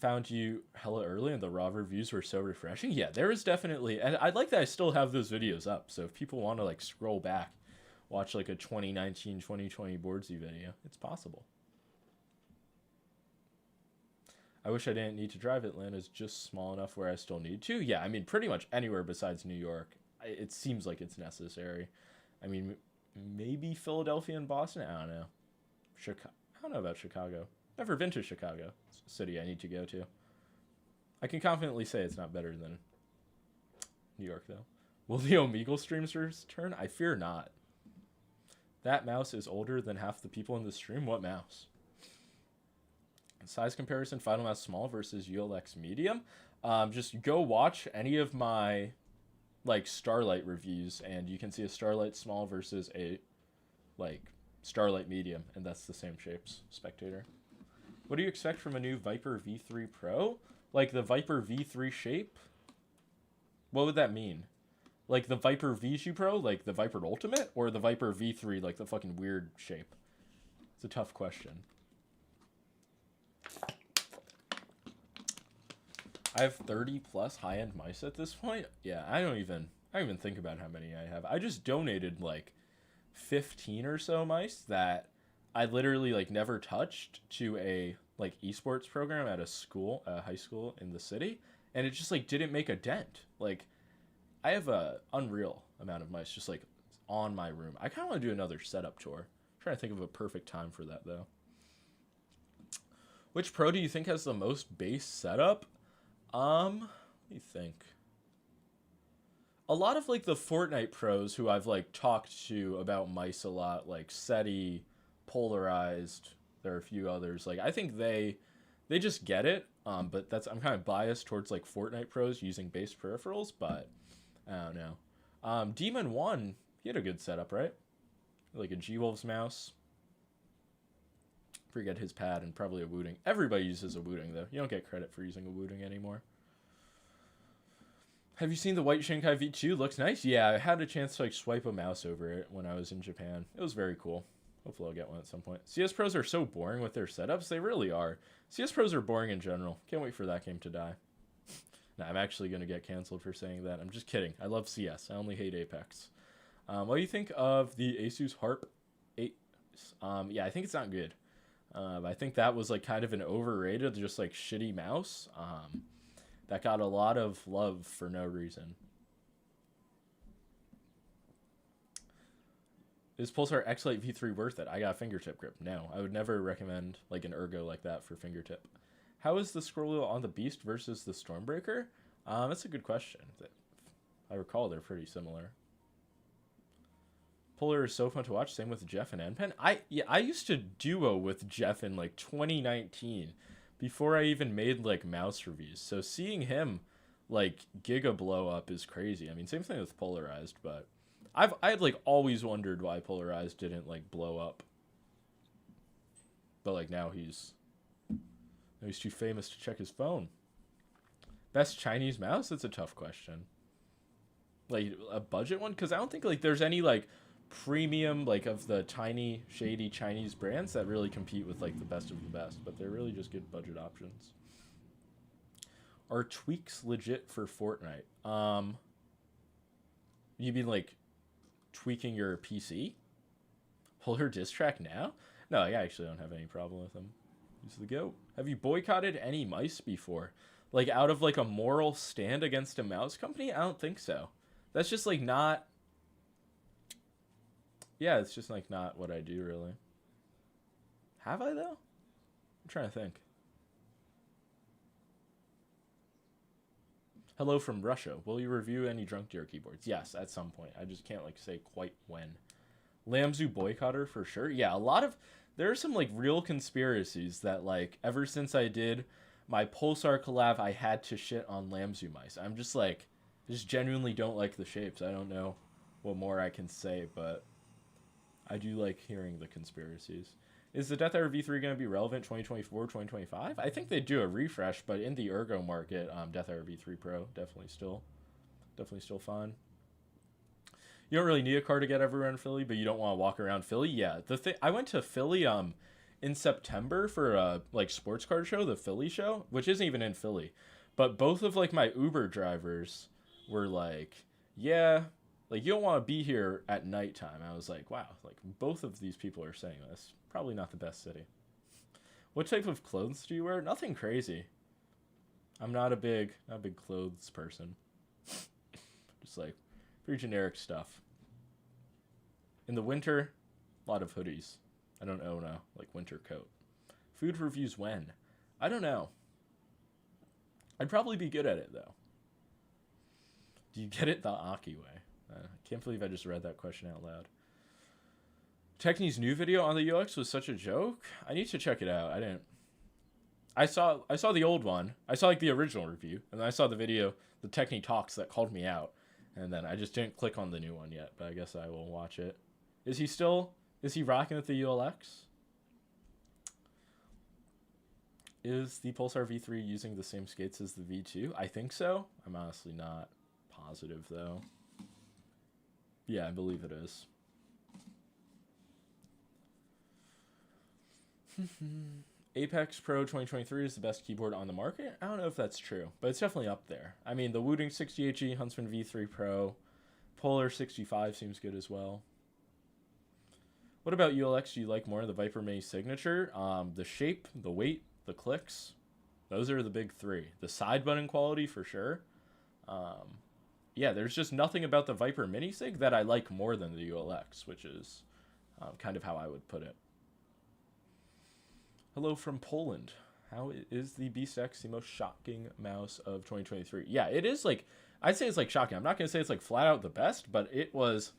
Found you hella early and the raw reviews were so refreshing. Yeah, there was definitely, and I'd like that I still have those videos up, so if people want to like scroll back, watch like a 2019, 2020 Boardsy video, it's possible. I wish I didn't need to drive. Atlanta's just small enough where I still need to. Yeah, I mean, pretty much anywhere besides New York. It seems like it's necessary. I mean, maybe Philadelphia and Boston. I don't know. Chicago. I don't know about Chicago. Never been to Chicago. It's a city I need to go to. I can confidently say it's not better than New York, though. Will the Omegle streams return? I fear not. That mouse is older than half the people in the stream. What mouse? Size comparison, Final Mouse Small versus ULX Medium. Just go watch any of my like Starlight reviews and you can see a Starlight Small versus a like Starlight Medium, and that's the same shapes, Spectator. What do you expect from a new Viper V3 Pro? Like the Viper V3 shape? What would that mean? Like the Viper V2 Pro, like the Viper Ultimate, or the Viper V3, like the fucking weird shape? It's a tough question. I have 30 plus high-end mice at this point. Yeah, I don't even think about how many I have. I just donated like 15 or so mice that I literally like never touched to a like esports program at a high school in the city, and it just like didn't make a dent. Like I have a unreal amount of mice just like on my room. I kind of want to do another setup tour. I'm trying to think of a perfect time for that though. Which pro do you think has the most base setup? Let me think. A lot of like the Fortnite pros who I've like talked to about mice a lot, like SETI, Polarized, there are a few others. Like I think they just get it. But I'm kind of biased towards like Fortnite pros using base peripherals, but I don't know. Demon 1, he had a good setup, right? Like a G-Wolves mouse. Forget his pad and probably a Wooting. Everybody uses a Wooting though. You don't get credit for using a Wooting anymore. Have you seen the White Shanghai V2? Looks nice. Yeah, I had a chance to like swipe a mouse over it when I was in Japan. It was very cool. Hopefully I'll get one at some point. CS pros are so boring with their setups. They really are. CS pros are boring in general. Can't wait for that game to die. Nah, I'm actually going to get canceled for saying that. I'm just kidding. I love CS. I only hate Apex. What do you think of the Asus Harp 8? Yeah, I think it's not good. I think that was like kind of an overrated, just like shitty mouse. that got a lot of love for no reason. Is Pulsar X-Lite V3 worth it? I got a fingertip grip. No, I would never recommend like an Ergo like that for fingertip. How is the scroll wheel on the Beast versus the Stormbreaker? That's a good question. I recall they're pretty similar. Polar is so fun to watch. Same with Jeff and Npen. I used to duo with Jeff in like 2019 before I even made like mouse reviews. So seeing him like giga blow up is crazy. I mean, same thing with Polarized, but I had like always wondered why Polarized didn't like blow up. But like now he's too famous to check his phone. Best Chinese mouse? That's a tough question. Like a budget one? Because I don't think like there's any like premium like of the tiny shady Chinese brands that really compete with like the best of the best, but they're really just good budget options. Are tweaks legit for Fortnite? You mean like tweaking your PC? Pull diss track now? No, I actually don't have any problem with them. Use the goat. Have you boycotted any mice before? Like out of like a moral stand against a mouse company? I don't think so. That's just like not. Yeah, it's just like not what I do really. Have I though? I'm trying to think. Hello from Russia. Will you review any drunk deer keyboards? Yes, at some point. I just can't like say quite when. Lamzu boycotter for sure. Yeah, there are some like real conspiracies that like ever since I did my Pulsar collab, I had to shit on Lamzu mice. I'm just like, just genuinely don't like the shapes. I don't know what more I can say, but I do like hearing the conspiracies. Is the Death Hour V3 going to be relevant 2024, 2025? I think they do a refresh, but in the Ergo market, Death Hour V3 Pro definitely still fun. You don't really need a car to get everywhere in Philly, but you don't want to walk around Philly. Yeah, I went to Philly in September for a like sports car show, the Philly show, which isn't even in Philly. But both of like my Uber drivers were like, yeah, like you don't want to be here at nighttime. I was like, wow, like both of these people are saying this. Probably not the best city. What type of clothes do you wear? Nothing crazy. I'm not a big clothes person. Just like pretty generic stuff. In the winter, a lot of hoodies. I don't own a like winter coat. Food reviews when? I don't know. I'd probably be good at it though. Do you get it the Aki way? I can't believe I just read that question out loud. Techni's new video on the UX was such a joke. I need to check it out. I saw the old one. I saw like the original review, and then I saw the video, the Techni Talks that called me out, and then I just didn't click on the new one yet. But I guess I will watch it. Is he rocking with the ULX? Is the Pulsar V3 using the same skates as the V2? I think so. I'm honestly not positive though. Yeah, I believe it is. Apex Pro 2023 is the best keyboard on the market. I don't know if that's true, but it's definitely up there. I mean, the Wooding 68G, Huntsman V3 Pro, Polar 65 seems good as well. What about ULX? Do you like more of the Viper Mini Signature? The shape, the weight, the clicks. Those are the big three. The side button quality for sure. Yeah, there's just nothing about the Viper Mini Sig that I like more than the ULX, which is kind of how I would put it. Hello from Poland. How is the Beast X the most shocking mouse of 2023? Yeah, it is like, I'd say it's like shocking. I'm not going to say it's like flat out the best, but it was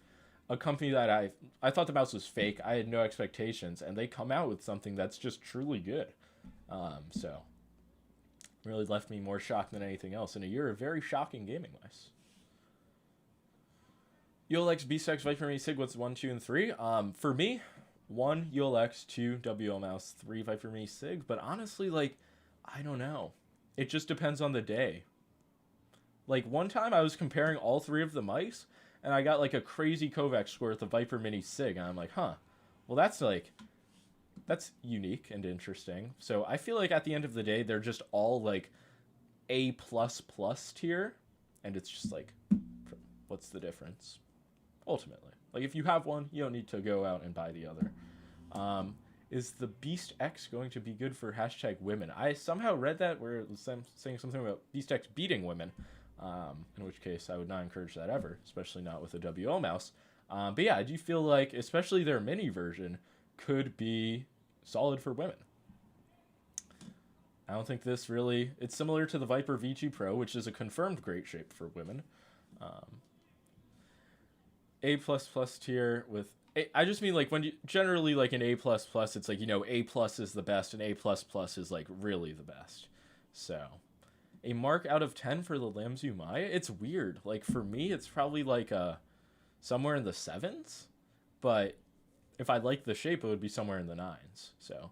a company that I thought the mouse was fake. I had no expectations, and they come out with something that's just truly good. So really left me more shocked than anything else in a year of very shocking gaming mice. ULX, Beast X, Viper Mini Sig, what's 1, 2, and 3? For me, 1 ULX, 2 WL mouse, 3 Viper Mini Sig. But honestly, like, I don't know. It just depends on the day. Like, one time I was comparing all 3 of the mice, and I got like a crazy Kovak score with the Viper Mini Sig. And I'm like, huh, well, that's unique and interesting. So I feel like at the end of the day, they're just all like A++ tier. And it's just like, what's the difference? Ultimately. Like, if you have one, you don't need to go out and buy the other. Is the Beast X going to be good for hashtag women? I somehow read that where it was saying something about Beast X beating women, in which case I would not encourage that ever, especially not with a WL mouse. But yeah, I do feel like especially their mini version could be solid for women. I don't think this really... It's similar to the Viper V2 Pro, which is a confirmed great shape for women. A++ tier with... I just mean, like, when you... Generally, like, an A++, it's like, you know, A+ is the best, and A++ is, like, really the best. So, a mark out of 10 for the Lamzu Maya? It's weird. Like, for me, it's probably, like, somewhere in the 7s. But if I like the shape, it would be somewhere in the 9s. So,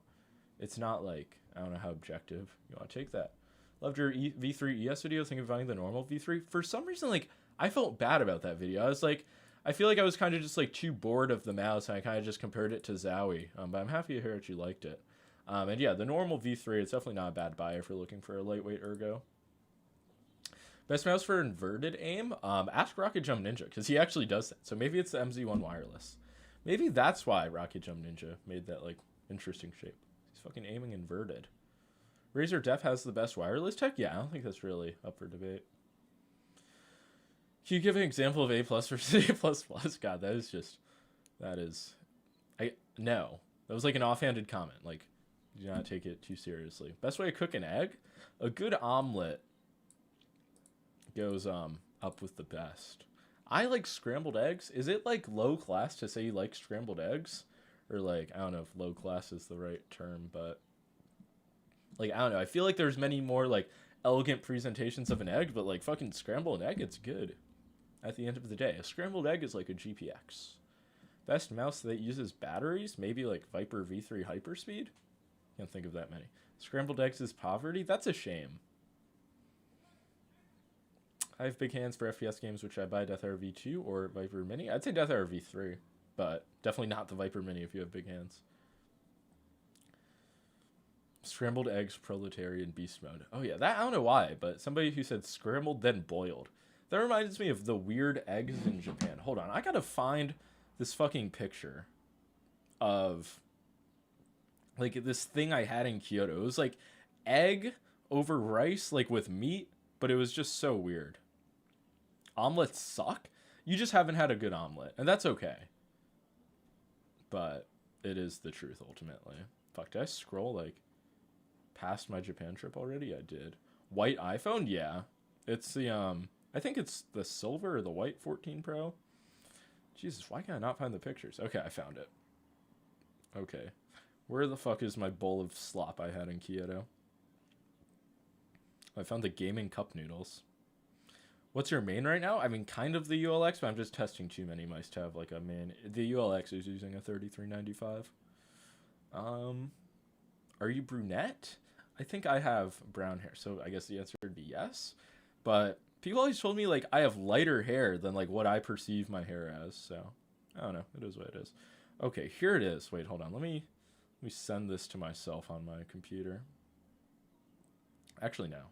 it's not, like... I don't know how objective you want to take that. Loved your V3 ES video. Think of buying the normal V3. For some reason, like, I felt bad about that video. I was like, I feel like I was kind of just like too bored of the mouse, and I kind of just compared it to Zowie. But I'm happy to hear that you liked it. And yeah, the normal V3, it's definitely not a bad buy if you're looking for a lightweight Ergo. Best mouse for inverted aim? Ask Rocket Jump Ninja, because he actually does that. So maybe it's the MZ1 wireless. Maybe that's why Rocket Jump Ninja made that, like, interesting shape. Fucking aiming inverted. Razer Def has the best wireless tech? Yeah, I don't think that's really up for debate. Can you give an example of A+ versus A++? God, that is just... That is... No. That was like an offhanded comment. Like, do not take it too seriously. Best way to cook an egg? A good omelet goes up with the best. I like scrambled eggs. Is it, like, low class to say you like scrambled eggs? Or, like, I don't know if low class is the right term, but, like, I don't know. I feel like there's many more, like, elegant presentations of an egg, but, like, fucking scramble an egg, it's good. At the end of the day, a scrambled egg is like a GPX. Best mouse that uses batteries? Maybe, like, Viper V3 Hyperspeed? Can't think of that many. Scrambled eggs is poverty? That's a shame. I have big hands for FPS games, which I buy Death Arrow V2 or Viper Mini. I'd say Death Arrow V3. But definitely not the Viper Mini if you have big hands. Scrambled eggs, proletarian beast mode. Oh yeah, that I don't know why, but somebody who said scrambled then boiled. That reminds me of the weird eggs in Japan. Hold on, I gotta find this fucking picture of like this thing I had in Kyoto. It was like egg over rice, like with meat, but it was just so weird. Omelets suck? You just haven't had a good omelet, and that's okay. But it is the truth ultimately. Fuck, did I scroll like past my Japan trip already? I did. White iPhone? Yeah. It's the I think it's the silver or the white 14 Pro. Jesus, why can I not find the pictures? Okay, I found it. Okay. Where the fuck is my bowl of slop I had in Kyoto? I found the gaming cup noodles. What's your main right now? I mean, kind of the ULX, but I'm just testing too many mice to have like a main. The ULX is using a 3395. Are you brunette? I think I have brown hair, so I guess the answer would be yes. But people always told me like I have lighter hair than like what I perceive my hair as. So I don't know. It is what it is. Okay, here it is. Wait, hold on. Let me send this to myself on my computer. Actually, no.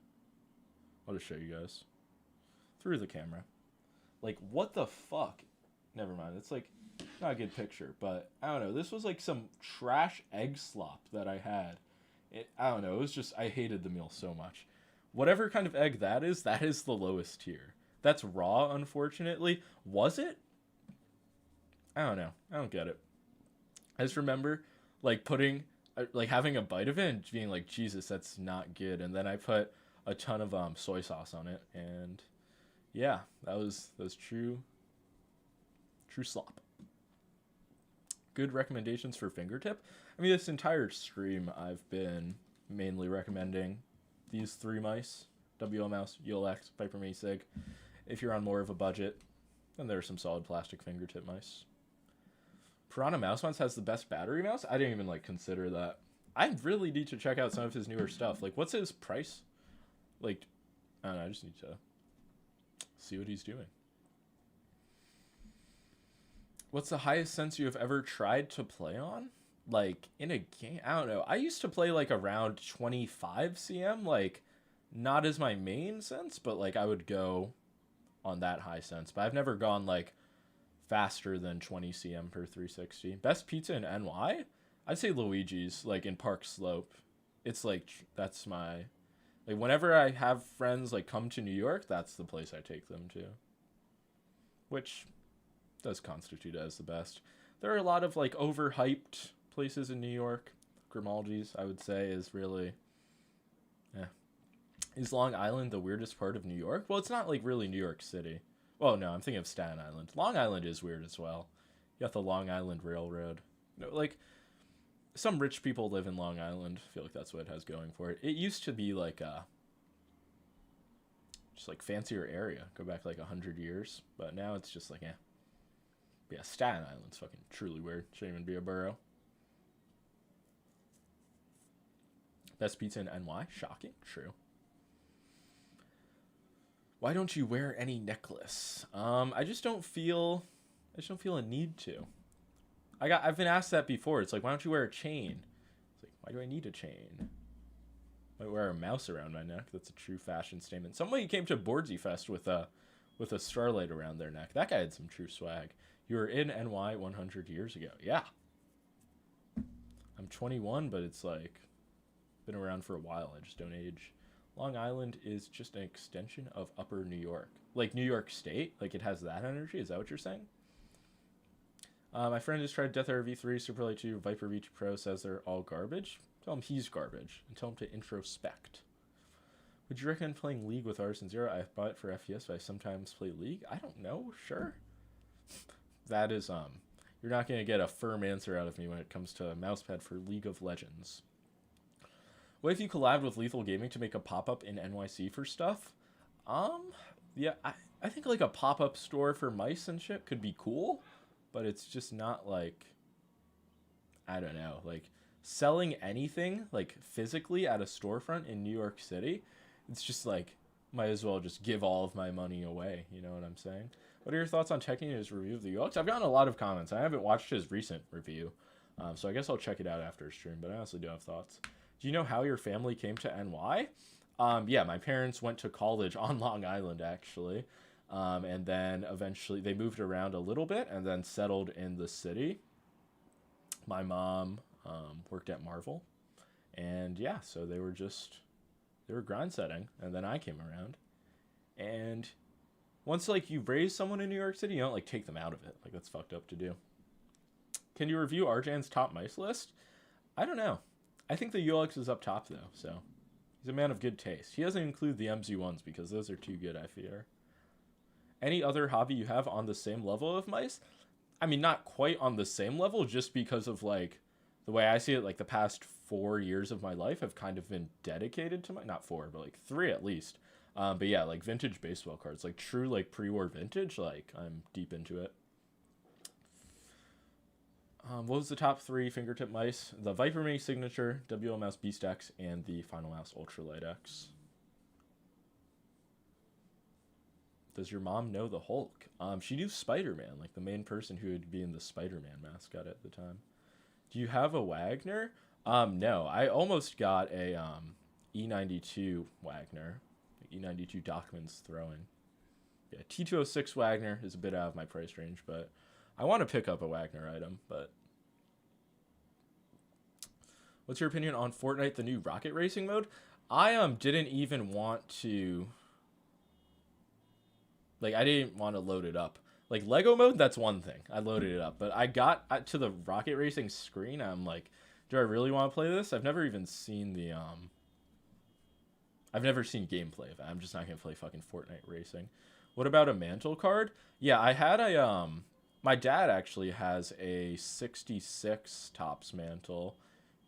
I'll just show you guys. Through the camera. Like, what the fuck? Never mind. It's, like, not a good picture. But, I don't know. This was, like, some trash egg slop that I had. I don't know. It was just, I hated the meal so much. Whatever kind of egg that is the lowest tier. That's raw, unfortunately. Was it? I don't know. I don't get it. I just remember, like, putting, like, having a bite of it and being like, Jesus, that's not good. And then I put a ton of soy sauce on it, and... yeah, that was true slop. Good recommendations for Fingertip. I mean, this entire stream I've been mainly recommending these three mice. WL mouse, ULX, Viper Mini Sig. If you're on more of a budget, then there are some solid plastic Fingertip mice. Piranha Mousepads has the best battery mouse? I didn't even, like, consider that. I really need to check out some of his newer stuff. Like, what's his price? Like, I don't know, I just need to... see what he's doing. What's the highest sense you have ever tried to play on? Like, in a game? I don't know. I used to play, like, around 25 cm. Like, not as my main sense, but, like, I would go on that high sense. But I've never gone, like, faster than 20 cm per 360. Best pizza in NY? I'd say Luigi's, like in Park Slope. It's like that's my like whenever I have friends like come to New York, that's the place I take them to. Which does constitute as the best. There are a lot of like overhyped places in New York. Grimaldi's, I would say, is really yeah. Is Long Island the weirdest part of New York? Well, it's not like really New York City. Well, no, I'm thinking of Staten Island. Long Island is weird as well. You got the Long Island Railroad. No, like some rich people live in Long Island. I feel like that's what it has going for it. It used to be like a just like fancier area. Go back like 100 years, but now it's just like yeah. But yeah, Staten Island's fucking truly weird. Shouldn't even be a borough. Best pizza in NY? Shocking. True. Why don't you wear any necklace? I just don't feel a need to. I've been asked that before. It's like, why don't you wear a chain? It's like, why do I need a chain? I wear a mouse around my neck. That's a true fashion statement. Somebody came to Boardsy Fest with a starlight around their neck. That guy had some true swag. You were in NY 100 years ago. Yeah. I'm 21, but it's like been around for a while. I just don't age. Long Island is just an extension of Upper New York. Like New York State? Like it has that energy? Is that what you're saying? My friend has tried Death Air V3, Super Light 2, Viper V2 Pro, says they're all garbage. Tell him he's garbage, and tell him to introspect. Would you recommend playing League with Artisan Zero? I bought it for FPS, but I sometimes play League. I don't know. Sure. That is, you're not going to get a firm answer out of me when it comes to Mousepad for League of Legends. What if you collabed with Lethal Gaming to make a pop-up in NYC for stuff? Yeah, I think like a pop-up store for mice and shit could be cool, but it's just not like, I don't know, like selling anything like physically at a storefront in New York City. It's just like, might as well just give all of my money away. You know what I'm saying? What are your thoughts on checking his review of the UX? I've gotten a lot of comments. I haven't watched his recent review, so I guess I'll check it out after stream, but I honestly do have thoughts. Do you know how your family came to NY? Yeah, my parents went to college on Long Island, actually. And then eventually they moved around a little bit and then settled in the city. My mom worked at Marvel. And yeah, so they were grind setting. And then I came around. And once like you raise someone in New York City, you don't like take them out of it. Like that's fucked up to do. Can you review Arjan's top mice list? I don't know. I think the UX is up top though, so he's a man of good taste. He doesn't include the MZ1s because those are too good, I fear. Any other hobby you have on the same level of mice? I mean, not quite on the same level, just because of like the way I see it, like the past 4 years of my life have kind of been dedicated to not 4, but like 3 at least. But yeah, like vintage baseball cards, like true like pre-war vintage, like I'm deep into it. What was the top 3 fingertip mice? The Viper Mini Signature, WL Mouse Beast X, and the Final Mouse Ultralight X. Does your mom know the Hulk? She knew Spider-Man, like the main person who would be in the Spider-Man mascot at the time. Do you have a Wagner? No, I almost got a E92 Wagner. E92 Dockman's throwing. Yeah, T206 Wagner is a bit out of my price range, but I want to pick up a Wagner item, but... What's your opinion on Fortnite, the new rocket racing mode? I didn't even want to... Like, I didn't want to load it up. Like, Lego mode, that's one thing. I loaded it up. But I got to the rocket racing screen, I'm like, do I really want to play this? I've never even seen the, I've never seen gameplay of it. I'm just not going to play fucking Fortnite racing. What about a mantle card? Yeah, I had a, my dad actually has a 66 tops mantle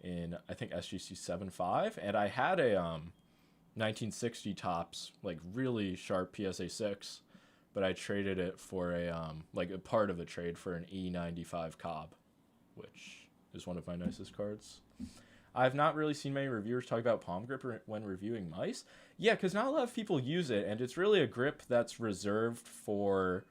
in, I think, SGC 7.5. And I had a, 1960 tops, like, really sharp PSA 6. But I traded it for a, like, a part of a trade for an E95 Cobb, which is one of my nicest cards. I've not really seen many reviewers talk about palm grip when reviewing mice. Yeah, because not a lot of people use it, and it's really a grip that's reserved for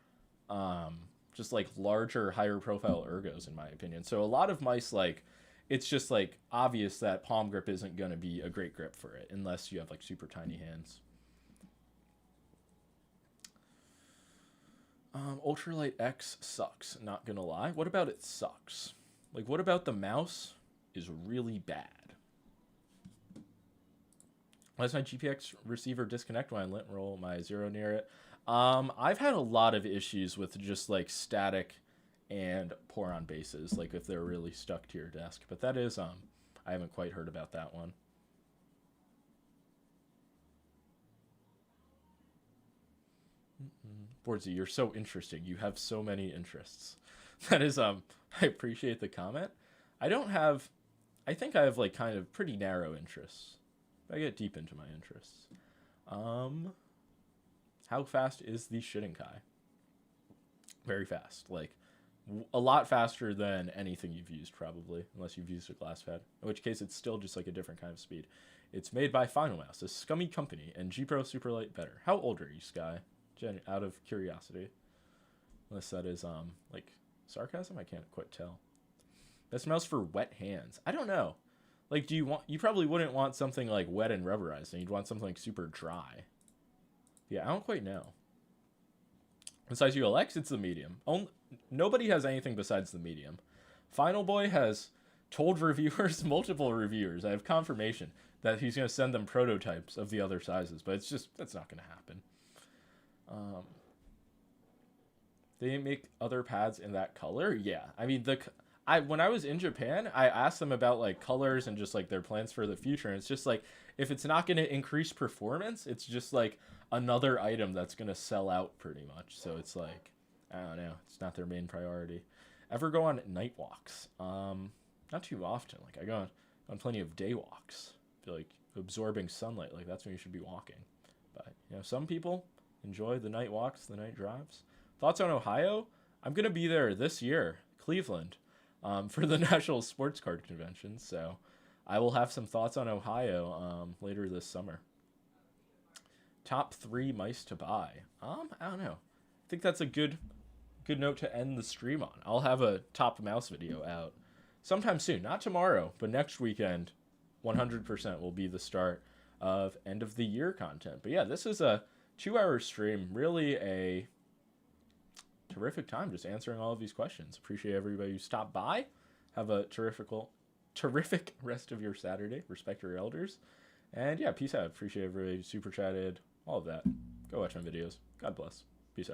just, like, larger, higher-profile ergos, in my opinion. So a lot of mice, like, it's just, like, obvious that palm grip isn't going to be a great grip for it, unless you have, like, super tiny hands. Ultralight X sucks, not gonna lie. What about it sucks? Like, what about the mouse is really bad. Let's my GPX receiver disconnect when I lint roll my zero near it. I've had a lot of issues with just like static and pour on bases, like if they're really stuck to your desk. But that is, I haven't quite heard about that one. Boardsy, you're so interesting. You have so many interests. That is, I appreciate the comment. I think I have like kind of pretty narrow interests. I get deep into my interests. How fast is the Shiddinkai? Very fast. Like, a lot faster than anything you've used, probably, unless you've used a glass pad, in which case it's still just like a different kind of speed. It's made by Final Mouse, a scummy company, and G-Pro Superlight better. How old are you, Sky? Out of curiosity. Unless that is, like, sarcasm? I can't quite tell. Best mouse for wet hands. I don't know. Like, you probably wouldn't want something, like, wet and rubberized, and you'd want something, like, super dry. Yeah, I don't quite know. Besides ULX, it's the medium. Nobody has anything besides the medium. Final Boy has told reviewers, multiple reviewers, I have confirmation that he's going to send them prototypes of the other sizes, but that's not going to happen. They make other pads in that color? Yeah. I mean, when I was in Japan, I asked them about like colors and just like their plans for the future. And it's just like, if it's not going to increase performance, it's just like another item that's going to sell out pretty much. So it's like, I don't know. It's not their main priority. Ever go on night walks? Not too often. Like I go on plenty of day walks. I feel like absorbing sunlight, like that's when you should be walking. But you know, some people enjoy the night walks, the night drives. Thoughts on Ohio? I'm going to be there this year, Cleveland, for the National Sports Card Convention. So I will have some thoughts on Ohio later this summer. Top 3 mice to buy. I don't know. I think that's a good note to end the stream on. I'll have a top mouse video out sometime soon. Not tomorrow, but next weekend. 100% will be the start of end of the year content. But yeah, this is a 2-hour stream. Really a terrific time just answering all of these questions. Appreciate everybody who stopped by. Have a terrific rest of your Saturday. Respect your elders. And yeah, peace out. Appreciate everybody who super chatted. All of that. Go watch my videos. God bless.